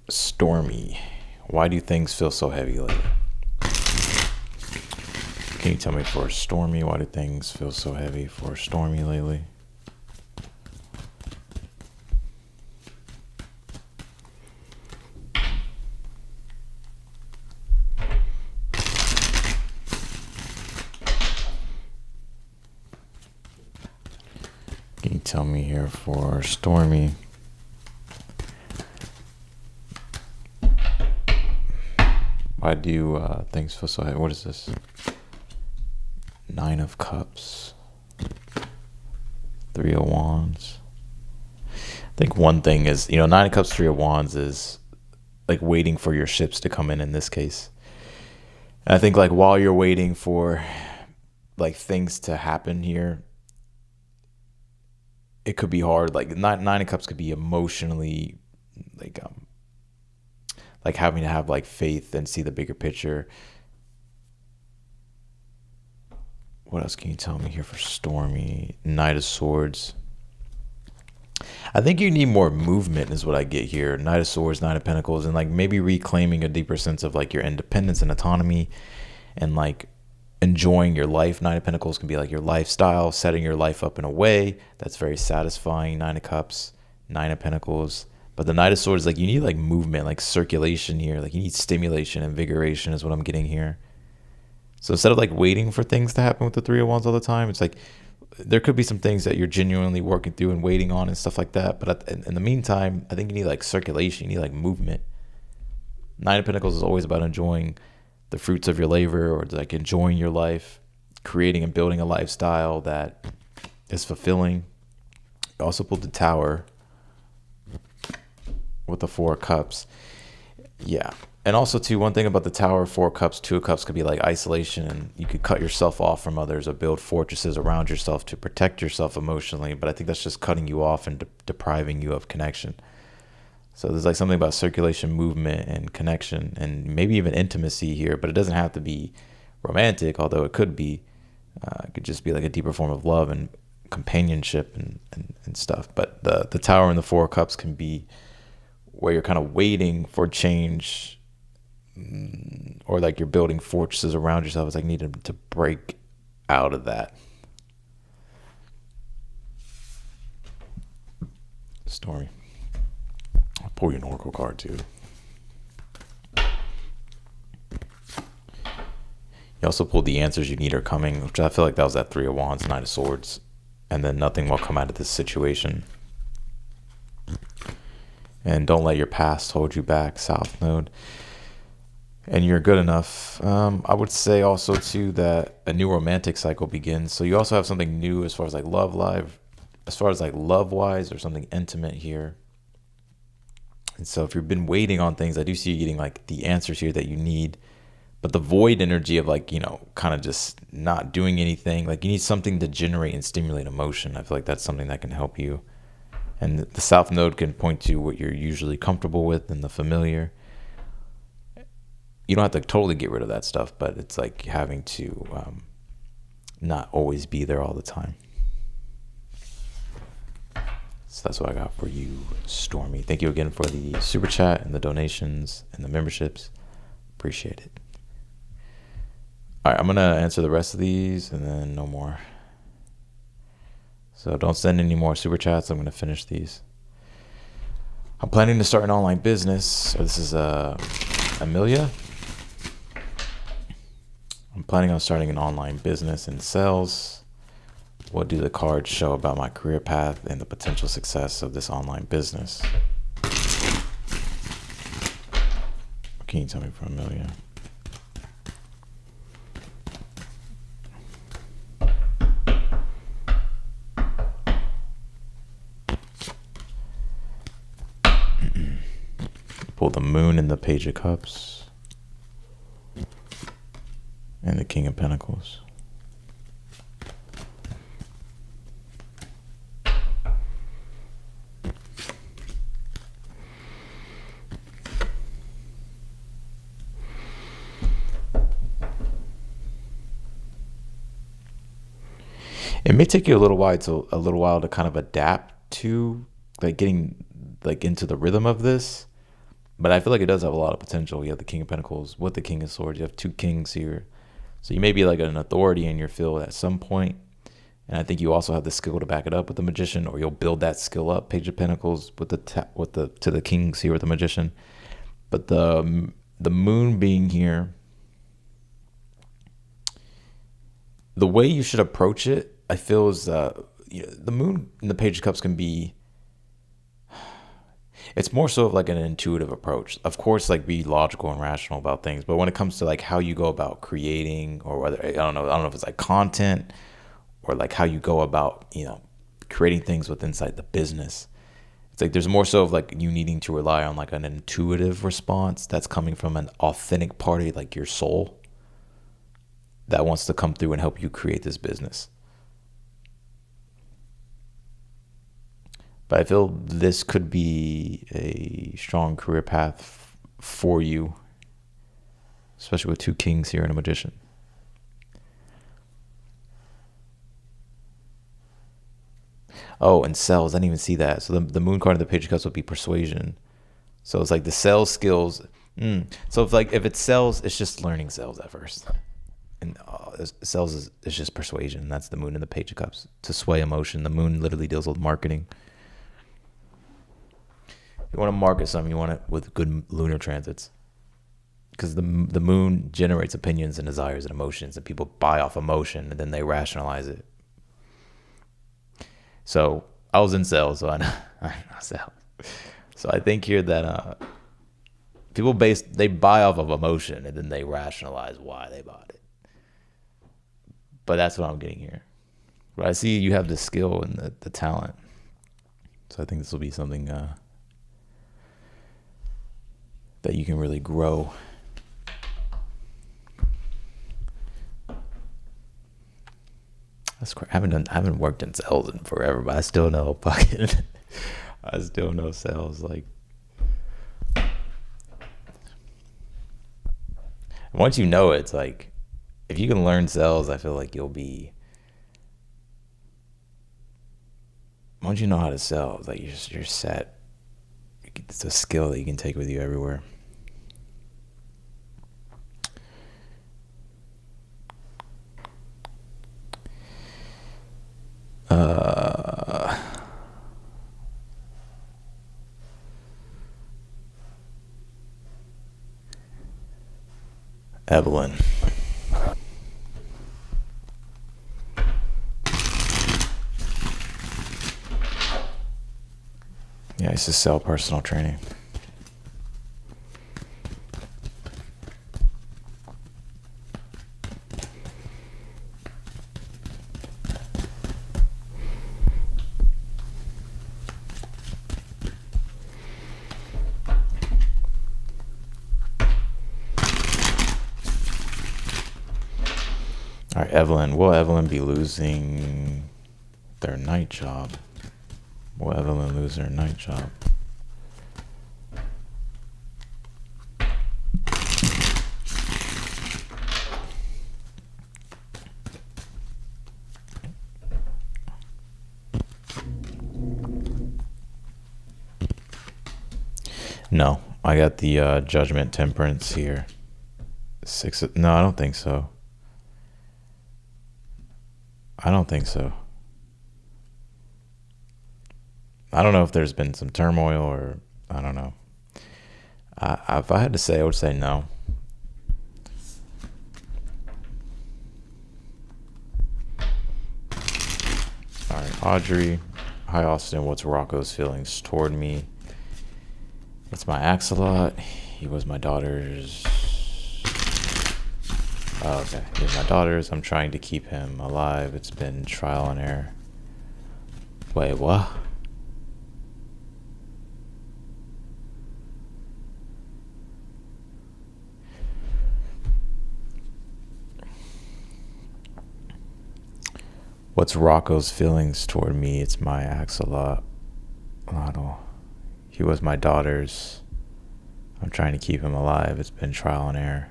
Stormy, why do things feel so heavy lately? Can you tell me for Stormy, why do things feel so heavy for Stormy lately? Can you tell me here for Stormy? Why do things feel so heavy? What is this? 9 of Cups. 3 of Wands. I think one thing is, 9 of Cups, 3 of Wands is like waiting for your ships to come in this case. And I think like while you're waiting for like things to happen here, it could be hard. Like 9 of Cups could be emotionally like having to have like faith and see the bigger picture. What else can you tell me here for Stormy? Knight of Swords. I think you need more movement is what I get here. Knight of Swords, Knight of Pentacles, and like maybe reclaiming a deeper sense of like your independence and autonomy and like enjoying your life. Knight of Pentacles can be like your lifestyle, setting your life up in a way that's very satisfying. 9 of Cups, 9 of Pentacles. But the Knight of Swords, like you need like movement, like circulation here. Like you need stimulation, invigoration is what I'm getting here. So instead of like waiting for things to happen with the 3 of Wands all the time, it's like there could be some things that you're genuinely working through and waiting on and stuff like that. But in the meantime, I think you need like circulation, you need like movement. 9 of Pentacles is always about enjoying the fruits of your labor, or like enjoying your life, creating and building a lifestyle that is fulfilling. You also pulled the Tower with the 4 of Cups. Yeah. And also too, one thing about the Tower, 4 of Cups, 2 of Cups could be like isolation, and you could cut yourself off from others or build fortresses around yourself to protect yourself emotionally. But I think that's just cutting you off and depriving you of connection. So there's like something about circulation, movement, and connection, and maybe even intimacy here, but it doesn't have to be romantic, although it could be. It could just be like a deeper form of love and companionship and stuff. But the Tower and the 4 of Cups can be where you're kind of waiting for change, or like you're building fortresses around yourself. It's like needing to break out of that. Stormy. I'll pull you an Oracle card too. You also pulled the answers you need are coming, which I feel like that was that 3 of Wands, 9 of Swords, and then nothing will come out of this situation. And don't let your past hold you back, South Node. And you're good enough. I would say also too that a new romantic cycle begins. So you also have something new as far as like love life, as far as like love wise, or something intimate here. And so if you've been waiting on things, I do see you getting like the answers here that you need. But the void energy of like, kind of just not doing anything, like you need something to generate and stimulate emotion. I feel like that's something that can help you. And the South Node can point to what you're usually comfortable with and the familiar. You don't have to totally get rid of that stuff, but it's like having to not always be there all the time. So that's what I got for you, Stormy. Thank you again for the super chat and the donations and the memberships. Appreciate it. All right, I'm going to answer the rest of these and then no more. So don't send any more super chats. I'm going to finish these. I'm planning to start an online business. So this is Amelia. I'm planning on starting an online business in sales. What do the cards show about my career path and the potential success of this online business? What can you tell me from Amelia? Pull the Moon and the Page of Cups and the King of Pentacles. It may take you a little while to kind of adapt to like getting like into the rhythm of this. But I feel like it does have a lot of potential. You have the King of Pentacles with the King of Swords. You have two kings here. So you may be like an authority in your field at some point. And I think you also have the skill to back it up with the Magician, or you'll build that skill up. Page of Pentacles with to the kings here with the Magician. But the Moon being here, the way you should approach it, I feel is the Moon and the Page of Cups can be. It's more so of like an intuitive approach. Of course, like be logical and rational about things, but when it comes to like how you go about creating, or whether I don't know if it's like content or like how you go about, creating things with inside the business. It's like there's more so of like you needing to rely on like an intuitive response that's coming from an authentic party, like your soul, that wants to come through and help you create this business. But I feel this could be a strong career path for you, especially with two kings here and a Magician. Oh, and sales. I didn't even see that. So the Moon card of the Page of Cups would be persuasion. So it's like the sales skills. So if it's sales, it's just learning sales at first. And sales is just persuasion. That's the Moon and the Page of Cups. To sway emotion. The Moon literally deals with marketing. You want to market something, you want it with good lunar transits, because the Moon generates opinions and desires and emotions, and people buy off emotion and then they rationalize it. So I was in sales, so I know sales. So I think here that people they buy off of emotion and then they rationalize why they bought it. But that's what I'm getting here. But I see you have the skill and the talent. So I think this will be something that you can really grow. That's crazy. I haven't worked in sales in forever, but I still know I still know sales. Like, once you know it, it's like, if you can learn sales, I feel like once you know how to sell, like you're set. It's a skill that you can take with you everywhere. Evelyn. Yeah, I used to sell personal training. All right, Evelyn. Will Evelyn be losing their night job? Will Evelyn lose her night job? No, I got the Judgment Temperance here. No, I don't think so. I don't think so. I don't know if there's been some turmoil or I don't know. If I had to say, I would say no. All right, Audrey. Hi, Austin. What's Rocco's feelings toward me? It's my axolot. He was my daughter's. Oh, okay. He was my daughter's. I'm trying to keep him alive. It's been trial and error. Wait, what? What's Rocco's feelings toward me? It's my axolotl. He was my daughter's. I'm trying to keep him alive. It's been trial and error.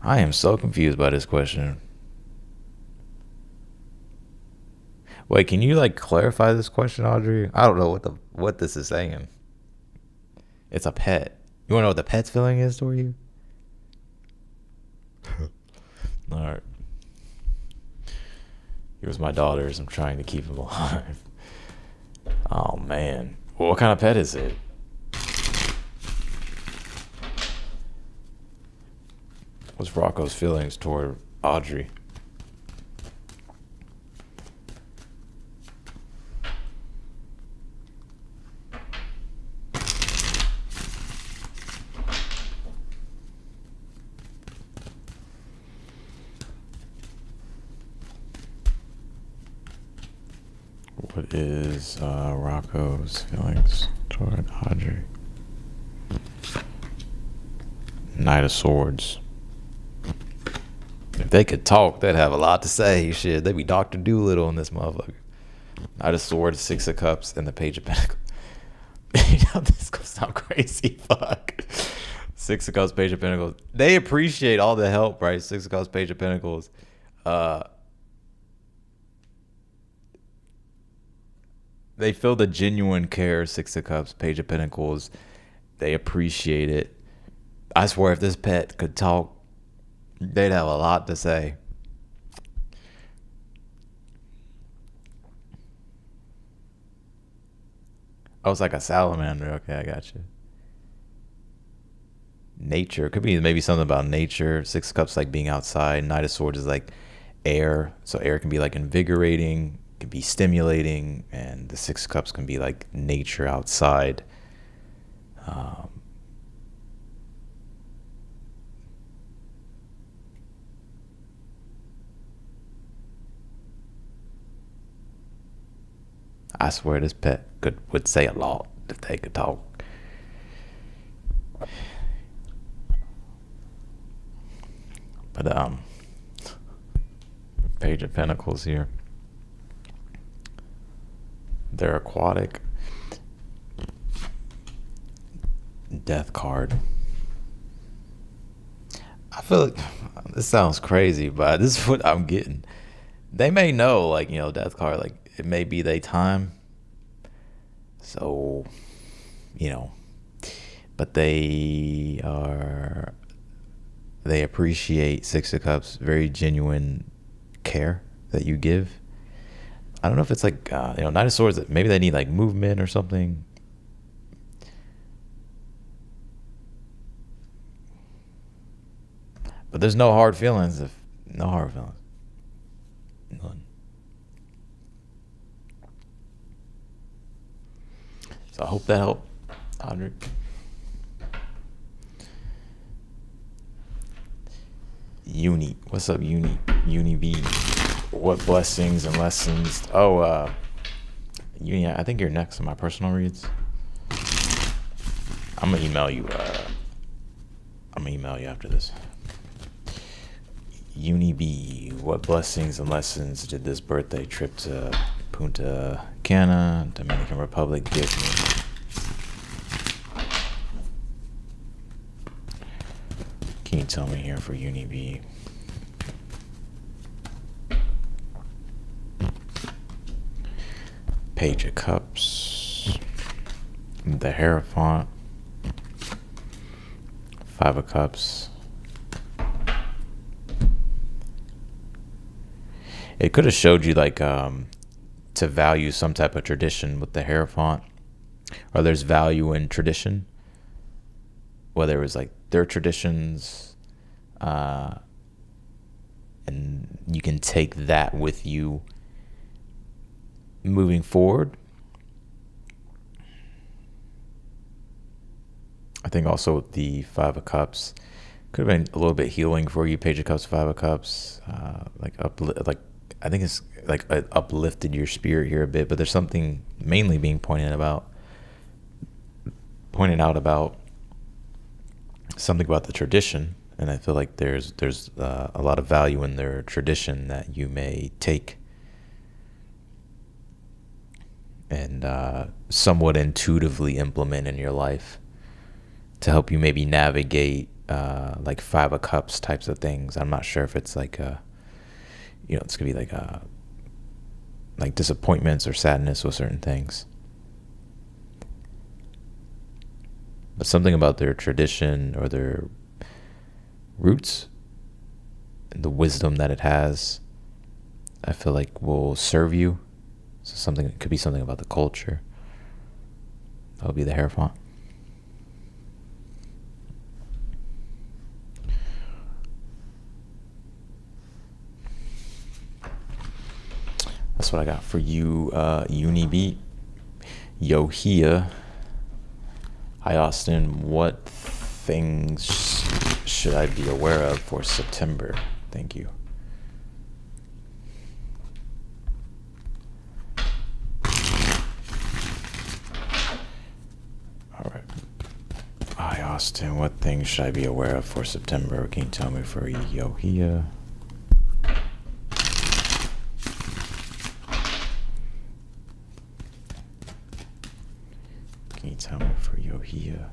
I am so confused by this question. Wait, can you like clarify this question, Audrey? I don't know what this is saying. It's a pet. You want to know what the pet's feeling is toward you? All right. He was my daughter's. I'm trying to keep him alive. Oh, man. Well, what kind of pet is it? What's Rocco's feelings toward Audrey? What is Rocco's feelings toward Audrey? Knight of Swords. If they could talk, they'd have a lot to say. Shit, they'd be Dr. Doolittle in this motherfucker. Knight of Swords, Six of Cups, and the Page of Pentacles. This goes sound crazy. Fuck. Six of Cups, Page of Pentacles. They appreciate all the help, right? Six of Cups, Page of Pentacles. They feel the genuine care. Six of Cups, Page of Pentacles. They appreciate it. I swear, if this pet could talk, they'd have a lot to say. Oh, it's like a salamander. Okay, I got you. Nature. Could be maybe something about nature. Six of Cups, like being outside. Knight of Swords is like air. So air can be like invigorating, can be stimulating. And the Six of Cups can be like nature outside. I swear this pet would say a lot if they could talk. But Page of Pentacles here. They're aquatic. Death card. I feel like this sounds crazy, but this is what I'm getting. They may know, like, death card, like it may be their time. So, but they appreciate Six of Cups, very genuine care that you give. I don't know if it's like, Knight of Swords, maybe they need like movement or something. But there's no hard feelings. No hard feelings. None. So I hope that helped, Audrey. Uni. What's up, Uni? Uni B. What blessings and lessons? Oh, Uni, I think you're next on my personal reads. I'm gonna email you. I'm gonna email you after this. Uni B. What blessings and lessons did this birthday trip to Punta Cana, Dominican Republic give me? Can you tell me here for Uni B? Page of Cups, the Hierophant, Five of Cups. It could have showed you like to value some type of tradition with the Hierophant, or there's value in tradition, whether it was like their traditions, and you can take that with you moving forward. I think also the Five of Cups could have been a little bit healing for you. Page of Cups, Five of Cups, I think it's like it uplifted your spirit here a bit. But there's something mainly being pointed out about something about the tradition, and I feel like there's a lot of value in their tradition that you may take and somewhat intuitively implement in your life to help you maybe navigate like Five of Cups types of things. I'm not sure if it's like it's gonna be like disappointments or sadness with certain things, but something about their tradition or their roots and the wisdom that it has, I feel like will serve you. So it could be something about the culture. That would be the Hierophant. That's what I got for you, Unibeat. Yohia. Hi, Austin. What things should I be aware of for September? Thank you. All right. Hi, Austin. What things should I be aware of for September? Can you tell me for Yohia? Can you tell me for Yohia?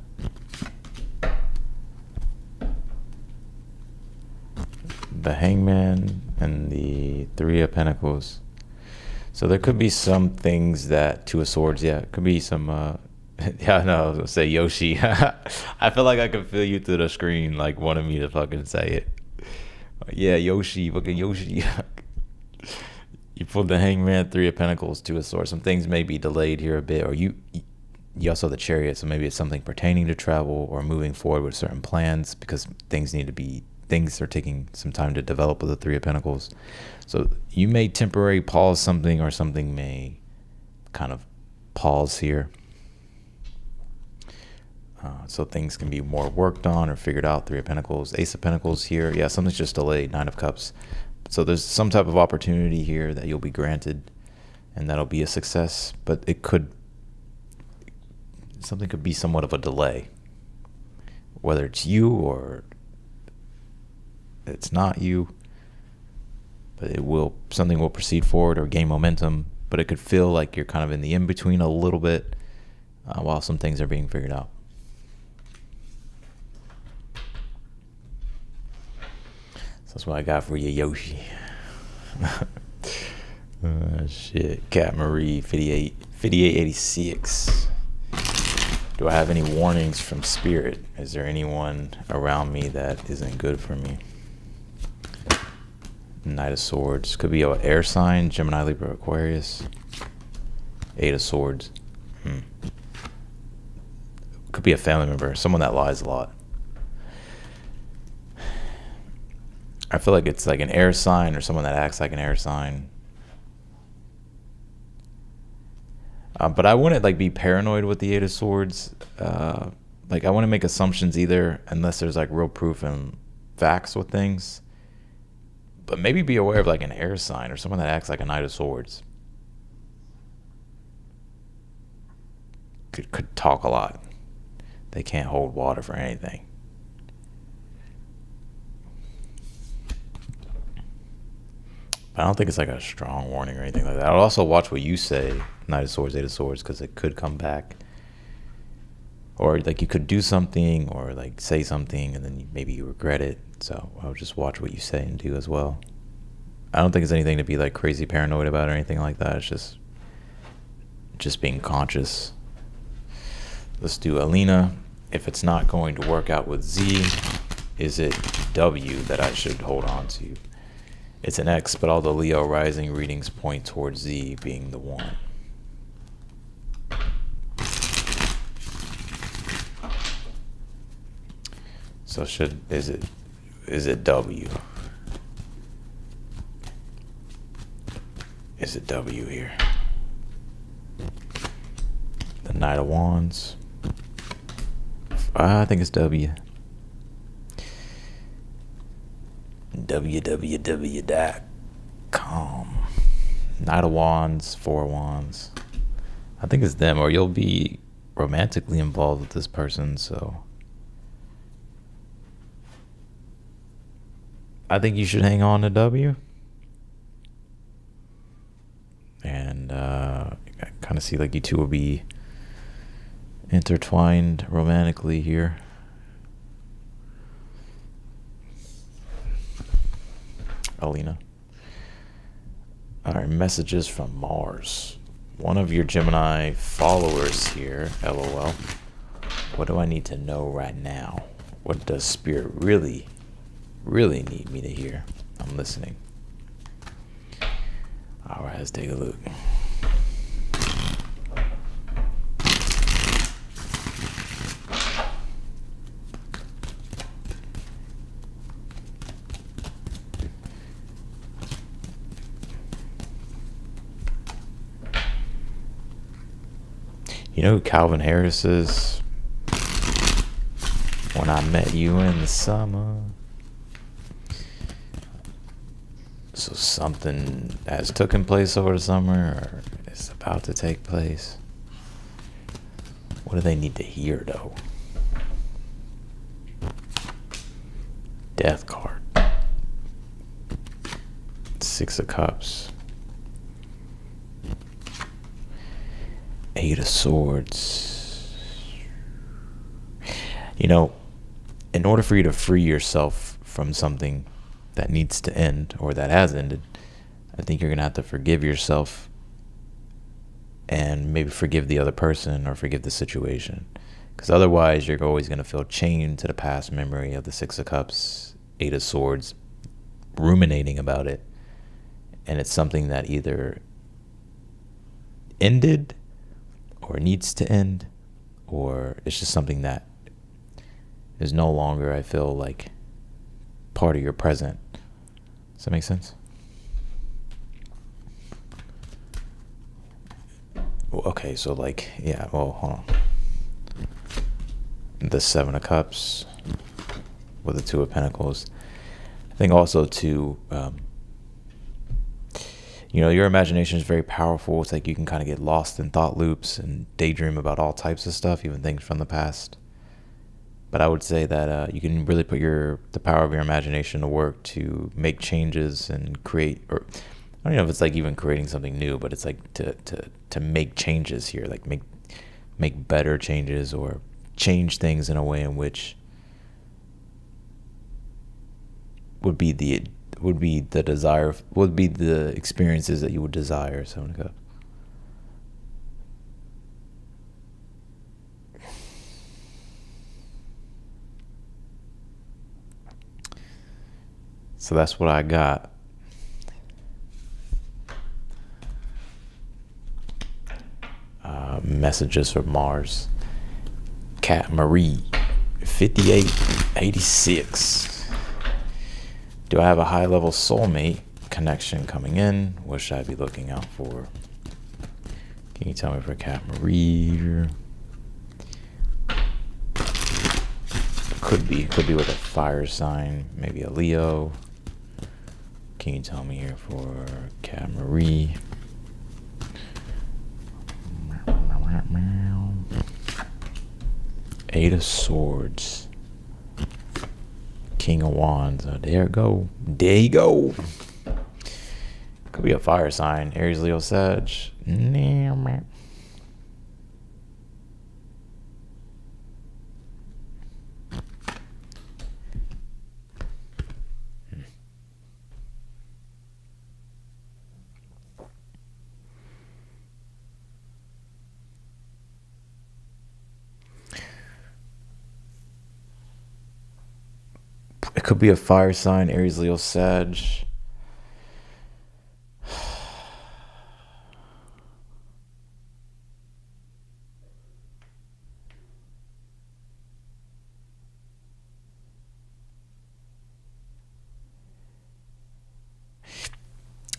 The Hangman and the Three of Pentacles. So there could be some things that Two of Swords, it could be some yeah, no, I was gonna say Yoshi. I feel like I can feel you through the screen, like wanting me to fucking say it. Yeah, Yoshi, fucking Yoshi. You pulled the Hangman, Three of Pentacles, Two of Swords. Some things may be delayed here a bit, or you also have the Chariot, so maybe it's something pertaining to travel or moving forward with certain plans because things are taking some time to develop with the Three of Pentacles. So you may temporarily pause something, or something may kind of pause here. So things can be more worked on or figured out. Three of Pentacles, Ace of Pentacles here. Yeah, something's just delayed. Nine of Cups. So there's some type of opportunity here that you'll be granted, and that'll be a success. But something could be somewhat of a delay, whether it's you or it's not you. But something will proceed forward or gain momentum. But it could feel like you're kind of in the in-between a little bit while some things are being figured out. That's what I got for you, Yoshi. Shit. Cat Marie, 5886. Do I have any warnings from Spirit? Is there anyone around me that isn't good for me? Knight of Swords. Could be an air sign, Gemini, Libra, Aquarius. Eight of Swords. Could be a family member, someone that lies a lot. I feel like it's like an air sign or someone that acts like an air sign. But I wouldn't like be paranoid with the Eight of Swords. Like I wouldn't make assumptions either, unless there's like real proof and facts with things. But maybe be aware of like an air sign or someone that acts like a Knight of Swords. Could talk a lot. They can't hold water for anything. But I don't think it's like a strong warning or anything like that. I'll also watch what you say, Knight of Swords, Eight of Swords, because it could come back. Or like you could do something or like say something and then maybe you regret it. So I'll just watch what you say and do as well. I don't think it's anything to be like crazy paranoid about or anything like that. It's just being conscious. Let's do Alina. If it's not going to work out with Z, is it W that I should hold on to? It's an X, but all the Leo rising readings point towards Z being the one. So is it W? Is it W here? The Knight of Wands. I think it's W. www.com. Knight of Wands, Four of Wands. I think it's them, or you'll be romantically involved with this person, so I think you should hang on to W. And I kind of see like you two will be intertwined romantically here. Alina. All right, messages from Mars. One of your Gemini followers here, LOL. What do I need to know right now? What does Spirit really need me to hear? I'm listening. All right, let's take a look. You know who Calvin Harris is? When I met you in the summer. So something has taken place over the summer or is about to take place. What do they need to hear though? Death card. Six of Cups. Eight of Swords. You know, in order for you to free yourself from something that needs to end or that has ended, I think you're going to have to forgive yourself and maybe forgive the other person or forgive the situation. Because otherwise, you're always going to feel chained to the past memory of the Six of Cups, Eight of Swords, ruminating about it. And it's something that either ended or needs to end, or it's just something that is no longer, I feel like, part of your present. Does that make sense? Okay, so like, yeah, well, hold on. The Seven of Cups with the Two of Pentacles. I think also too, you know, your imagination is very powerful. It's like you can kind of get lost in thought loops and daydream about all types of stuff, even things from the past. But I would say that you can really put the power of your imagination to work to make changes and create, or I don't know if it's like even creating something new, but it's like to make changes here, like make better changes or change things in a way in which would be the experiences that you would desire. So go. So that's what I got. Messages from Mars. Cat Marie, 5886. Do I have a high-level soulmate connection coming in? What should I be looking out for? Can Can you tell me for Cat Marie? Could be with a fire sign, maybe a Leo. Can you tell me here for Cat Marie? Eight of Swords. King of Wands. Oh, there you go. There you go. Could be a fire sign. Aries, Leo, Sag. It could be a fire sign. Aries, Leo, Sag.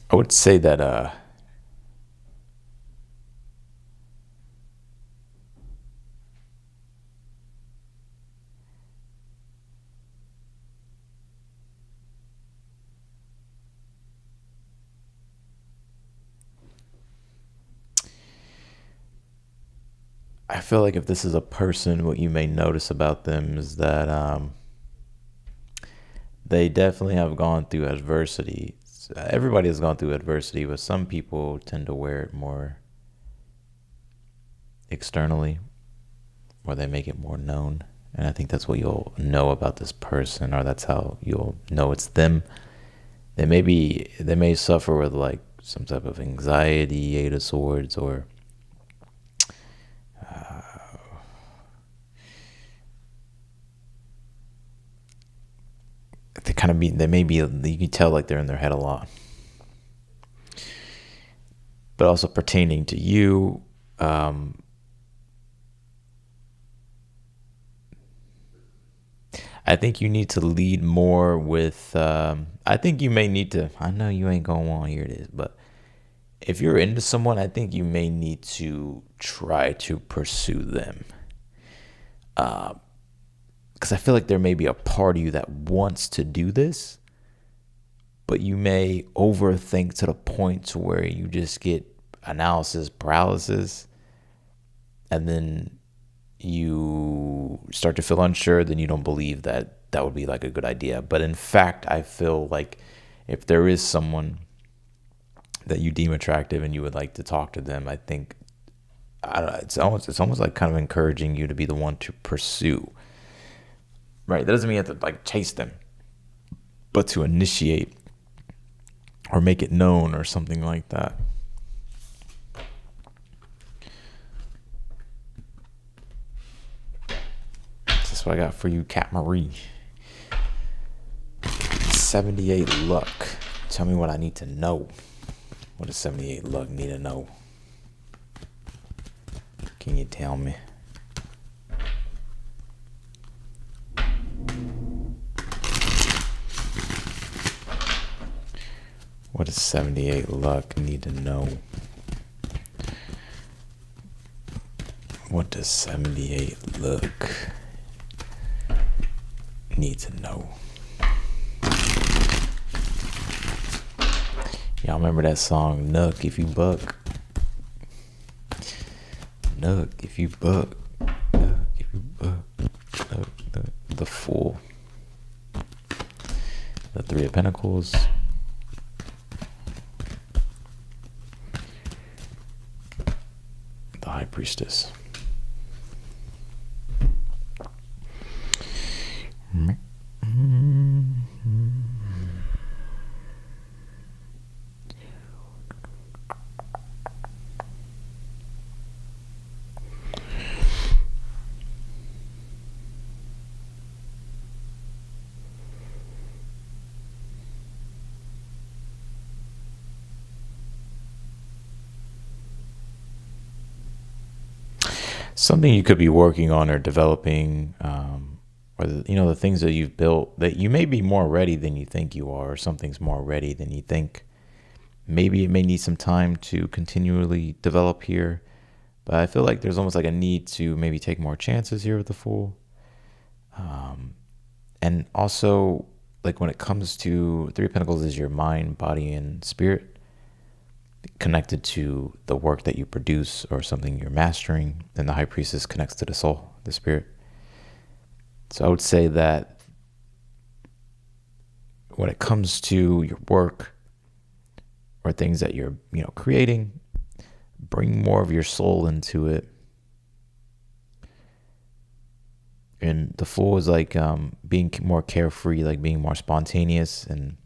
I would say that I feel like if this is a person, what you may notice about them is that they definitely have gone through adversity. Everybody has gone through adversity, but some people tend to wear it more externally, or they make it more known. And I think that's what you'll know about this person, or that's how you'll know it's them. They may suffer with like some type of anxiety, Eight of Swords, or you can tell like they're in their head a lot. But also pertaining to you, I think you need to lead more with, I think you may need to, I know you ain't going to want to hear this, but if you're into someone, I think you may need to try to pursue them. Because I feel like there may be a part of you that wants to do this, but you may overthink to the point to where you just get analysis paralysis, and then you start to feel unsure, then you don't believe that would be like a good idea. But in fact, I feel like if there is someone that you deem attractive and you would like to talk to them, I think it's almost like kind of encouraging you to be the one to pursue. Right? That doesn't mean you have to like chase them, but to initiate or make it known or something like that. That's what I got for you, Cat Marie. 78 luck. Tell me what I need to know. What does 78 luck need to know? Can you tell me? What does 78 luck need to know? What does 78 luck need to know? Y'all remember that song, Nuck If You Buck? Nuck if you buck. Nuck if you buck. Nuck. The Fool. The Three of Pentacles. The High Priestess. Something you could be working on or developing, or the things that you've built that you may be more ready than you think you are, or something's more ready than you think. Maybe it may need some time to continually develop here. But I feel like there's almost like a need to maybe take more chances here with the Fool. And also, like when it comes to Three of Pentacles is your mind, body, and spirit, connected to the work that you produce or something you're mastering. And the High Priestess connects to the soul, the spirit. So I would say that when it comes to your work or things that you're, creating, bring more of your soul into it. And the Fool is like being more carefree, like being more spontaneous, and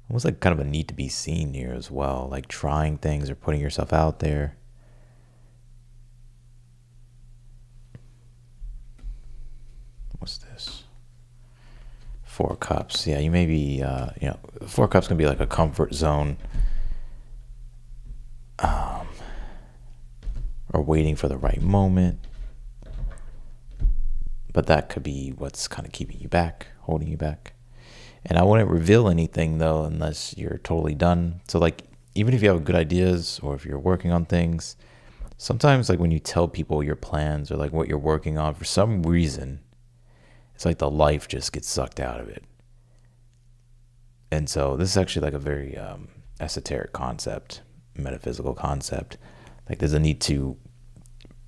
almost like kind of a need to be seen here as well, like trying things or putting yourself out there. What's this? Four of Cups. Yeah, you may be, Four of Cups can be like a comfort zone, or waiting for the right moment. But that could be what's kind of keeping you back, holding you back. And I wouldn't reveal anything though, unless you're totally done. So like, even if you have good ideas or if you're working on things, sometimes like when you tell people your plans or like what you're working on, for some reason, it's like the life just gets sucked out of it. And so this is actually like a very esoteric concept, metaphysical concept. Like there's a need to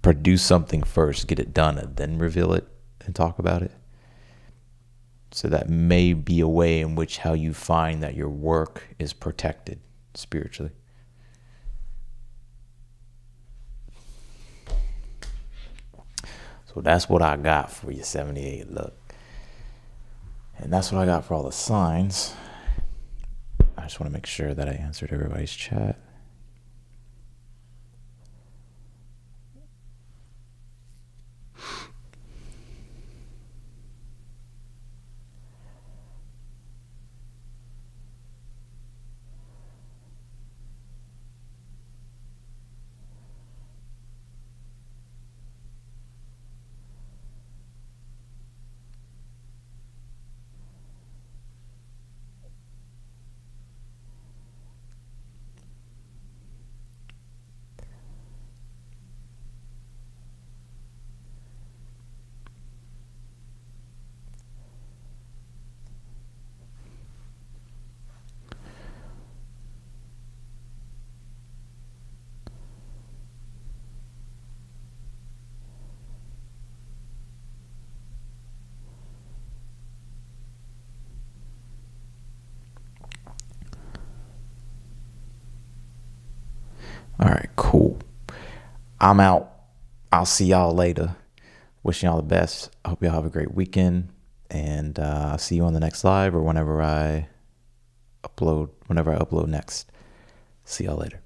produce something first, get it done, and then reveal it and talk about it. So that may be a way in which how you find that your work is protected spiritually. So that's what I got for your 78 look. And that's what I got for all the signs. I just want to make sure that I answered everybody's chat. All right, cool. I'm out. I'll see y'all later. Wishing y'all the best. I hope y'all have a great weekend. And I'll see you on the next live or whenever I upload next. See y'all later.